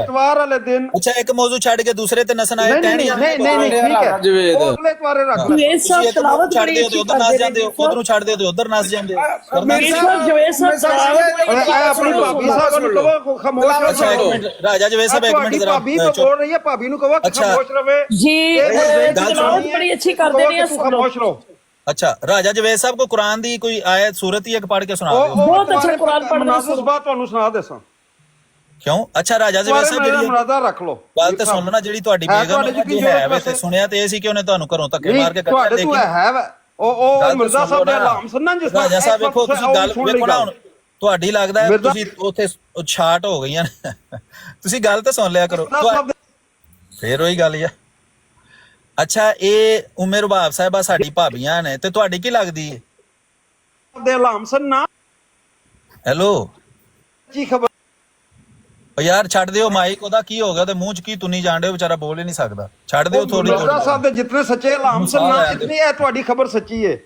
ਇਤਵਾਰ ਵਾਲੇ ਦਿਨ ਅੱਛਾ ਇੱਕ ਮੌਜੂ ਛੱਡ ਕੇ ਦੂਸਰੇ ਤੇ ਨਸਣਾ ਹੈ, ਨਹੀਂ ਠੀਕ ਹੈ, ਉਹ ਅਗਲੇ ਇਤਵਾਰੇ ਰੱਖ ਲਓ। जवेद साहब तलावत ਛੱਡ बड़ी ਦਿਓ ਤੇ अच्छी ਉਧਰ ਨਸ करते ਜਾਂਦੇ ਹੋ, ਉਧਰ ਨੂੰ ਛੱਡ ਦਿਓ ਤੇ ਉਧਰ ਨਸ ਜਾਂਦੇ ਹੋ। जवेद साहब तलावत बड़ी अच्छी ਆਪਣੀ ਭਾਬੀ ਸਾਹਿਬ ਨੂੰ ਕਹੋ ਖਾਮੋਸ਼ ਅੱਛਾ ਇੱਕ ਰਹੋ। ਮਿੰਟ ਰਾਜਾ ਜਵੇਦ ਸਾਹਿਬ, ਇੱਕ ਮਿੰਟ ਜਰਾ ਭਾਬੀ ਤੋਂ ਬੋਲ ਰਹੀ ਹੈ, ਭਾਬੀ ਨੂੰ ਕਹੋ ਖਾਮੋਸ਼ ਰਵੇ। जी ਗੱਲ तलावत बड़ी अच्छी करते नहीं है, सुन लो। ਖਾਮੋਸ਼ ਰਹੋ। अच्छा राजा जवेद साहब को कुरान दी कोई आयत सूरत ही एक पढ़ के सुना दो। बहुत अच्छा कुरान पढ़ना ਮਨਾਜ਼ਰ ਬਾਤ ਤੁਹਾਨੂੰ ਸੁਣਾ ਦੇਸਾਂ। क्यों अच्छा राजा जवेद साहब ਮੇਰਾ ਜਿਹੜੀ ਮਨਾਜ਼ਾ ਰੱਖ ਲਓ। ਗੱਲ ਤੇ ਸੁਣ ਲਓ ਨਾ, ਜਿਹੜੀ ਤੁਹਾਡੀ ਬੇਗਮ ਹੈ ਵੇ ਤੇ ਸੁਣਿਆ ਤੇ ਇਹ ਸੀ ਕਿ ਉਹਨੇ ਤੁਹਾਨੂੰ ਘਰੋਂ ਧੱਕੇ ਮਾਰ ਕੇ ਕੱਢਿਆ। ਤੁਹਾਡੇ ਤੋਂ ਹੈ ਵਾ ਉਹ ਮਿਰਜ਼ਾ ਸਾਹਿਬ ਦੇ ਐਲਾਨ ਸੁਣਨਾ ਜਿਸ ਤਰ੍ਹਾਂ ਰਾਜਾ ਸਾਹਿਬ ਵੇਖੋ ਤੁਸੀਂ ਗੱਲ ਵੇਖੋ ਨਾ, ਹੁਣ ਤੁਹਾਡੀ ਲੱਗਦਾ ਹੈ ਤੁਸੀਂ ਉੱਥੇ ਛਾਟ ਹੋ ਗਈਆਂ ਤੁਸੀਂ ਗੱਲ ਤਾਂ ਸੁਣ ਲਿਆ ਕਰੋ ਫੇਰ ਉਹੀ ਗੱਲ ਆ। ਅੱਛਾ ਇਹ ਉਮਰ ਰਬਾਬ ਸਾਹਿਬਾ ਸਾਡੀ ਭਾਬੀਆਂ ਨੇ ਤੇ ਤੁਹਾਡੀ ਕੀ ਲੱਗਦੀ ਹੈ? ਦੇ ਐਲਾਨ ਸੁਣਨਾ। ਹੈਲੋ ਕੀ ਖਬਰ? ਓ ਯਾਰ ਛੱਡ ਦਿਓ ਮਾਈਕ, ਉਹਦਾ ਕੀ ਹੋ ਗਿਆ ਤੇ ਮੂੰਹ 'ਚ ਕੀ ਤੁੰਨੀ ਜਾਣ ਦਿਓ, ਵਿਚਾਰਾ ਬੋਲ ਹੀ ਨਹੀਂ ਸਕਦਾ। ਛੱਡ ਦਿਓ ਥੋੜੀ ਮਿਰਜ਼ਾ ਸਾਹਿਬ ਦੇ ਜਿਤਨੇ ਸੱਚੇ ਐਲਾਨ ਸੁਣਨਾ ਇਤਨੀ ਹੈ ਤੁਹਾਡੀ ਖਬਰ ਸੱਚੀ ਹੈ।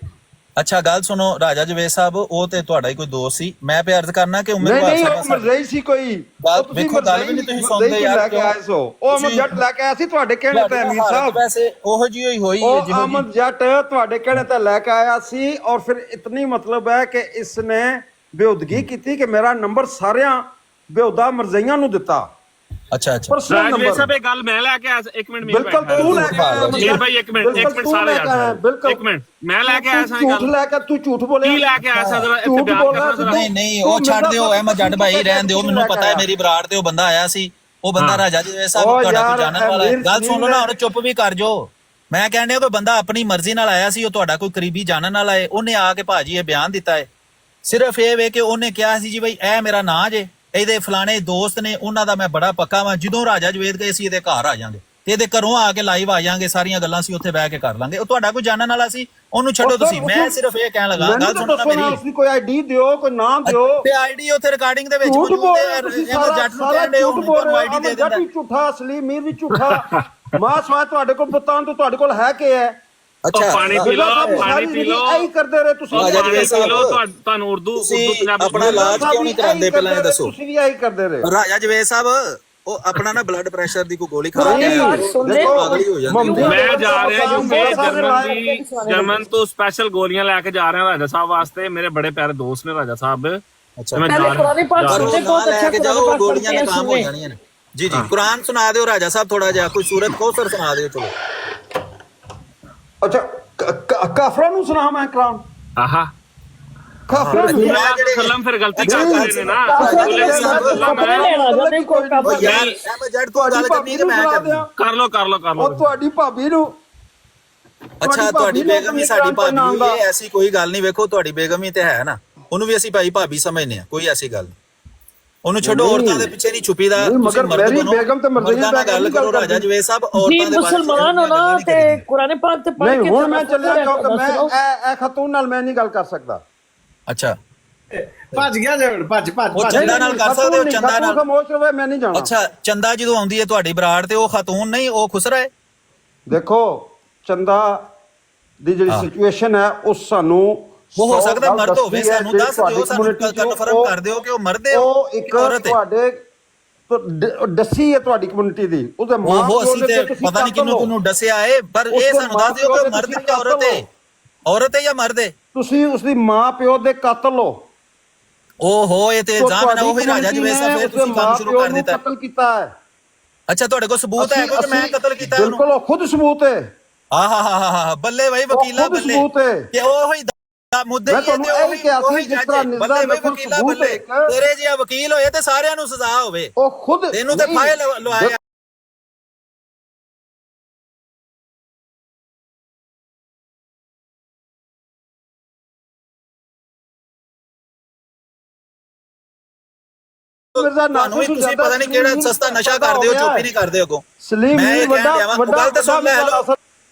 ਅੱਛਾ ਗੱਲ ਸੁਣੋ ਰਾਜਾ ਜਵੇਦ ਸਾਹਿਬ, ਉਹ ਤੇ ਤੁਹਾਡਾ ਹੀ ਕੋਈ ਦੋਸਤ ਸੀ। ਮੈਂ ਪਿਆਰ ਅਰਜ਼ ਕਰਨਾ ਕਿ ਉਮਰ ਨਹੀਂ ਉਹ ਮਰਜ਼ਈ ਸੀ ਕੋਈ। ਵੇਖੋ ਗੱਲ ਵੀ ਨਹੀਂ ਤੁਸੀਂ ਸੁਣਦੇ ਯਾਰ। ਲੈ ਕੇ ਆਏ ਸੋ ਉਹ ਅਮਰ ਜੱਟ ਲੈ ਕੇ ਆਇਆ ਸੀ ਤੁਹਾਡੇ ਕਹਿਣੇ ਤੇ ਅਮੀਰ ਸਾਹਿਬ। ਵੈਸੇ ਉਹੋ ਜਿਹੀ ਹੋਈ ਹੈ ਉਹ ਅਮਰ ਜੱਟ ਤੁਹਾਡੇ ਕਹਿਣੇ ਤੇ ਲੈ ਕੇ ਆਇਆ ਸੀ ਔਰ ਫਿਰ ਇਤਨੀ ਮਤਲਬ ਹੈ ਕਿ ਇਸਨੇ ਬੇਹੂਦਗੀ ਕੀਤੀ ਕਿ ਮੇਰਾ ਨੰਬਰ ਸਾਰਿਆਂ ਬੇਹੂਦਾ ਮਰਜ਼ਈਆਂ ਨੂੰ ਦਿੱਤਾ। ਅੱਛਾ ਅੱਛਾ ਪਰਸਨਲ ਨੰਬਰ ਸਭ ਇਹ ਗੱਲ ਮੈਂ ਲੈ ਕੇ ਆਇਆ। ਇੱਕ ਮਿੰਟ ਬਿਲਕੁਲ ਤੂੰ ਲੈ ਕੇ ਆਇਆ ਮੀਰ ਭਾਈ, ਇੱਕ ਮਿੰਟ ਸਾਰੇ ਯਾਰ ਇੱਕ ਮਿੰਟ ਮੈਂ ਲੈ ਕੇ ਆਇਆ ਸਾਂ ਝੂਠ ਲੈ ਕੇ ਤੂੰ ਝੂਠ ਬੋਲਿਆ। ਕੀ ਲੈ ਕੇ ਆਇਆ ਸਾਂ ਜਰਾ ਝੂਠ ਬੋਲਣਾ ਨਹੀਂ ਨਹੀਂ ਉਹ ਛੱਡ ਦਿਓ, ਅਹਿਮਦ ਜੱਟ ਭਾਈ ਰਹਿਣ ਦਿਓ। ਮੈਨੂੰ ਪਤਾ ਹੈ ਮੇਰੀ ਬਰਾੜ ਤੇ ਉਹ ਬੰਦਾ ਆਇਆ ਸੀ, ਉਹ ਬੰਦਾ ਰਾਜਾ ਜਵੇਦ ਸਾਹਿਬ ਤੁਹਾਡਾ ਕੋਈ ਜਾਣਨ ਵਾਲਾ ਹੈ। ਗੱਲ ਸੁਣ ਲਓ ਨਾ, ਹੁਣ ਚੁੱਪ ਵੀ ਕਰ ਜੋ। ਮੈਂ ਕਹਿਣ ਡਿਆ ਕੋਈ ਬੰਦਾ ਆਪਣੀ ਮਰਜ਼ੀ ਨਾਲ ਆਇਆ ਸੀ, ਉਹ ਤੁਹਾਡਾ ਕੋਈ ਕਰੀਬੀ ਜਾਣਨ ਵਾਲਾ ਹੈ। ਉਹਨੇ ਆ ਕੇ ਭਾਜੀ ਇਹ ਬਿਆਨ ਦਿੱਤਾ ਹੈ। ਸਿਰਫ ਇਹ ਵੇ ਕਿ ਉਹਨੇ ਕਿਹਾ ਸੀ ਜੀ ਬਈ ਇਹ ਮੇਰਾ ਨਾਂ ਜੇ, ਇਹਦੇ ਫਲਾਣੇ ਦੋਸਤ ਨੇ, ਉਹਨਾਂ ਦਾ ਮੈਂ ਬੜਾ ਪੱਕਾ ਵਾਂ। ਜਦੋਂ ਰਾਜਾ ਜਵੇਦ ਗਏ ਸੀ ਇਹਦੇ ਘਰ ਆ ਜਾਾਂਗੇ ਤੇ ਇਹਦੇ ਘਰੋਂ ਆ ਕੇ ਲਾਈਵ ਆ ਜਾਾਂਗੇ, ਸਾਰੀਆਂ ਗੱਲਾਂ ਸੀ ਉੱਥੇ ਬਹਿ ਕੇ ਕਰ ਲਾਂਗੇ। ਉਹ ਤੁਹਾਡਾ ਕੋਈ ਜਾਣਨ ਵਾਲਾ ਸੀ, ਉਹਨੂੰ ਛੱਡੋ ਤੁਸੀਂ। ਮੈਂ ਸਿਰਫ ਇਹ ਕਹਿਣ ਲੱਗਾ, ਗੱਲ ਸੁਣੋ ਨਾ ਮੇਰੀ। ਕੋਈ ਆਈਡੀ ਦਿਓ, ਕੋਈ ਨਾਮ ਦਿਓ ਤੇ ਆਈਡੀ ਉੱਥੇ ਰਿਕਾਰਡਿੰਗ ਦੇ ਵਿੱਚ ਝੂਠ ਮੌਜੂਦ ਬੋਲ ਹੈ। ਤੁਸੀਂ ਜੱਟ ਨੂੰ ਕਹਿੰਦੇ ਹੋ ਤੁਹਾਨੂੰ ਆਈਡੀ ਦੇ ਦਿੰਦਾ। ਝੂਠਾ ਅਸਲੀ ਮੀਰ ਵੀ ਝੂਠਾ ਮਾਂ ਸਵਾ ਤੁਹਾਡੇ ਕੋਲ ਬਤਾਂ ਤੋਂ ਤੁਹਾਡੇ ਕੋਲ ਹੈ ਕੀ ਹੈ? ਅੱਛਾ ਪਾਣੀ ਪੀ ਲਓ, ਪਾਣੀ ਪੀ ਲਓ। ਐਂ ਕਰਦੇ ਰਹੇ ਤੁਸੀਂ। ਰਾਜਾ ਜਵੇਦ ਸਾਹਿਬ ਤੁਹਾਨੂੰ ਉਰਦੂ ਪੰਜਾਬੀ ਆਪਣਾ ਇਲਾਜ ਕਿਉਂ ਨਹੀਂ ਕਰਾਉਂਦੇ ਪਹਿਲਾਂ ਇਹ ਦੱਸੋ। ਤੁਸੀਂ ਵੀ ਐਂ ਕਰਦੇ ਰਹੇ। ਰਾਜਾ ਜਵੇਦ ਸਾਹਿਬ ਉਹ ਆਪਣਾ ਨਾ ਬਲੱਡ ਪ੍ਰੈਸ਼ਰ ਦੀ ਕੋਈ ਗੋਲੀ ਖਾ ਕੇ ਪਾਗਲ ਹੀ ਹੋ ਜਾਂਦੀ। ਮੈਂ ਜਾ ਰਿਹਾ ਯੂਕੇ ਜਰਮਨ ਤੋਂ ਸਪੈਸ਼ਲ ਗੋਲੀਆਂ ਲੈ ਕੇ ਜਾ ਰਿਹਾ ਰਾਜਾ ਸਾਹਿਬ ਵਾਸਤੇ। ਮੇਰੇ ਬੜੇ ਪਿਆਰੇ ਦੋਸਤ ਨੇ ਰਾਜਾ ਸਾਹਿਬ। ਅੱਛਾ ਮੈਂ ਜਾ पहले कुरान पाक सुनते बहुत अच्छा ਕੇ कुरान ਜਾਓ, पाक ਗੋਲੀਆਂ पढ़ते हैं, ਨਾਕਾਮ ਹੋ सुनने। ਜਾਣੀਆਂ ਨੇ। ਜੀ ਜੀ ਕੁਰਾਨ ਸੁਣਾ ਦਿਓ ਰਾਜਾ ਸਾਹਿਬ, ਥੋੜਾ ਜਿਹਾ ਕੋਈ ਸੂਰਤ ਕੌਸਰ ਸੁਣਾ ਦਿਓ। ਚਲੋ ਅੱਛਾ ਕਾਫਰਾਂ ਨੂੰ ਸੁਣਾ ਮੈਂ ਕੁਰਾਨ? ਆਹਾ ਕਾਫਰਾਂ ਨੂੰ ਸਲਮ ਫਿਰ ਗਲਤੀ ਕਰ ਰਹੇ ਨੇ ਨਾ। कपड़े लेना जाते हैं, कोई कपड़ा ਯਾਰ ਅਹਿਮਦ ਜੱਟ ਤੋਂ ਗੱਲ ਕਰਨੀ ਕਿ ਮੈਂ ਕਰਨੀ? ਕਰ ਲੋ ਕਰ ਲੋ ਕਰ ਲੋ। ਉਹ ਤੁਹਾਡੀ ਭਾਬੀ ਨੂੰ ਅੱਛਾ ਤੁਹਾਡੀ ਬੇਗਮ ਹੀ ਸਾਡੀ ਭਾਬੀ ਹੋਈ ਹੈ, ਐਸੀ ਕੋਈ ਗੱਲ ਨਹੀਂ। ਵੇਖੋ ਤੁਹਾਡੀ ਬੇਗਮ ਹੀ ਤੇ ਹੈ ਨਾ, ਉਹਨੂੰ ਵੀ ਅਸੀਂ ਭਾਈ ਭਾਬੀ ਸਮਝਨੇ ਆ, ਕੋਈ ਐਸੀ ਗੱਲ ਨਹੀਂ। ਉਹਨੂੰ ਛੱਡੋ, ਔਰਤਾਂ ਦੇ ਪਿੱਛੇ ਨਹੀਂ ਛੁਪੀਦਾ। ਤੁਸੀਂ ਮਰਦ ਬਣੋ, ਮਰਦਾਂ ਨਾਲ ਗੱਲ ਕਰੋ। ਰਾਜਾ ਜਵੇਦ ਸਾਹਿਬ जी ਔਰਤਾਂ ਦੇ मुसलमान हो ना ते कुरान पाक ते पढ़ ਨਹੀਂ के ਹੁਣ ਮੈਂ ਚੱਲਿਆ तवज्जो ਕਿਉਂਕਿ रखना, ਮੈਂ सुनो। ਇਹ ਖਤੂਨ ਨਾਲ ਮੈਂ ਨਹੀਂ ਗੱਲ ਕਰ ਸਕਦਾ। ਅੱਛਾ ਭੱਜ ਗਿਆ ਜੇ ਭੱਜ ਉਹ ਚੰਦਾ ਨਾਲ ਕਰ ਸਕਦੇ ਹੋ, ਚੰਦਾ ਨਾਲ। ਖਾਮੋਸ਼ ਰਵੇ, ਮੈਂ ਨਹੀਂ ਜਾਣਾ। ਅੱਛਾ ਚੰਦਾ ਜਦੋਂ ਆਉਂਦੀ ਹੈ ਤੁਹਾਡੀ ਬਰਾੜ ਤੇ ਉਹ ਖਾਤੂਨ ਨਹੀਂ, ਉਹ ਖੁਸਰਾ ਹੈ। ਦੇਖੋ ਚੰਦਾ ਦੀ ਜਿਹੜੀ ਸਿਚੁਏਸ਼ਨ ਹੈ ਉਸ ਸਾਨੂੰ ਉਹ ਹੋ ਸਕਦਾ ਮਰਦ ਹੋਵੇ, ਸਾਨੂੰ ਦੱਸ ਦਿਓ, ਸਾਨੂੰ ਕਨਫਰਮ ਕਰ ਦਿਓ ਕਿ ਉਹ ਮਰਦ ਹੈ, ਉਹ ਇੱਕ ਔਰਤ ਹੈ। ਤੁਹਾਡੇ ਡੱਸੀ ਹੈ ਤੁਹਾਡੀ ਕਮਿਊਨਿਟੀ ਦੀ, ਉਹਦੇ ਮਾਂ ਉਹ ਪਿਓ ਅਸੀਂ ਦੇ ਤੇ ਉੱਤੇ ਤੁਸੀਂ ਪਤਾ ਨਹੀਂ ਕਤਲ ਹੋ। ਕਿਹਨੂੰ ਦੱਸਿਆ ਏ, ਪਰ ਇਹ ਉਸਦੇ ਸਾਨੂੰ ਦੱਸ ਦਿਓ ਮਾਂ ਕਿ ਪਿਓ ਮਰਦ ਦੇ ਹੈ ਔਰਤ ਤੁਸੀਂ ਹੈ, ਔਰਤ ਹੈ ਜਾਂ ਮਰਦ ਹੈ? ਤੁਸੀਂ ਉਸਦੀ ਮਾਂ ਪਿਓ ਦੇ ਕਾਤਲ ਹੋ। ਓਹੋ, ਇਹ ਤੇ ਇਲਜ਼ਾਮ ਹੈ ਨਾ, ਉਹੀ ਰਾਜਾ ਜਵੇਦ ਸਾਹਿਬ ਫਿਰ ਤੁਸੀਂ ਕੰਮ ਸ਼ੁਰੂ ਕਰ ਦਿੱਤਾ। ਕਤਲ ਕੀਤਾ ਹੈ। ਅੱਛਾ, ਤੁਹਾਡੇ ਕੋਲ ਸਬੂਤ ਹੈ ਕਿ ਮੈਂ ਕਤਲ ਕੀਤਾ ਉਹਨੂੰ? ਬਿਲਕੁਲ, ਉਹ ਖੁਦ ਸਬੂਤ ਹੈ। ਆਹਾ ਬੱਲੇ ਭਾਈ ਵਕੀਲਾ, ਬੱਲੇ ਸਬੂਤ ਹੈ ਕਿ ਉਹੀ ਮੁੱਦੇ ਮੈਂ ਹੀ ਹੈ ਤੁਹਾਨੂੰ ਤੇ ਇਹ ਕਿਹਾ ਸੀ, ਉਹੀ ਜਿਸ ਜੱਜ ਤਰ੍ਹਾਂ ਹੈ। ਨਿਰਦਾ ਬੱਲੇ ਭਾਈ ਬਿਲਕੁਲ ਵਕੀਲਾ, ਸਬੂਤ ਬੱਲੇ ਹੈ। ਤੇਰੇ ਜਿਹਾ ਵਕੀਲ ਹੋਏ ਤੇ ਸਾਰਿਆਂ ਨੂੰ ਸਜ਼ਾ ਹੋਵੇ। ਉਹ ਖੁਦ ਤੈਨੂੰ ਤੇ ਫਾਇਲ ਲਵਾਇਆ। ਤੁਹਾਨੂੰ ਵੀ ਤੁਸੀਂ ਪਤਾ ਨਹੀਂ ਕਿਹੜਾ ਸਸਤਾ ਨਸ਼ਾ ਕਰਦੇ ਹੋ, ਚੁੱਪ ਹੀ ਨਹੀਂ ਕਰਦੇ ਹੋ। ਸਲੀਮ ਮੈਂ ਇਹ ਕਹਿਣ ਵੱਡਾ ਡਿਆ ਵਾਂ, ਉਹ ਗੱਲ ਤੇ ਸੁਣ ਲੈ, ਹੈਲੋ,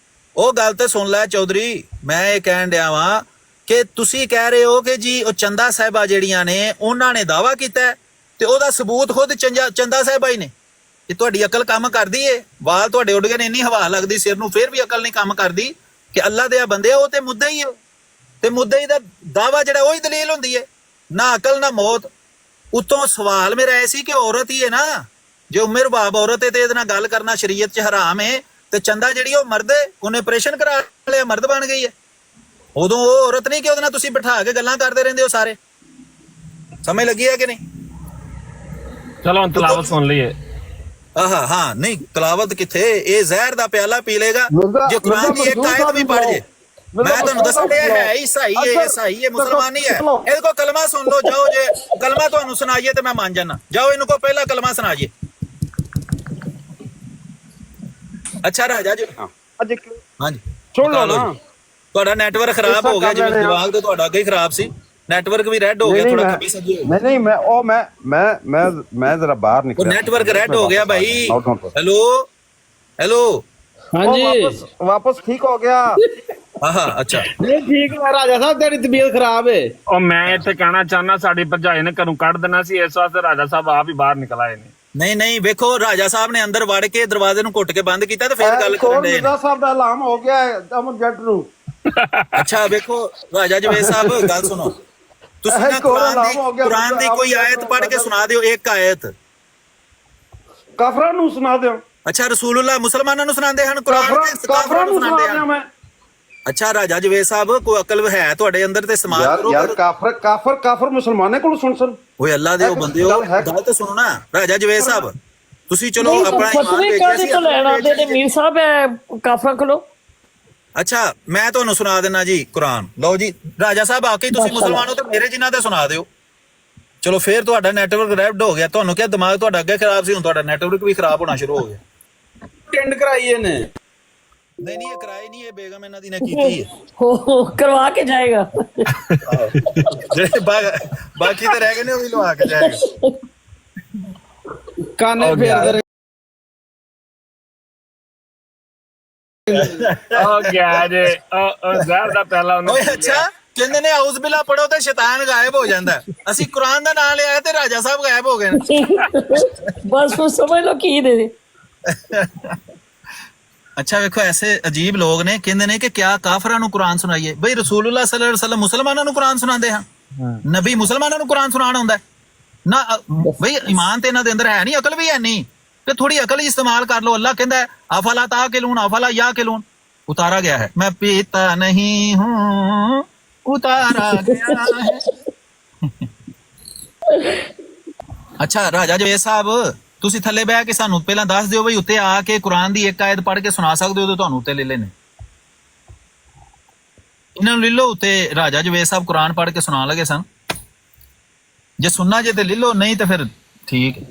ਉਹ ਗੱਲ ਤੇ ਸੁਣ ਲੈ ਚੌਧਰੀ, ਮੈਂ ਇਹ ਕਹਿਣ ਡਿਆ ਵਾਂ ਕਿ ਤੁਸੀਂ ਕਹਿ ਰਹੇ ਹੋ ਕਿ ਜੀ ਉਹ ਚੰਦਾ ਸਾਹਿਬਾ ਜਿਹੜੀਆਂ ਨੇ ਉਹਨਾਂ ਨੇ ਦਾਵਾ ਕੀਤਾ ਤੇ ਉਹਦਾ ਸਬੂਤ ਖੁਦ ਚੰਦਾ ਸਾਹਿਬਾ ਹੀ ਨੇ। ਕਿ ਤੁਹਾਡੀ ਅਕਲ ਕੰਮ ਕਰਦੀ ਏ? ਵਾਲ ਤੁਹਾਡੇ ਉੱਡ ਗਏ ਨੇ, ਇੰਨੀ ਹਵਾ ਲੱਗਦੀ ਸਿਰ ਨੂੰ, ਫਿਰ ਵੀ ਅਕਲ ਨਹੀਂ ਕੰਮ ਕਰਦੀ ਕਿ ਅੱਲਾ ਦੇ ਬੰਦੇ ਉਹ ਤੇ ਮੁੱਦਾ ਹੀ ਹੈ, ਤੇ ਮੁੱਦਾ ਹੀ ਦਾ ਦਾਵਾ ਜਿਹੜਾ ਉਹੀ ਦਲੀਲ ਹੁੰਦੀ ਹੈ। ਨਾ ਅਕਲ ਨਾ ਮੌਤ। ਉਤੋਂ ਸਵਾਲ ਮੇਰਾ ਐ ਸੀ ਕਿ ਔਰਤ ਹੀ ਹੈ ਨਾ, ਜੇ ਉਮਰ ਬਾਬ ਔਰਤ ਹੈ ਤੇ ਇਹਦੇ ਨਾਲ ਗੱਲ ਕਰਨਾ ਸ਼ਰੀਅਤ 'ਚ ਹਰਾਮ ਹੈ, ਤੇ ਚੰਦਾ ਜਿਹੜੀ ਉਹ ਮਰਦ ਹੈ, ਉਹਨੇ ਆਪਰੇਸ਼ਨ ਕਰਾ ਲਿਆ, ਮਰਦ ਬਣ ਗਈ ਹੈ। ਉਦੋਂ ਉਹ ਔਰਤ ਨਹੀਂ ਕਿ ਉਹਦੇ ਨਾਲ ਤੁਸੀਂ ਬਿਠਾ ਕੇ ਗੱਲਾਂ ਕਰਦੇ ਰਹਿੰਦੇ ਹੋ ਸਾਰੇ। ਸਮਝ ਲੱਗੀ ਹੈ ਕਿ ਨਹੀਂ? चलो हम तिलावत सुन लिए। ਆਹਾ, ਹਾਂ, ਨਹੀਂ ਤਲਾਵਤ ਕਿੱਥੇ, ਇਹ ਜ਼ਹਿਰ ਦਾ ਪਿਆਲਾ ਪੀ ਲੇਗਾ ਜੇ ਕੁਰਾਨ ਦੀ ਇੱਕ ਆਇਤ ਵੀ ਪੜ੍ਹ ਜੇ। ਮੈਂ ਤੁਹਾਨੂੰ ਦੱਸਾਂ ਇਹ ਹੈ ਈਸਾਈ ਹੈ, ਈਸਾਈ ਹੈ, ਮੁਸਲਮਾਨ ਨਹੀਂ ਹੈ। ਇਹਦੇ ਕੋ ਕਲਮਾ ਸੁਣ ਲਓ, ਜਾਓ, ਜੇ ਕਲਮਾ ਤੁਹਾਨੂੰ ਸੁਣਾਈਏ ਤੇ ਮੈਂ ਮੰਨ ਜਾਣਾ। ਜਾਓ ਇਹਨੂੰ ਕੋ ਪਹਿਲਾ ਕਲਮਾ ਸੁਣਾਈਏ। ਅੱਛਾ ਰਾਜਾ ਜੀ, ਹਾਂਜੀ ਸੁਣ ਲਓ ਨਾ। ਤੁਹਾਡਾ ਨੈਟਵਰਕ ਖਰਾਬ ਹੋ ਗਿਆ, ਜਿਵੇਂ ਦਿਮਾਗ ਤੇ ਤੁਹਾਡਾ ਅੱਗੇ ਹੀ ਖਰਾਬ ਸੀ, ਨੈਟਵਰਕ ਵੀ ਰੈੱਡ ਹੋ ਗਿਆ ਥੋੜਾ ਖੱਬੀ ਸੱਜੀ। ਨਹੀਂ ਮੈਂ ਜ਼ਰਾ ਬਾਹਰ ਨਿਕਲਿਆ, ਨੈਟਵਰਕ ਰੈੱਡ ਹੋ ਗਿਆ ਭਾਈ। ਹੈਲੋ ਹੈਲੋ, ਹਾਂਜੀ ਵਾਪਸ ਠੀਕ ਹੋ ਗਿਆ। ਆਹਾ, ਅੱਛਾ ਨਹੀਂ ਠੀਕ ਹੈ ਰਾਜਾ ਸਾਹਿਬ, ਤੇਰੀ ਤਬੀਅਤ ਖਰਾਬ ਹੈ। और मैं इतने कहना चाहना साड़ी भरजाई ने घरों कढ़ देना सी, इस वास्ते राजा साहब आप ही बाहर निकल आए ने। ਨਹੀਂ ਨਹੀਂ, ਵੇਖੋ ਰਾਜਾ ਸਾਹਿਬ ਨੇ ਅੰਦਰ ਵੜ ਕੇ ਦਰਵਾਜ਼ੇ ਨੂੰ ਘੁੱਟ ਕੇ ਬੰਦ ਕੀਤਾ ਤੇ ਫਿਰ ਗੱਲ ਕਰਨ ਦੇ। ਮਿਰਜ਼ਾ ਸਾਹਿਬ ਦਾ ਐਲਾਨ ਹੋ ਗਿਆ ਹੈ ਅਮਰ ਜੱਟ ਨੂੰ। ਅੱਛਾ ਵੇਖੋ ਰਾਜਾ ਜਵੇਦ ਸਾਹਿਬ, ਗੱਲ ਸੁਣੋ, ਤੁਸੀਂ ਨਾ ਕੁਰਾਨ ਦੀ ਕੋਈ ਆਇਤ ਪੜ੍ਹ ਕੇ ਸੁਣਾ ਦਿਓ, ਇੱਕ ਆਇਤ। ਕਾਫਰਾਂ ਨੂੰ ਸੁਣਾ ਦਿਓ। ਅੱਛਾ, ਰਸੂਲullah ਮੁਸਲਮਾਨਾਂ ਨੂੰ ਸੁਣਾਉਂਦੇ ਹਨ ਕੁਰਾਨ, ਤੇ ਕਾਫਰਾਂ ਨੂੰ ਸੁਣਾਉਂਦੇ ਹਨ। ਮੈਂ ਅੱਛਾ ਰਾਜਾ ਜਵੇਦ ਸਾਹਿਬ, ਕੋਈ ਅਕਲ ਹੈ ਤੁਹਾਡੇ ਅੰਦਰ ਤੇ ਇਸਤੇਮਾਲ ਕਰੋ। ਯਾਰ ਕਾਫਰ ਮੁਸਲਮਾਨਾਂ ਕੋਲ ਸੁਣ ਓਏ ਅੱਲਾ ਦੇ ਉਹ ਬੰਦੇ ਹੋ, ਗੱਲ ਤਾਂ ਸੁਣੋ ਨਾ ਰਾਜਾ ਜਵੇਦ ਸਾਹਿਬ। ਤੁਸੀਂ ਚਲੋ ਆਪਣਾ ਫਤਵੇ ਕਾਹਦੇ ਤੋਂ ਲੈਣ ਆਉਂਦੇ ਨੇ ਮੀਰ ਸਾਹਿਬ ਹੈ ਕਾਫਰਾਂ ਕੋਲੋਂ? ਅੱਛਾ ਮੈਂ ਤੁਹਾਨੂੰ ਸੁਣਾ ਦੇਣਾ ਜੀ ਕੁਰਾਨ। ਲਓ ਜੀ ਰਾਜਾ ਸਾਹਿਬ, ਆ ਕੇ ਤੁਸੀਂ ਮੁਸਲਮਾਨ ਹੋ ਤੇ ਮੇਰੇ ਜਿਨ੍ਹਾਂ ਦਾ ਸੁਣਾ ਦਿਓ। ਚਲੋ ਫੇਰ ਤੁਹਾਡਾ ਨੈਟਵਰਕ ਰੈਪਡ ਹੋ ਗਿਆ। ਤੁਹਾਨੂੰ ਕਿਹਾ ਦਿਮਾਗ ਤੁਹਾਡਾ ਅੱਗੇ ਖਰਾਬ ਸੀ, ਹੁਣ ਤੁਹਾਡਾ ਨੈਟਵਰਕ ਵੀ ਖਰਾਬ ਹੋਣਾ ਸ਼ੁਰੂ ਹੋ ਗਿਆ। ਟੈਂਡ ਕਰਾਈਏ ਨੇ। ਨਹੀਂ ਨਹੀਂ, ਇਹ ਕਰਾਏ ਨਹੀਂ, ਇਹ ਬੇਗਮ ਇਹਨਾਂ ਦੀ ਨੇ ਕੀਤੀ ਹੈ। ਹੋ ਕਰਵਾ ਕੇ ਜਾਏਗਾ। ਜਿਹੜੇ ਬਾਕੀ ਤੇ ਰਹਿ ਗਏ ਨੇ ਉਹ ਵੀ ਲਵਾ ਕੇ ਜਾਏਗਾ। ਕਾਨੇ ਫੇਰਦੇ ओ गया जे ओ जहर दा पहला ਓਏ ਅੱਛਾ, ਕਹਿੰਦੇ ਨੇ ਆਉਜ਼ ਬਿਲਾ ਪੜੋ ਤੇ ਸ਼ੈਤਾਨ ਗਾਇਬ ਹੋ ਜਾਂਦਾ। ਅਸੀਂ ਕੁਰਾਨ ਦਾ ਨਾਮ ਲਿਆ ਤੇ ਰਾਜਾ ਸਾਹਿਬ ਗਾਇਬ ਹੋ ਗਏ ਨੇ। ਬਸ ਉਹ ਸਮਝ ਲਓ ਕੀ ਦੇ ਦੇ। ਅੱਛਾ ਵੇਖੋ, ਐਸੇ ਅਜੀਬ ਲੋਕ ਨੇ, ਕਹਿੰਦੇ ਨੇ ਕਿ ਕਿਆ ਕਾਫਰਾਂ ਨੂੰ ਕੁਰਾਨ ਸੁਣਾਈਏ। ਬਈ ਰਸੂਲullah ਸੱਲੱਲਾਹੁ ਅਲੈਹਿ ਵਸੱਲਮ ਮੁਸਲਮਾਨਾਂ ਨੂੰ ਕੁਰਾਨ ਸੁਣਾਉਂਦੇ ਹਨ, ਨਬੀ ਮੁਸਲਮਾਨਾਂ ਨੂੰ ਕੁਰਾਨ ਸੁਣਾਉਣ ਆਉਂਦਾ ਨਾ? ਬਈ ਈਮਾਨ ਤੇ ਇਹਨਾਂ ਦੇ ਅੰਦਰ ਹੈ ਨਹੀਂ, ਅਕਲ ਵੀ ਹੈ ਨਹੀਂ, ਤੇ ਥੋੜੀ ਅਕਲ ਹੀ ਇਸਤੇਮਾਲ ਕਰ ਲੋ। ਅੱਲਾਹ ਕਹਿੰਦਾ ਹੈ ਅਫਲਾ ਤਾਕਿਲੂਨ ਅਫਲਾ याकिलून, उतारा गया है। मैं पीता नहीं हूं, उतारा गया है। ਅੱਛਾ ਰਾਜਾ ਜਵੇਦ ਸਾਹਿਬ, ਤੁਸੀਂ ਥੱਲੇ ਬਹਿ ਕੇ ਸਾਨੂੰ ਪਹਿਲਾਂ ਦੱਸ ਦਿਓ ਬਈ ਉੱਤੇ ਆ ਕੇ ਕੁਰਾਨ ਦੀ ਇੱਕ ਆਇਤ ਪੜ੍ਹ ਕੇ ਸੁਣਾ ਸਕਦੇ ਹੋ ਤੇ ਤੁਹਾਨੂੰ ਉੱਤੇ ਲੈ ਲੈਣੇ। ਇਹਨਾਂ ਨੂੰ ਲੈ ਲਓ ਉੱਤੇ। ਰਾਜਾ ਜਵੇਦ ਸਾਹਿਬ ਕੁਰਾਨ ਪੜ੍ਹ ਕੇ ਸੁਣਾਉਣ ਲੱਗੇ ਸਨ, ਜੇ ਸੁਣਨਾ ਜੇ ਤੇ ਲੈ ਲਓ, ਨਹੀਂ ਤੇ ਫਿਰ ਠੀਕ ਹੈ।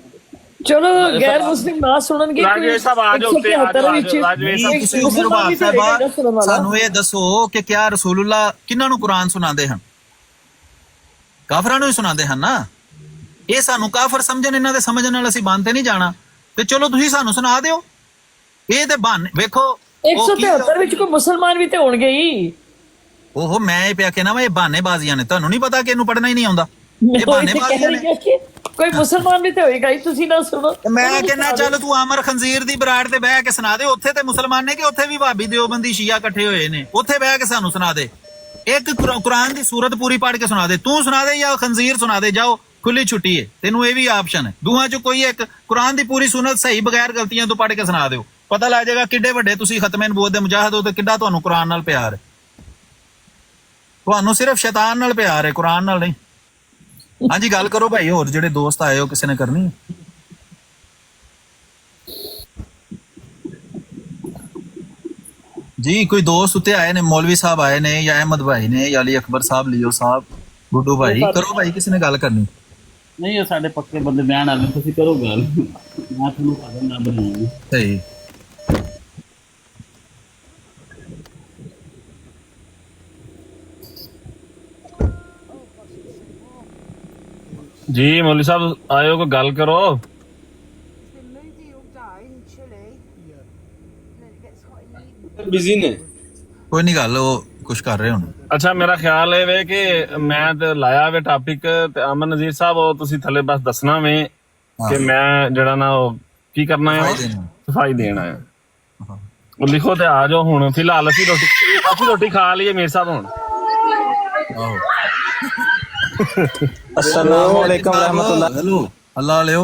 ਚਲੋ ਗੈਰ ਮੁਸਲਿਮ ਨਾ ਸੁਣਨਗੇ। ਰਾਜੇ ਸਾਹਿਬ ਆ ਜਾਓ ਉੱਤੇ, ਆ ਜਾਓ। ਸਾਨੂੰ ਇਹ ਦੱਸੋ ਕਿ ਕਿਆ ਰਸੂਲullah ਕਿਹਨਾਂ ਨੂੰ ਕੁਰਾਨ ਸੁਣਾਉਂਦੇ ਹਨ? ਕਾਫਰਾਂ ਨੂੰ ਹੀ ਸੁਣਾਉਂਦੇ ਹਨ ਨਾ। ਇਹ ਸਾਨੂੰ ਕਾਫਰ ਸਮਝਣ, ਇਹਨਾਂ ਦੇ ਸਮਝਣ ਨਾਲ ਅਸੀਂ ਬੰਦ ਤੇ ਨਹੀਂ ਜਾਣਾ। ਤੇ ਚਲੋ ਤੁਸੀਂ ਸਾਨੂੰ ਸੁਣਾ ਦਿਓ। ਇਹ ਤੇ ਬਹਾਨੇ ਵੇਖੋ, 173 ਵਿੱਚ ਕੋਈ ਮੁਸਲਮਾਨ ਵੀ ਤੇ ਹੋਣਗੇ ਹੀ। ਉਹ ਮੈਂ ਇਹ ਪਿਆ ਕਹਿਣਾ ਵਾ, ਇਹ ਬਹਾਨੇਬਾਜ਼ੀਆਂ ਨੇ। ਤੁਹਾਨੂੰ ਨਹੀਂ ਪਤਾ ਕਿ ਇਹਨੂੰ ਪੜ੍ਹਨਾ ਹੀ ਨਹੀਂ ਆਉਂਦਾ? ਇਹ ਬਹਾਨੇਬਾਜ਼ੀਆਂ ਨੇ। ਕੋਈ ਮੁਸਲਮਾਨ ਵੀ ਤੇ ਹੋਏਗਾ ਹੀ, ਤੁਸੀਂ ਨਾ ਸੁਣੋ। ਮੈਂ ਕਹਿੰਦਾ ਚੱਲ ਤੂੰ ਅਮਰ ਖੰਜ਼ੀਰ ਦੀ ਬਰਾੜ ਤੇ ਬਹਿ ਕੇ ਸੁਣਾ ਦੇ। ਉੱਥੇ ਤੇ ਮੁਸਲਮਾਨ ਨੇ ਕਿ ਉੱਥੇ ਵੀ ਭਾਬੀ ਦਿਓਬੰਦੀ ਸ਼ੀਆ ਇਕੱਠੇ ਹੋਏ ਨੇ, ਉੱਥੇ ਬਹਿ ਕੇ ਸਾਨੂੰ ਸੁਣਾ ਦੇ। ਇੱਕ ਕੁਰਾਨ ਦੀ ਸੂਰਤ ਪੂਰੀ ਪੜ੍ਹ ਕੇ ਸੁਣਾ ਦੇ। ਤੂੰ ਸੁਣਾ ਦੇ ਜਾਂ ਖੰਜ਼ੀਰ ਸੁਣਾ ਦੇ। ਜਾਓ ਖੁੱਲੀ ਛੁੱਟੀ ਹੈ, ਤੈਨੂੰ ਇਹ ਵੀ ਆਪਸ਼ਨ ਹੈ। ਦੋਹਾਂ ਚੋਂ ਕੋਈ ਇੱਕ ਕੁਰਾਨ ਦੀ ਪੂਰੀ ਸੁਨਤ ਸਹੀ ਬਗੈਰ ਗਲਤੀਆਂ ਤੋਂ ਪੜ੍ਹ ਕੇ ਸੁਣਾ ਦਿਓ, ਪਤਾ ਲੱਗ ਜਾਏਗਾ ਕਿੱਡੇ ਵੱਡੇ ਤੁਸੀਂ ਖਤਮੇ ਨਬੂਵਤ ਦੇ ਮੁਜਾਹਿਦ ਹੋ ਤੇ ਕਿੱਡਾ ਤੁਹਾਨੂੰ ਕੁਰਾਨ ਨਾਲ ਪਿਆਰ ਹੈ। ਤੁਹਾਨੂੰ ਸਿਰਫ ਸ਼ੈਤਾਨ ਨਾਲ ਪਿਆਰ ਹੈ, ਕੁਰਾਨ ਨਾਲ ਨਹੀਂ। ਹਾਂਜੀ ਗੱਲ ਕਰੋ ਭਾਈ, ਹੋਰ ਜਿਹੜੇ ਦੋਸਤ ਆਏ ਹੋ ਕਿਸੇ ਨੇ ਕਰਨੀ ਹੈ? ਜੀ ਕੋਈ ਦੋਸਤ ਉੱਤੇ ਆਏ ਨੇ, ਮੌਲਵੀ ਸਾਹਿਬ ਆਏ ਨੇ ਜਾਂ ਅਹਿਮਦ ਭਾਈ ਨੇ ਜਾਂ ਅਲੀ ਅਕਬਰ ਸਾਹਿਬ, ਲਿਓ ਸਾਹਿਬ, ਗੁੱਡੂ ਭਾਈ, ਕਰੋ ਭਾਈ, ਕਿਸੇ ਨੇ ਗੱਲ ਕਰਨੀ? ਨਹੀਂ ਇਹ ਸਾਡੇ ਪੱਕੇ ਬੰਦੇ ਬਿਆਨ ਆ ਗਏ, ਤੁਸੀਂ ਕਰੋ ਗੱਲ, ਮੈਂ ਤੁਹਾਨੂੰ ਕਦਮ ਨਾ ਬਣਾਉਂਗੀ। ਸਹੀ। जी मौलवी साहब आयो को गल करो। ਬਿਜ਼ੀ ਨੇ। ਕੋਈ ਨਹੀਂ ਗੱਲ, ਉਹ ਕੁਛ ਕਰ ਰਹੇ ਹੁਣ। ਅੱਛਾ ਮੇਰਾ ਖਿਆਲ ਹੈ ਵੇ ਕਿ ਮੈਂ ਤੇ ਲਾਇਆ ਵੇ ਟਾਪਿਕ ਤੇ ਅਮਨ ਨਜ਼ੀਰ ਸਾਹਿਬ ਉਹ ਤੁਸੀਂ ਥੱਲੇ ਬਸ ਦੱਸਣਾ ਵੇ ਕਿ ਮੈਂ ਜਿਹੜਾ ਨਾ ਉਹ ਕੀ ਕਰਨਾ ਹੈ, ਸਫਾਈ ਦੇਣਾ ਹੈ। ਉਹ ਲਿਖੋ ਤੇ ਆ ਜਾਓ ਹੁਣ। ਫਿਲਹਾਲ ਅਸੀਂ ਰੋਟੀ ਖਾ ਲਈਏ ਮੀਰ ਸਾਹਿਬ ਹੁਣ। अस्सलाम वालेकुम रहमतुल्लाह। हेलो अल्लाह लियो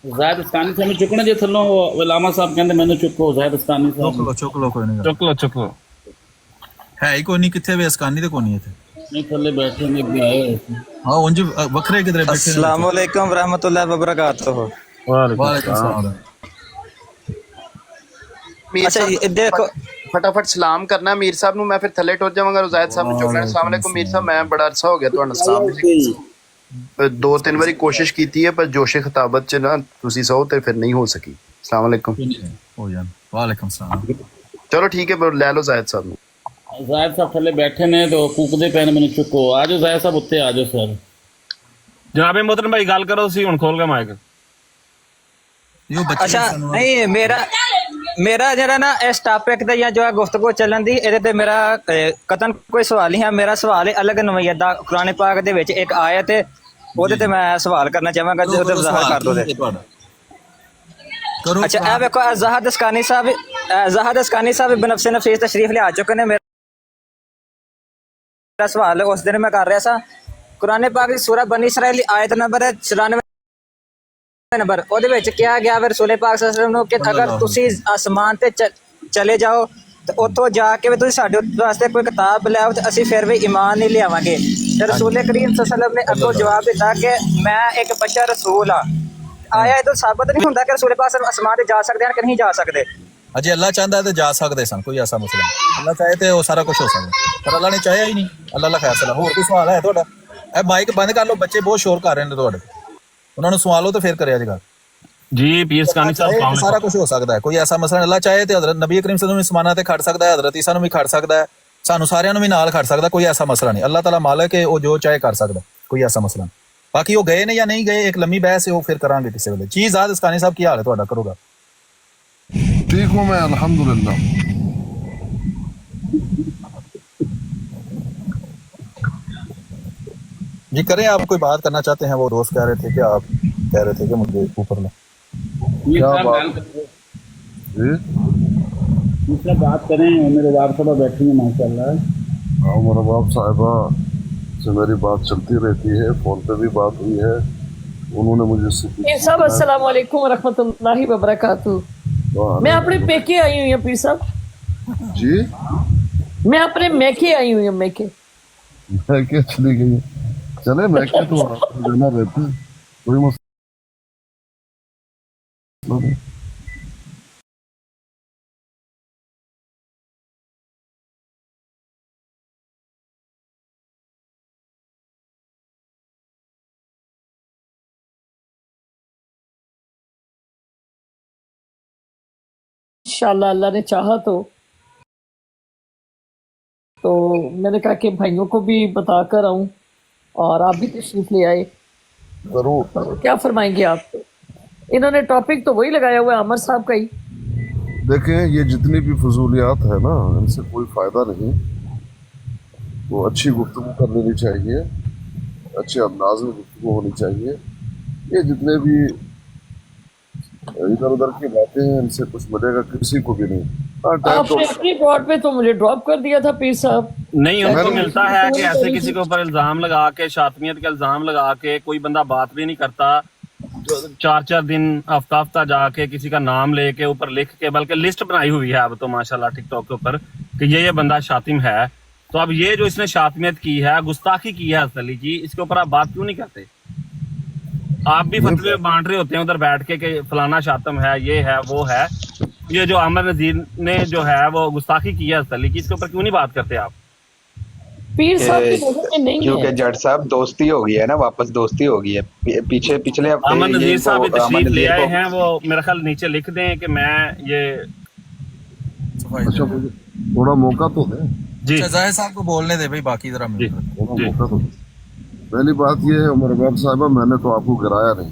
ਜ਼ਾਹਿਦ ਅਸਕਾਨੀ ਸਾਹਿਬ ਨੂੰ ਚੁੱਕਣਾ ਜੇ ਥੱਲੋਂ ਉਲਾਮਾ ਸਾਹਿਬ ਕਹਿੰਦੇ ਮੈਨੂੰ ਚੁੱਕੋ। ਜ਼ਾਹਿਦ ਅਸਕਾਨੀ ਸਾਹਿਬ ਚੁੱਕ ਲੋ ਕੋਈ ਨਹੀਂ, ਚੁੱਕ ਲੋ ਹੈ ਹੀ ਕੋਈ ਨਹੀਂ। ਕਿੱਥੇ ਵੇ ਅਸਕਾਨੀ ਤੇ ਕੋਈ ਨਹੀਂ ਇੱਥੇ, ਨਹੀਂ ਥੱਲੇ ਬੈਠੇ ਨੇ, ਅੱਗੇ ਆਏ ਹੋਏ ਸੀ। ਹਾਂ ਉਂਝ ਵੱਖਰੇ ਕਿਧਰੇ ਬੈਠੇ। अस्सलाम वालेकुम रहमतुल्लाहि व बरकातुहू। वालेकुम सलाम। अच्छा ये देखो ਫਟਾਫਟ ਸਲਾਮ ਕਰਨਾ ਮੀਰ ਸਾਹਿਬ ਨੂੰ, ਮੈਂ ਫਿਰ ਥੱਲੇ ਟੁਰ ਜਾਵਾਂਗਾ। ਰਜ਼ਾਇਦ ਸਾਹਿਬ ਨੂੰ ਚੁੱਕ ਲੈਣਾ। ਅਸਲਾਮ ਵਾਲੇਕੁਮ ਮੀਰ ਸਾਹਿਬ, ਮੈਂ ਬੜਾ ਅਰਸਾ ਹੋ ਗਿਆ ਤੁਹਾਡੇ ਨਾਲ ਸਾਹਮਣੇ, 2-3 ਵਾਰੀ ਕੋਸ਼ਿਸ਼ ਕੀਤੀ ਹੈ ਪਰ ਜੋਸ਼ੇ ਖਿਤਾਬਤ ਚ ਨਾ ਤੁਸੀਂ ਸਹੋ ਤੇ ਫਿਰ ਨਹੀਂ ਹੋ ਸਕੀ। ਅਸਲਾਮ ਵਾਲੇਕੁਮ। ਹੋ ਜਾਨ। ਵਾਲੇਕੁਮ ਸਲਾਮ। ਚਲੋ ਠੀਕ ਹੈ, ਲੈ ਲਓ ਜ਼ਾਇਦ ਸਾਹਿਬ ਨੂੰ। ਜ਼ਾਹਿਦ ਸਾਹਿਬ ਥੱਲੇ ਬੈਠੇ ਨੇ ਤੇ ਕੂਕਦੇ ਪਏ ਨੇ, ਮੈਨੂੰ ਚੁੱਕੋ। ਆ ਜਾਓ ਜ਼ਾਹਿਦ ਸਾਹਿਬ ਉੱਤੇ ਆ ਜਾਓ ਸਰ। ਜਨਾਬੇ मोहतरम भाई गल करो सी हुण खोल के माइक। अच्छा नहीं मेरा जरा ना इस टॉपिक ते या जो है गुफ्तगू ਚੱਲਣ ਦੀ ਇਹਦੇ ਤੇ ਮੇਰਾ ਕਤਨ ਕੋਈ ਸਵਾਲ ਨਹੀਂ ਹੈ। ਮੇਰਾ ਸਵਾਲ ਹੈ ਅਲੱਗ ਨਵੀਅਤ ਦਾ। ਕੁਰਾਨ ਪਾਕ ਦੇ ਵਿੱਚ ਇੱਕ ਆਇਤ ਹੈ, ਉਹਦੇ ਤੇ ਮੈਂ ਸਵਾਲ ਕਰਨਾ ਚਾਹਾਂਗਾ, ਜੇ ਉਹਦੇ ਵਜ਼ਾਹਰ ਕਰ ਦੋ ਤੇ। ਅੱਛਾ ਇਹ ਵੇਖੋ, ਜ਼ਾਹਦ ਅਸਕਾਨੀ ਸਾਹਿਬ ਬਨਫਸੇ ਨਫੀਸ ਤਸ਼ਰੀਫ ਲਿਆ ਚੁੱਕੇ ਨੇ। ਮੇਰਾ ਸਵਾਲ ਉਸ ਦਿਨ ਮੈਂ ਕਰ ਰਿਹਾ ਸਾਂ, ਕੁਰਾਨ ਪਾਕ ਦੀ ਸੂਰਾ ਬਨੀ ਇਸਰਾਈਲ ਆਇਤ ਨੰਬਰ 94 ਨੰਬਰ, ਉਹਦੇ ਵਿੱਚ ਕਿਹਾ ਗਿਆ ਵੇ ਰਸੂਲ ਪਾਕ ਸੱਲੱਲਾਹੁ ਅਲੈਹਿ ਵਸੱਲਮ ਨੂੰ ਕਿ ਅਗਰ ਤੁਸੀਂ ਆਸਮਾਨ ਤੇ ਚਲੇ ਜਾਓ ਤੇ ਉੱਥੋਂ ਜਾ ਕੇ ਵੀ ਤੁਸੀਂ ਸਾਡੇ ਵਾਸਤੇ ਕੋਈ ਕਿਤਾਬ ਲਿਆਓ ਤੇ ਅਸੀਂ ਫਿਰ ਵੀ ਈਮਾਨ ਨਹੀਂ ਲਿਆਵਾਂਗੇ। ਤੇ ਰਸੂਲ ਕਰੀਮ ਸੱਲੱਲਾਹੁ ਅਲੈਹਿ ਵਸੱਲਮ ਨੇ ਅੱਗੋਂ ਜਵਾਬ ਦਿੱਤਾ ਕਿ ਮੈਂ ਇੱਕ ਬੱਚਾ ਰਸੂਲ ਆ। ਆਇਆ ਇਹ ਤਾਂ ਸਾਬਤ ਨਹੀਂ ਹੁੰਦਾ ਕਿ ਰਸੂਲ ਪਾਕ ਆਸਮਾਨ ਤੇ ਜਾ ਸਕਦੇ ਹਨ ਕਿ ਨਹੀਂ ਜਾ ਸਕਦੇ। ਅਜੇ ਅੱਲਾਹ ਚਾਹੁੰਦਾ ਤੇ ਜਾ ਸਕਦੇ ਸਨ, ਕੋਈ ਐਸਾ ਮਸਲਾ ਨਹੀਂ। ਅੱਲਾਹ ਚਾਹੇ ਤੇ ਉਹ ਸਾਰਾ ਕੁਝ ਹੋ ਸਕਦਾ, ਪਰ ਅੱਲਾਹ ਨੇ ਚਾਹਿਆ ਹੀ ਨਹੀਂ। ਅੱਲਾਹ ਦਾ ਫੈਸਲਾ। ਹੋਰ ਕੋਈ ਸਵਾਲ ਹੈ ਤੁਹਾਡਾ? ਇਹ ਮਾਈਕ ਬੰਦ ਕਰ ਲਓ, ਬੱਚੇ ਬਹੁਤ ਸ਼ੋਰ ਕਰ ਰਹੇ ਨੇ ਤੁਹਾਡੇ, ਉਹਨਾਂ ਨੂੰ ਸਵਾਲ ਲਓ ਤੇ ਫਿਰ ਕਰਿਆ ਜੇਗਾ। जी पीर असकानी साहब ਸਾਰਾ ਕੁਝ ਹੋ ਸਕਦਾ ਹੈ, ਕੋਈ ਐਸਾ ਮਸਲਾ। ਅੱਲਾਹ ਚਾਹੇ ਤੇ ਹਜ਼ਰਤ ਨਬੀ ਕਰੀਮ ਸੱਲੱਲਾਹੁ ਅਲੈਹਿ ਵਸੱਲਮ ਨੂੰ ਵੀ ਸਮਾਨਾ ਤੇ ਖੜ ਸਕਦਾ ਹੈ, ਹਜ਼ਰਤ ਈਸਾ ਨੂੰ ਵੀ ਖੜ ਸਕਦਾ ਹੈ, ਸਾਨੂੰ ਸਾਰਿਆਂ ਨੂੰ ਵੀ ਨਾਲ ਖੜ ਸਕਦਾ। ਕੋਈ ਐਸਾ ਮਸਲਾ ਨਹੀਂ। ਅੱਲਾਹ ਤਾਲਾ ਮਾਲਕ ਹੈ, ਉਹ ਜੋ ਚਾਹੇ ਕਰ ਸਕਦਾ, ਕੋਈ ਐਸਾ ਮਸਲਾ ਨਹੀਂ। ਬਾਕੀ ਉਹ ਗਏ ਨੇ ਜਾਂ ਨਹੀਂ ਗਏ, ਇੱਕ ਲੰਮੀ ਬਹਿਸ ਹੈ, ਉਹ ਫਿਰ ਕਰਾਂਗੇ ਕਿਸੇ ਵੇਲੇ। ਜੀ ਜ਼ਾਦ ਅਸਕਾਨੀ ਸਾਹਿਬ ਕੀ ਹਾਲ ਹੈ ਤੁਹਾਡਾ? ਕਰੋਗਾ? ठीक हूँ मैं, अल्हम्दुलिल्लाह। जी करें, आप कोई बात करना चाहते हैं? वो दोस्त कह रहे थे कि आप कह रहे थे कि मुझे ऊपर में मीर क्या साहब बात? गल करो। जी मीर साहब बात करें, मेरे वार साहब बैठी हैं माशाल्लाह। हाँ, मेरा बाप साहिबा से मेरी बात चलती रहती है, फोन पे भी बात हुई है। उन्होंने मुझे पीर साहब अस्सलाम वालेकुम रहमतुल्लाहि व बरकातुहू। मैं अपने पेके आई हुई हूँ पीर साहब जी, मैं अपने मैके आई हुई हूँ। मैके मैं क्या चली गई? चले मैं क्या तो रहना रहता है, कोई मसला नहीं। इंशाल्लाह अल्लाह ने चाहा तो मैंने कहा कि भाइयों को भी बता कर आऊं और आप भी तशरीफ ले आए। जरूर। तो क्या फरमाएंगे आप? इन्होंने टॉपिक तो वही लगाया हुआ है आमर साहब का ही। देखें, ये जितनी भी फजूलियात है ना, इनसे कोई फ़ायदा नहीं। तो अच्छी गुफ्तगू कर लेनी चाहिए, अच्छे अंदाज में गुफ्तगू होनी चाहिए। ये जितने भी इधर उधर की बातें हैं, इनसे कुछ मिलेगा किसी को भी नहीं। आपने अपनी प्लॉट पे तो मुझे ड्रॉप कर दिया था पीर साहब। नहीं, उनको मिलता है कि ऐसे किसी के ऊपर इल्जाम लगा के, शातमियत का इल्जाम लगा के, कोई बंदा बात भी नहीं करता, 4-4 दिन हफ्ता जाके किसी का नाम लेके ऊपर लिख के, बल्कि लिस्ट बनाई हुई है अब तो माशाल्लाह टिकटॉक के ऊपर कि ये बंदा शातिम है। तो अब ये जो इसने शातिमियत की है, गुस्ताखी की है अली की, इसके ऊपर आप बात क्यों नहीं करते? आप भी फतवे बांट रहे होते हैं उधर बैठ के कि फलाना शातम है, ये है, वो है। ये जो आमिर नजीर ने जो है वो गुस्ताखी की है अली की, इसके ऊपर क्यों नहीं बात करते आप? पीर साहब की नजर में नहीं क्योंकि है। जट साहब दोस्ती हो गई है ना, वापस दोस्ती हो गई है। पिछले हफ्ते आमिर नजीर साहब अमन तशरीफ ले नजीर आए को- हैं, वो मेरा ख्याल नीचे लिख दें कि मैं ये अच्छा मुझे थोड़ा मौका तो दे, जी जाहिर साहब को बोलने दे भाई, बाकी जरा जी थोड़ा जी मौका तो दे। पहली बात ये है उमर बाब साहिबा, मैंने तो आपको गिराया नहीं।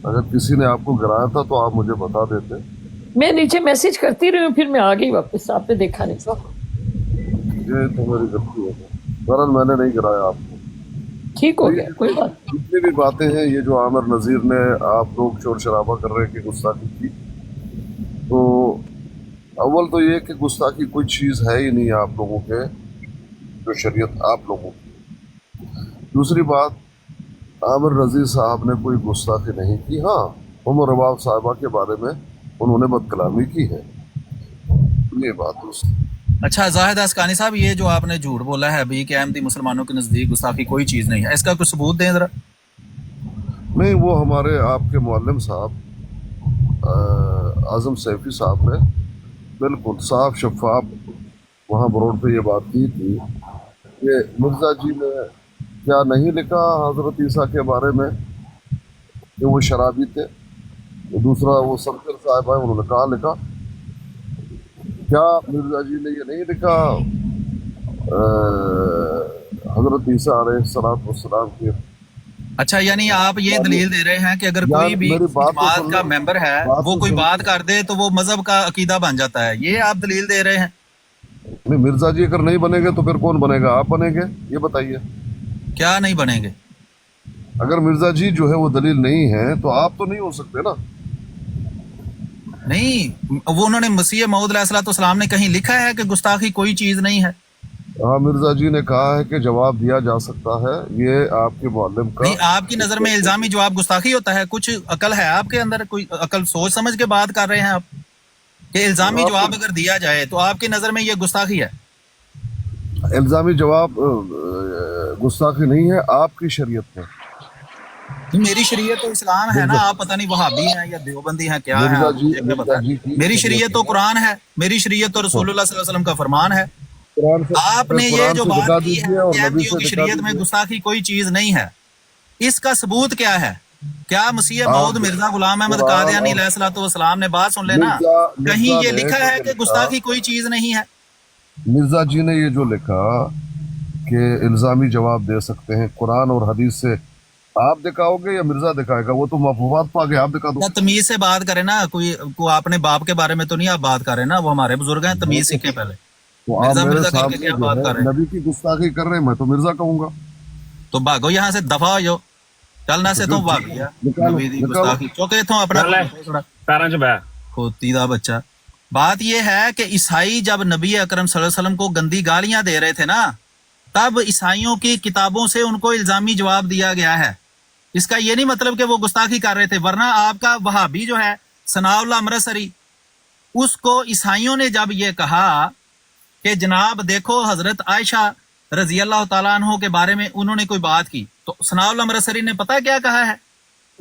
अगर किसी ने आपको गिराया था तो आप मुझे बता देते। मैं नीचे मैसेज करती रही हूँ, फिर मैं आ गई वापस, आपने देखा नहीं। ये तो मेरी गलती है, बहरहाल मैंने नहीं गिराया आपको। ठीक हो गया, कोई बात नहीं। जितनी भी बातें हैं ये जो आमिर नज़ीर ने, आप लोग शोर शराबा कर रहे हैं कि गुस्ताखी की, तो अव्वल तो ये कि गुस्ताखी कोई चीज़ है ही नहीं आप लोगों के, जो शरीयत आप लोगों की। दूसरी बात, आमिर नज़ीर साहब ने कोई गुस्ताखी नहीं की। हाँ, उमर रबाब साहिबा के बारे में उन्होंने बदकलामी की है, ये बात दूसरी। अच्छा जाहिद अस्कानी साहब, ये जो आपने झूठ बोला है अभी कि अहमदी मुसलमानों के नज़दीक गुस्ताखी कोई चीज़ नहीं है, इसका कुछ सबूत दें जरा। नहीं, वो हमारे आपके मुअल्लिम साहब आज़म सैफी साहब ने बिल्कुल साफ शफाफ वहाँ बरोड पे ये बात की थी कि मिर्ज़ा जी ने क्या नहीं लिखा हज़रत ईसा के बारे में कि वो शराबी थे। दूसरा वो सरकर साहब है, उन्होंने कहा लिखा, क्या मिर्ज़ा जी ने ये नहीं लिखा हज़रत ईसा अलैहिस्सलाम के। अच्छा, यानी आप ये दलील दे रहे हैं कि अगर यार, कोई भी मेरी बात तो जमात सुन का लो। मेंबर है बात वो तो कोई सुन बात लो। कर दे तो वो मजहब का अकीदा बन जाता है, ये आप दलील दे रहे हैं। नहीं, मिर्ज़ा जी अगर नहीं बनेंगे तो फिर कौन बनेगा? आप बनेंगे, ये बताइए। क्या नहीं बनेंगे? अगर मिर्ज़ा जी जो है वो दलील नहीं है तो आप तो नहीं हो सकते ना। नहीं, वो उन्होंने मसीह मऊद अलैहिस्सलाम ने कहीं लिखा है कि गुस्ताखी कोई चीज़ नहीं है? हाँ, मिर्ज़ा जी ने कहा है कि जवाब दिया जा सकता है, ये आपके मुअल्लिम का। नहीं, आपकी नज़र में इल्जामी जवाब गुस्ताखी होता है? कुछ अकल है आपके अंदर? कोई अकल सोच समझ के बात कर रहे हैं आप कि इल्जामी जवाब अगर दिया जाए तो आपकी नज़र में ये गुस्ताखी है? इल्जामी जवाब गुस्ताखी नहीं है आपकी शरीयत में। मेरी शरीयत तो इस्लाम है ना, आप पता नहीं वहाबी हैं या देवबंदी हैं, क्या है मिर्ज़ा आप जी- मुझे क्या पता मिर्ज़ा जी है। की मेरी शरीयत तो कुरान है, मेरी शरीयत तो रसूलुल्लाह सल्लल्लाहु अलैहि वसल्लम का फरमान है। कुरान से- आपने ये कुरान जो से बात दिखा की है दीजिए और कि नबी अहमदियों से की दिखा शरीयत में दीजिए। गुस्ताखी कोई चीज नहीं है, इसका सबूत क्या है? क्या मसीह आप- मऊद मिर्जा गुलाम अहमद कुरान कादियानी और- अलैहिस्सलाम ने बात सुन लेना, मिर्जा कहीं ये ने लिखा है जो कि गुस्ताखी कोई चीज नहीं है? मिर्ज़ा जी ने ये जो लिखा कि इल्जामी जवाब दे सकते हैं कुरान और हदीस से, आप दिखाओगे या मिर्ज़ा दिखाएगा? वो तो मफहूमात पा गए, आप दिखा दो। या तमीज से बात करें ना, कोई आपने बाप के बारे में तो नहीं आप बात कर रहे ना, वो हमारे बुजुर्ग हैं, तमीज सीखे पहले। तो आप मिर्जा मेरे मिर्जा करके सामने क्या जो बात है कर रहे हैं? नबी की गुस्ताखी कर रहे हैं, मैं तो मिर्ज़ा कहूंगा। तो भागो यहाँ से, दफा हो जाओ, चलना से तो भाग गया निकालो, नबी दी निकालो। गुस्ताखी चौके इथों अपना पैरां च बै खोती दा बच्चा। बात यह है कि ईसाई जब नबी अकरम सल्लल्लाहु अलैहि वसल्लम को गंदी गालियां दे रहे थे ना, तब ईसाइयों की किताबों से उनको इल्जामी जवाब दिया गया है। इसका ये नहीं मतलब कि वो गुस्ताखी कर रहे थे, वरना आपका वहाबी जो है सनाउल्लाह अमृतसरी, उसको ईसाइयों ने जब ये कहा कि जनाब देखो हजरत आयशा रजी अल्लाह तआला अन्हो के बारे में उन्होंने कोई बात की, तो सनाउल्लाह अमृतसरी ने पता क्या कहा है?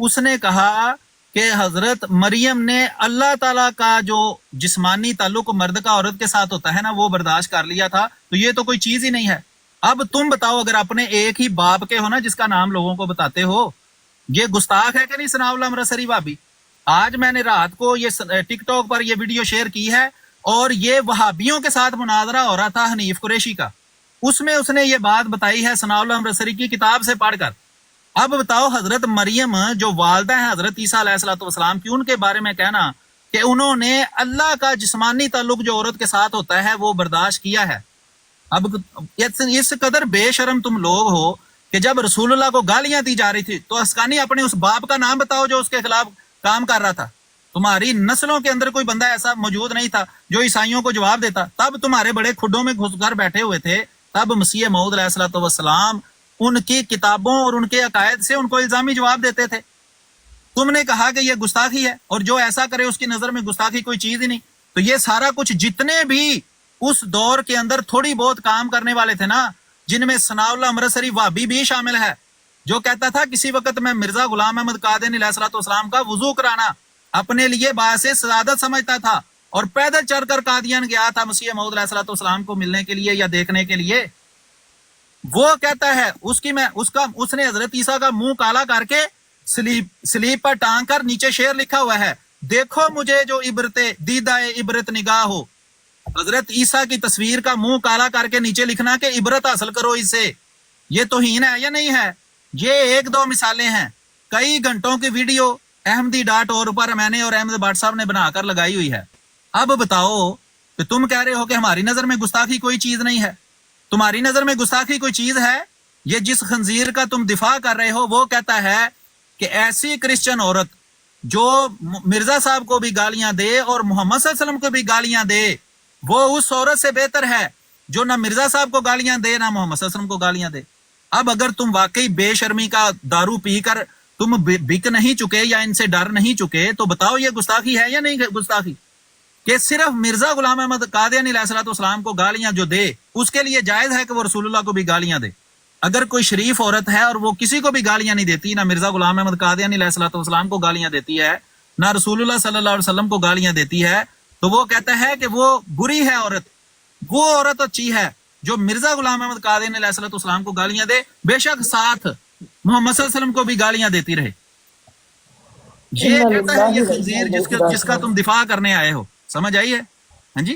उसने कहा कि हजरत मरियम ने अल्लाह ताला का जो जिस्मानी ताल्लुक मर्द का औरत के साथ होता है ना, वो बर्दाश्त कर लिया था, तो ये तो कोई चीज ही नहीं है। अब तुम बताओ, अगर अपने एक ही बाप के हो ना, जिसका नाम लोगों को बताते हो, ये गुस्ताख है कि नहीं सनाउल्लाह अमृतसरी भाभी? आज मैंने रात को ये टिकटॉक पर ये वीडियो शेयर की है और ये वहाबियों के साथ मुनाजरा हो रहा था हनीफ कुरैशी का, उसमें उसने ये बात बताई है सनाउल्लाह अमृतसरी की किताब से पढ़कर। अब बताओ, हजरत मरियम जो वालदा है हजरत ईसा अलैहिस्सलाम की, उनके बारे में कहना कि उन्होंने अल्लाह का जिस्मानी ताल्लुक जो औरत के साथ होता है वो बर्दाश्त किया है। अब इस कदर बेशरम तुम लोग हो कि जब रसूलुल्लाह को गालियां दी जा रही थी तो अस्कानी अपने उस बाप का नाम बताओ जो उसके खिलाफ काम कर रहा था। तुम्हारी नस्लों के अंदर कोई बंदा ऐसा मौजूद नहीं था जो ईसाइयों को जवाब देता। तब तुम्हारे बड़े खुडों में घुसकर बैठे हुए थे, तब मसीह मऊद अलैहिस्सलाम उनकी किताबों और उनके अकायद से उनको इल्जामी जवाब देते थे। तुमने कहा कि ये गुस्ताखी है, और जो ऐसा करे उसकी नजर में गुस्ताखी कोई चीज ही नहीं। तो ये सारा कुछ जितने भी उस दौर के अंदर थोड़ी बहुत काम करने वाले थे ना, जिनमें सनाउल्लाह अमृतसरी वाबी भी शामिल है, जो कहता था किसी वक्त मैं मिर्जा गुलाम अहमद कादियानी अलैहिस्सलाम का वुजू कराना अपने लिए बासे सआदत समझता था, और पैदल चलकर कादियान गया था मसीह मऊद अलैहिस्सलाम को मिलने के लिए या देखने के लिए। वो कहता है उसने हजरत ईसा का मुंह काला करके स्लीप पर टांग कर नीचे शेर लिखा हुआ है, देखो मुझे जो इबरते दीदाए इबरत निगाह हो। हजरत ईसा की तस्वीर का मुंह काला करके नीचे लिखना कि इबरत हासिल करो इससे। ये तौहीन है या नहीं है? ये एक दो मिसालें हैं, कई घंटों की वीडियो ahmadi.org पर मैंने और अहमद भट्ट साहब ने बनाकर लगाई हुई है। अब बताओ कि तुम कह रहे हो कि हमारी नजर में गुस्ताखी कोई चीज नहीं है। तुम्हारी नजर में गुस्ताखी कोई चीज है? ये जिस खंजीर का तुम दिफा कर रहे हो वो कहता है कि ऐसी क्रिश्चियन औरत जो मिर्जा साहब को भी गालियां दे और मोहम्मद सल्लल्लाहु अलैहि वसल्लम को भी गालियां दे, वो उस औरत से बेहतर है जो ना मिर्जा साहब को गालियां दे ना मोहम्मद सल्लल्लाहु अलैहि वसल्लम को गालियां दे। अब अगर तुम वाकई बेशर्मी का दारू पीकर तुम बिक नहीं चुके या इनसे डर नहीं चुके, तो बताओ ये गुस्ताखी है या नहीं गुस्ताखी? कि सिर्फ मिर्जा गुलाम अहमद कादियानी अलैहिस्सलाम को गालियां जो दे उसके लिए जायज है कि वो रसूलुल्लाह को भी गालियां दे। अगर कोई शरीफ औरत है और वो किसी को भी गालियां नहीं देती, ना मिर्जा गुलाम अहमद कादियानी अलैहिस्सलाम को गालियां देती है, ना रसूलुल्लाह सल्लल्लाहु अलैहि वसल्लम को गालियां देती है, तो वो कहता है कि वो बुरी है औरत। वो औरत अच्छी है जो मिर्जा गुलाम अहमद कादियानी अलैहिस्सलाम को गालियां दे, बेशक साथ मोहम्मद सल्लल्लाहु अलैहि वसल्लम को भी गालियां देती रहे। ये कहता है ये खंजीर जिसका तुम दिफा करने आए हो। समझ आई है? हाँ जी,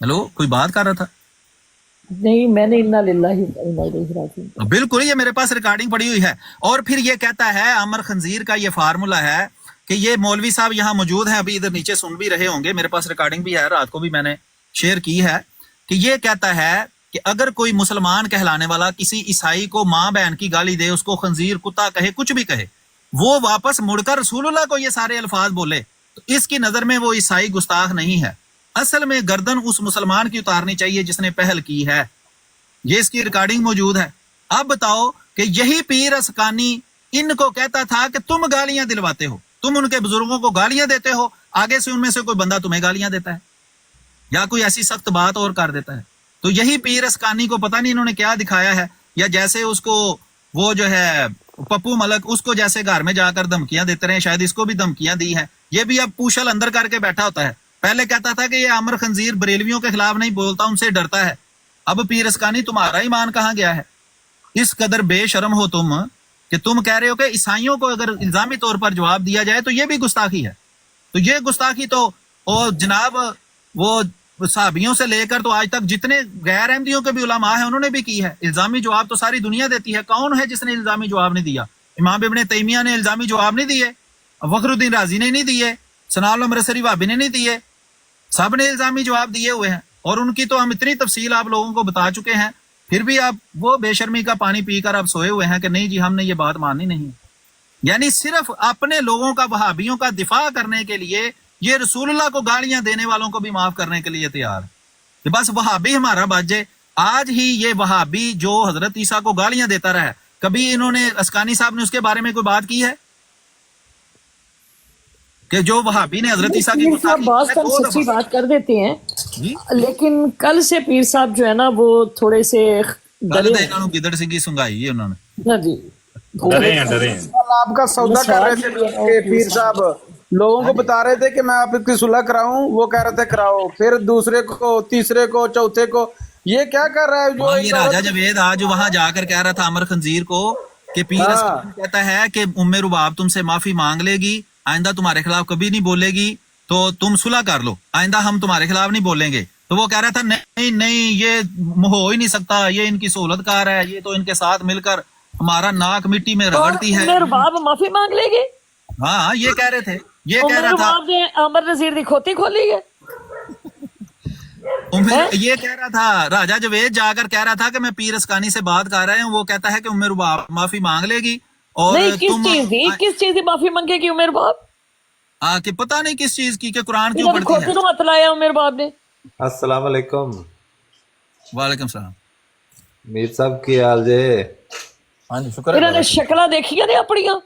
हेलो, कोई बात कर रहा था? नहीं, मैंने इन्ना लिल्लाहि व इन्ना इलैहि राजिऊन। बिल्कुल, ये मेरे पास रिकॉर्डिंग पड़ी हुई है। और फिर ये कहता है अमर खंजीर का ये फार्मूला है कि ये मौलवी साहब यहाँ मौजूद हैं, अभी इधर नीचे सुन भी रहे होंगे, मेरे पास रिकॉर्डिंग भी है, रात को भी मैंने शेयर की है, कि ये कहता है कि अगर कोई मुसलमान कहलाने वाला किसी ईसाई को माँ बहन की गाली दे, उसको खंजीर कुत्ता कहे, कुछ भी कहे, वो वापस मुड़कर रसूलुल्लाह को ये सारे अल्फाज बोले, तो इसकी नजर में वो ईसाई गुस्ताख नहीं है। असल में गर्दन उस मुसलमान की उतारनी चाहिए जिसने पहल की है। ये इसकी रिकॉर्डिंग मौजूद है। अब बताओ कि यही पीर असकानी इनको कहता था कि तुम गालियां दिलवाते हो, तुम उनके बुजुर्गों को गालियां देते हो, आगे से उनमें से कोई बंदा तुम्हें गालियां देता है या कोई ऐसी सख्त बात और कर देता है। तो यही पीर असकानी को पता नहीं इन्होंने क्या दिखाया है, या जैसे उसको वो जो है पप्पू मलक उसको जैसे घर में जाकर धमकियां देते रहे, शायद इसको भी धमकियां दी हैं। ये भी अब पूशल अंदर करके बैठा होता है। पहले कहता था कि ये अमर खंजीर बरेलवियों के खिलाफ नहीं बोलता, उनसे डरता है। अब पीर असकानी तुम्हारा ईमान कहाँ गया है? इस कदर बेशर्म हो तुम कि तुम कह रहे हो कि ईसाइयों को अगर इल्जामी तौर पर जवाब दिया जाए तो ये भी गुस्ताखी है। तो ये गुस्ताखी तो जनाब वो सहाबियों से लेकर तो आज तक जितने गैर अहमदियों के भी उलमा हैं उन्होंने भी की है। इल्जामी जवाब तो सारी दुनिया देती है। कौन है जिसने इल्जामी जवाब नहीं दिया? इमाम इब्ने तैमिया ने इल्जामी जवाब नहीं दिए, फखरुद्दीन राजी ने नहीं दिए, सनाउल्लाह अमृतसरी वाबी ने नहीं दिए, सब ने इल्जामी जवाब दिए हुए हैं। और उनकी तो हम इतनी तफसील आप लोगों को बता चुके हैं, फिर भी आप वो बेशर्मी का पानी पीकर आप सोए हुए हैं कि नहीं जी हमने ये बात माननी नहीं। यानी सिर्फ अपने लोगों का, वहाबियों का दिफा करने के लिए ये रसूलुल्लाह को गालियां देने वालों को भी माफ करने के लिए तैयार है। बस वहाबी हमारा बाजे। आज ही ये वहाबी जो हजरत ईसा को गालियां देता रहा है, कभी इन्होंने अस्कानी साहब ने उसके बारे में कोई बात की है कि जो वहाबी ने हजरत ईसा की सच्ची बात कर देते हैं, लेकिन कल से पीर साहब जो है ना वो थोड़े से गिदड़ सिंह की सुंगाई है उन्होंने। हाँ जी, डरे हैं। आपका सौदा कर रहे थे कि पीर साहब लोगों को बता रहे थे कि मैं आपकी सुलह कराऊं, वो कह रहे थे कराओ, फिर दूसरे को, तीसरे को, चौथे को, ये क्या कर रहा है? जो ये राजा जवेद आज वहां जाकर कह रहा था अमर खंजीर को कि पीर कहता है कि उम्मे रुबाब तुमसे माफी मांग लेगी, आइंदा तुम्हारे खिलाफ कभी नहीं बोलेगी, तो तुम सुलह कर लो, आइंदा हम तुम्हारे खिलाफ नहीं बोलेंगे। तो वो कह रहा था नहीं नहीं ये हो ही नहीं सकता, ये इनकी सहूलतकार है, ये तो इनके साथ मिलकर हमारा नाक मिट्टी में रगड़ती है, रुबाब माफी मांग लेंगे। हाँ ये कह रहे थे, ये कह रहा था अमर नजीर की खोती खोली है। ये कह रहा था राजा जवेद जाकर कह रहा था कि मैं पीर अस्कानी से बात कर रहा हूँ, वो कहता है कि उम्मे रुबाब माफी मांग लेगी, और नहीं किस तुम चीज की माफी मांगेगी उमेर बाप? कि पता नहीं किस चीज की, कि कुरान क्यों इधर पढ़ती खोते है। तो मत लाया उमेर बाप ने। अस्सलाम वालेकुम वालेकुम सलाम। मीर साहब की हाल जे? हाँ जी शुक्र है इन्होंने बाबा। शक्लां देखियां ने अपनियां।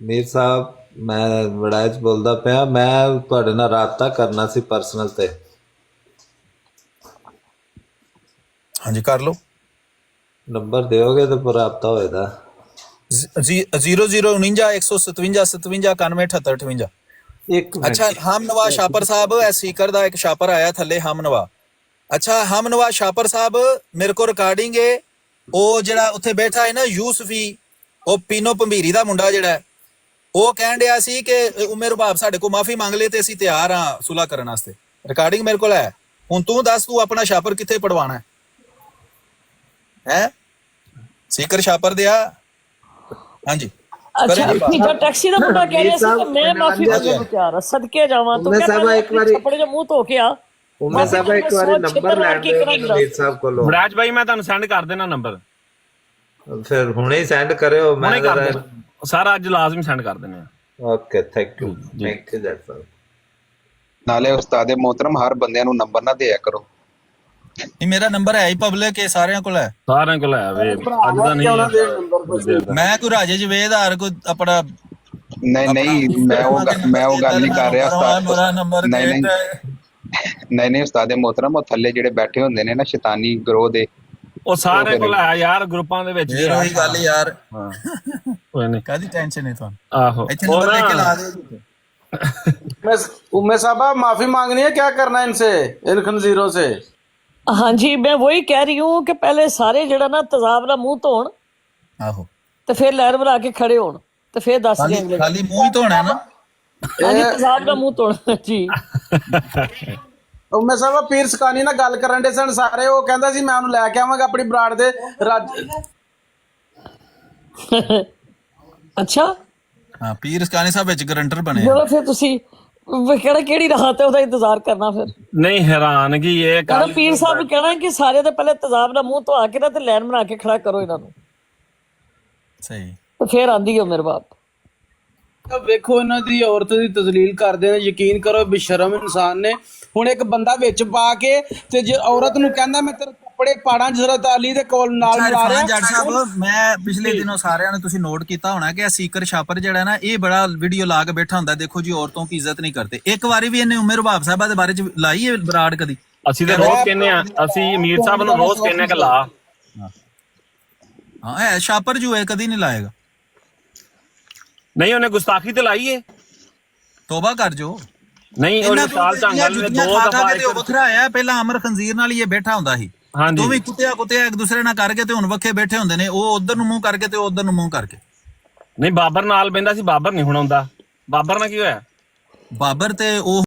मीर साहब मैं बड़ा च बोलदा पिया, मैं ਤੁਹਾਡੇ ਨਾਲ ਰਾਬਤਾ ਕਰਨਾ ਸੀ ਪਰਸਨਲ ਤੇ। हाँ जी कर लो। ਨੰਬਰ ਦਿਓਗੇ ਤਾਂ ਪਰ ਰਾਬਤਾ ਹੋਏਗਾ। 0049 157 57 91 78 58। ਇੱਕ ਮਿੰਟ। ਅੱਛਾ ਹਮ ਨਵਾਜ਼ ਸ਼ਾਪਰ ਸਾਹਿਬ ਐ ਸੀਕਰ ਦਾ ਇੱਕ ਸ਼ਾਪਰ ਆਇਆ ਥੱਲੇ ਹਮ ਨਵਾ। ਅੱਛਾ ਹਮ ਨਵਾਜ਼ ਸ਼ਾਪਰ ਸਾਹਿਬ ਮੇਰੇ ਕੋਲ ਰਿਕਾਰਡਿੰਗ ਹੈ, ਉਹ ਜਿਹੜਾ ਉੱਥੇ ਬੈਠਾ ਹੈ ਨਾ ਯੂਸਫੀ, ਉਹ ਪੀਨੋ ਭੰਬੀਰੀ ਦਾ ਮੁੰਡਾ ਜਿਹੜਾ ਹੈ, ਉਹ ਕਹਿਣ ਡਿਆ ਸੀ ਕਿ ਉਮਰ ਬਾਪ ਸਾਡੇ ਕੋਲ ਮਾਫੀ ਮੰਗ ਲਏ ਤੇ ਅਸੀਂ ਤਿਆਰ ਹਾਂ ਸੁਲ੍ਹਾ ਕਰਨ ਵਾਸਤੇ। ਰਿਕਾਰਡਿੰਗ ਮੇਰੇ ਕੋਲ ਹੈ। ਹੁਣ ਤੂੰ ਦੱਸ ਤੂੰ ਆਪਣਾ ਸ਼ਾਪਰ ਕਿੱਥੇ ਪੜਵਾਣਾ ਹੈ? ਸੀਕਰ ਸ਼ਾਪਰ ਦਿਆ। ਹਾਂਜੀ अच्छा ठीक है, टैक्सी का मुंडा कह रहा सी कि मैं माफी मांगने को तैयार हां, सदके जावां तो उम्मे साहब एक बारी छपड़े जो मुंह धो के आ। ਉਮਰ ਸਾਹਿਬ ਇੱਕ ਵਾਰੀ ਨੰਬਰ ਲੈ ਲਓ ਮੀਰ ਸਾਹਿਬ ਕੋਲੋਂ। ਬਰਾਜ ਭਾਈ ਮੈਂ ਤੁਹਾਨੂੰ ਸੈਂਡ ਕਰ ਦੇਣਾ ਨੰਬਰ, ਫਿਰ ਹੁਣੇ ਹੀ ਸੈਂਡ ਕਰਿਓ। ਮੈਂ ਹੁਣੇ ਕਰ ਦੇਣਾ ਸਾਰਾ, ਅੱਜ ਲਾਜ਼ਮੀ ਸੈਂਡ ਕਰ ਦਿੰਦੇ ਆ। ਓਕੇ ਥੈਂਕ ਯੂ ਜੈਟ ਸਾਹਿਬ। ਨਾਲੇ ਉਸਤਾਦੇ ਮੋਹਤਰਮ ਹਰ ਬੰਦਿਆਂ ਨੂੰ ਨੰਬਰ ਨਾ ਦਿਆ ਕਰੋ। ਇਹ ਮੇਰਾ ਨੰਬਰ ਹੈ ਹੀ ਪਬਲਿਕ ਹੈ, ਸਾਰਿਆਂ ਕੋਲ ਹੈ। ਸਾਰਿਆਂ ਕੋਲ ਹੈ ਵੇ, ਅੱਜ ਦਾ ਨਹੀਂ। ਮੈਂ ਕੋਈ ਰਾਜੇ ਜਵੇਦਾਰ ਕੋਈ ਆਪਣਾ ਨਹੀਂ ਮੈਂ ਉਹ ਗੱਲ ਨਹੀਂ ਕਰ ਰਿਹਾ ਉਸਤਾਦ। ਮੇਰਾ ਨੰਬਰ ਨਹੀਂ ਉਸਤਾਦੇ ਮੋਹਤਰਮ, ਉਹ ਥੱਲੇ ਜਿਹੜੇ ਬੈਠੇ ਹੁੰਦੇ ਨੇ ਨਾ ਸ਼ੈਤਾਨੀ ਗਰੋਹ ਦੇ, ਉਹ ਸਾਰੇ ਕੋਲ ਹੈ ਯਾਰ, ਗਰੁੱਪਾਂ ਦੇ ਵਿੱਚ। ਫੇਰ ਉਹੀ ਗੱਲ ਯਾਰ, ਹਾਂ ਕੋਈ ਨਹੀਂ, ਕਾਹਦੀ ਟੈਨਸ਼ਨ ਹੈ ਤੁਹਾਨੂੰ? ਆਹੋ ਇੱਥੇ ਨੰਬਰ ਲਿਖ ਕੇ ਲਾ ਦੇ। उम्मे साहबा माफी मांगनी है, क्या करना है इनसे, इन खंजीरों से? हाँ जी मैं वही कह रही हूँ कि पहले सारे जड़ा ना तेजाब ना मुंह धोण ਆਹੋ ते फिर लहर बना के खड़े होण ते फिर दस ਖਾਲੀ देंगे। ਖਾਲੀ ਮੂੰਹ ਹੀ ਧੋਣਾ ਨਾ। हाँ जी तेजाब ना मुंह धोण जी। ਉਮੇ ਸਾਹਿਬਾ ਪੀਰ ਸਕਾਨੀ ਨਾਲ ਗੱਲ ਕਰਨ ਦੇ ਸਨ ਸਾਰੇ, ਉਹ ਕਹਿੰਦਾ ਸੀ ਮੈਂ ਉਹਨੂੰ ਲੈ ਕੇ ਆਵਾਂਗਾ ਆਪਣੀ ਬਰਾੜ ਦੇ अच्छा ਹਾਂ ਪੀਰ ਸਕਾਨੀ ਸਾਹਿਬ ਵਿੱਚ ਗਰੰਟਰ ਬਣੇ। चलो फिर तुसी ਕਿਹੜਾ ਕਿਹੜੀ ਰਾਹ ਤੇ ਉਹਦਾ ਇੰਤਜ਼ਾਰ ਕਰਨਾ ਫਿਰ। ਨਹੀਂ ਹੈਰਾਨਗੀ ਇਹ ਕਹਿੰਦਾ ਪੀਰ ਸਾਹਿਬ ਨੂੰ ਕਹਿਣਾ ਕਿ ਸਾਰੇ ਤੋਂ ਪਹਿਲੇ ਤੇਜ਼ਾਬ ਦਾ ਮੂੰਹ ਧਵਾ ਕੇ ਨਾ ਤੇ ਲਾਈਨ ਬਣਾ ਕੇ ਖੜਾ ਕਰੋ ਇਹਨਾਂ ਨੂੰ, ਸਹੀ ਤੇ ਫਿਰ ਆਂਦੀ ਹੈ ਮੇਰੇ ਬਾਪ। ਵੇਖੋ ਇਹਨਾਂ ਦੀ ਔਰਤ ਦੀ ਤਜ਼ਲੀਲ ਕਰਦੇ ਨੇ, ਯਕੀਨ ਕਰੋ ਬੇਸ਼ਰਮ ਇਨਸਾਨ ਨੇ। ਹੁਣ ਇੱਕ ਬੰਦਾ ਵਿੱਚ ਪਾ ਕੇ ਤੇ ਜੇ ਔਰਤ ਨੂੰ ਕਹਿੰਦਾ ਮੈਂ ਤੇਰੇ ਕੱਪੜੇ ਪਾੜਾਂ ਜਜ਼ਰਤ ਅਲੀ ਦੇ ਕੋਲ ਨਾਲ ਮਿਲਾ ਰਿਹਾ। ਜੱਟ ਸਾਹਿਬ ਮੈਂ ਪਿਛਲੇ ਦਿਨੋਂ ਸਾਰਿਆਂ ਨੇ ਤੁਸੀਂ ਨੋਟ ਕੀਤਾ ਹੋਣਾ ਕਿ ਸੀਕਰ ਛਾਪਰ ਜਿਹੜਾ ਨਾ ਇਹ ਬੜਾ ਵੀਡੀਓ ਲਾ ਕੇ ਬੈਠਾ ਹੁੰਦਾ, ਦੇਖੋ ਜੀ ਔਰਤੋਂ ਕੀ ਇੱਜ਼ਤ ਨਹੀਂ ਕਰਦੇ। ਇੱਕ ਵਾਰੀ ਵੀ ਇਹਨੇ ਉਮਰ ਬਾਪ ਸਾਹਿਬਾ ਦੇ ਬਾਰੇ ਚ ਲਾਈ ਹੈ ਬਰਾੜ ਕਦੀ? ਅਸੀਂ ਤੇ ਰੋਜ਼ ਕਹਿੰਦੇ ਆ, ਅਸੀਂ ਅਮੀਰ ਸਾਹਿਬ ਨੂੰ ਰੋਜ਼ ਕਹਿੰਦੇ ਕਿ ਲਾ। ਹਾਂ ਇਹ ਛਾਪਰ ਜੋ ਹੈ ਕਦੀ ਨਹੀਂ ਲਾਏਗਾ। ਨਹੀਂ ਉਹਨੇ ਗੁਸਤਾਖੀ ਤੇ ਲਾਈ ਏ, ਤੋਬਾ ਕਰ ਜੋ। ਨਹੀਂ ਉਹਨੇ ਸਾਲ ਝਾਂਗਲ ਨੇ ਦੋ ਦਫਾ ਵੱਖਰਾ ਆਇਆ। ਪਹਿਲਾਂ ਅਮਰ ਖੰਜ਼ੀਰ ਨਾਲ ਹੀ ਇਹ ਬੈਠਾ ਹੁੰਦਾ ਸੀ, ਹਾਂਜੀ ਦੋਵੇਂ ਕੁੱਤਿਆ ਇੱਕ ਦੂਸਰੇ ਨਾਲ ਕਰਕੇ ਤੇ ਹੁਣ ਵੱਖੇ ਬੈਠੇ ਹੁੰਦੇ ਨੇ, ਉਹ ਉਧਰ ਨੂੰ ਮੂੰਹ ਕਰਕੇ ਤੇ ਉਧਰ ਨੂੰ ਮੂੰਹ ਕਰਕੇ। ਨਹੀਂ ਬਾਬਰ ਨਾਲ ਬੈਂਦਾ ਸੀ, ਬਾਬਰ ਨਹੀਂ ਹੁਣ ਆਉਂਦਾ। ਬਾਬਰ ਨਾਲ ਕੀ ਹੋਇਆ? ਬਾਬਰ ਤੇ ਉਹ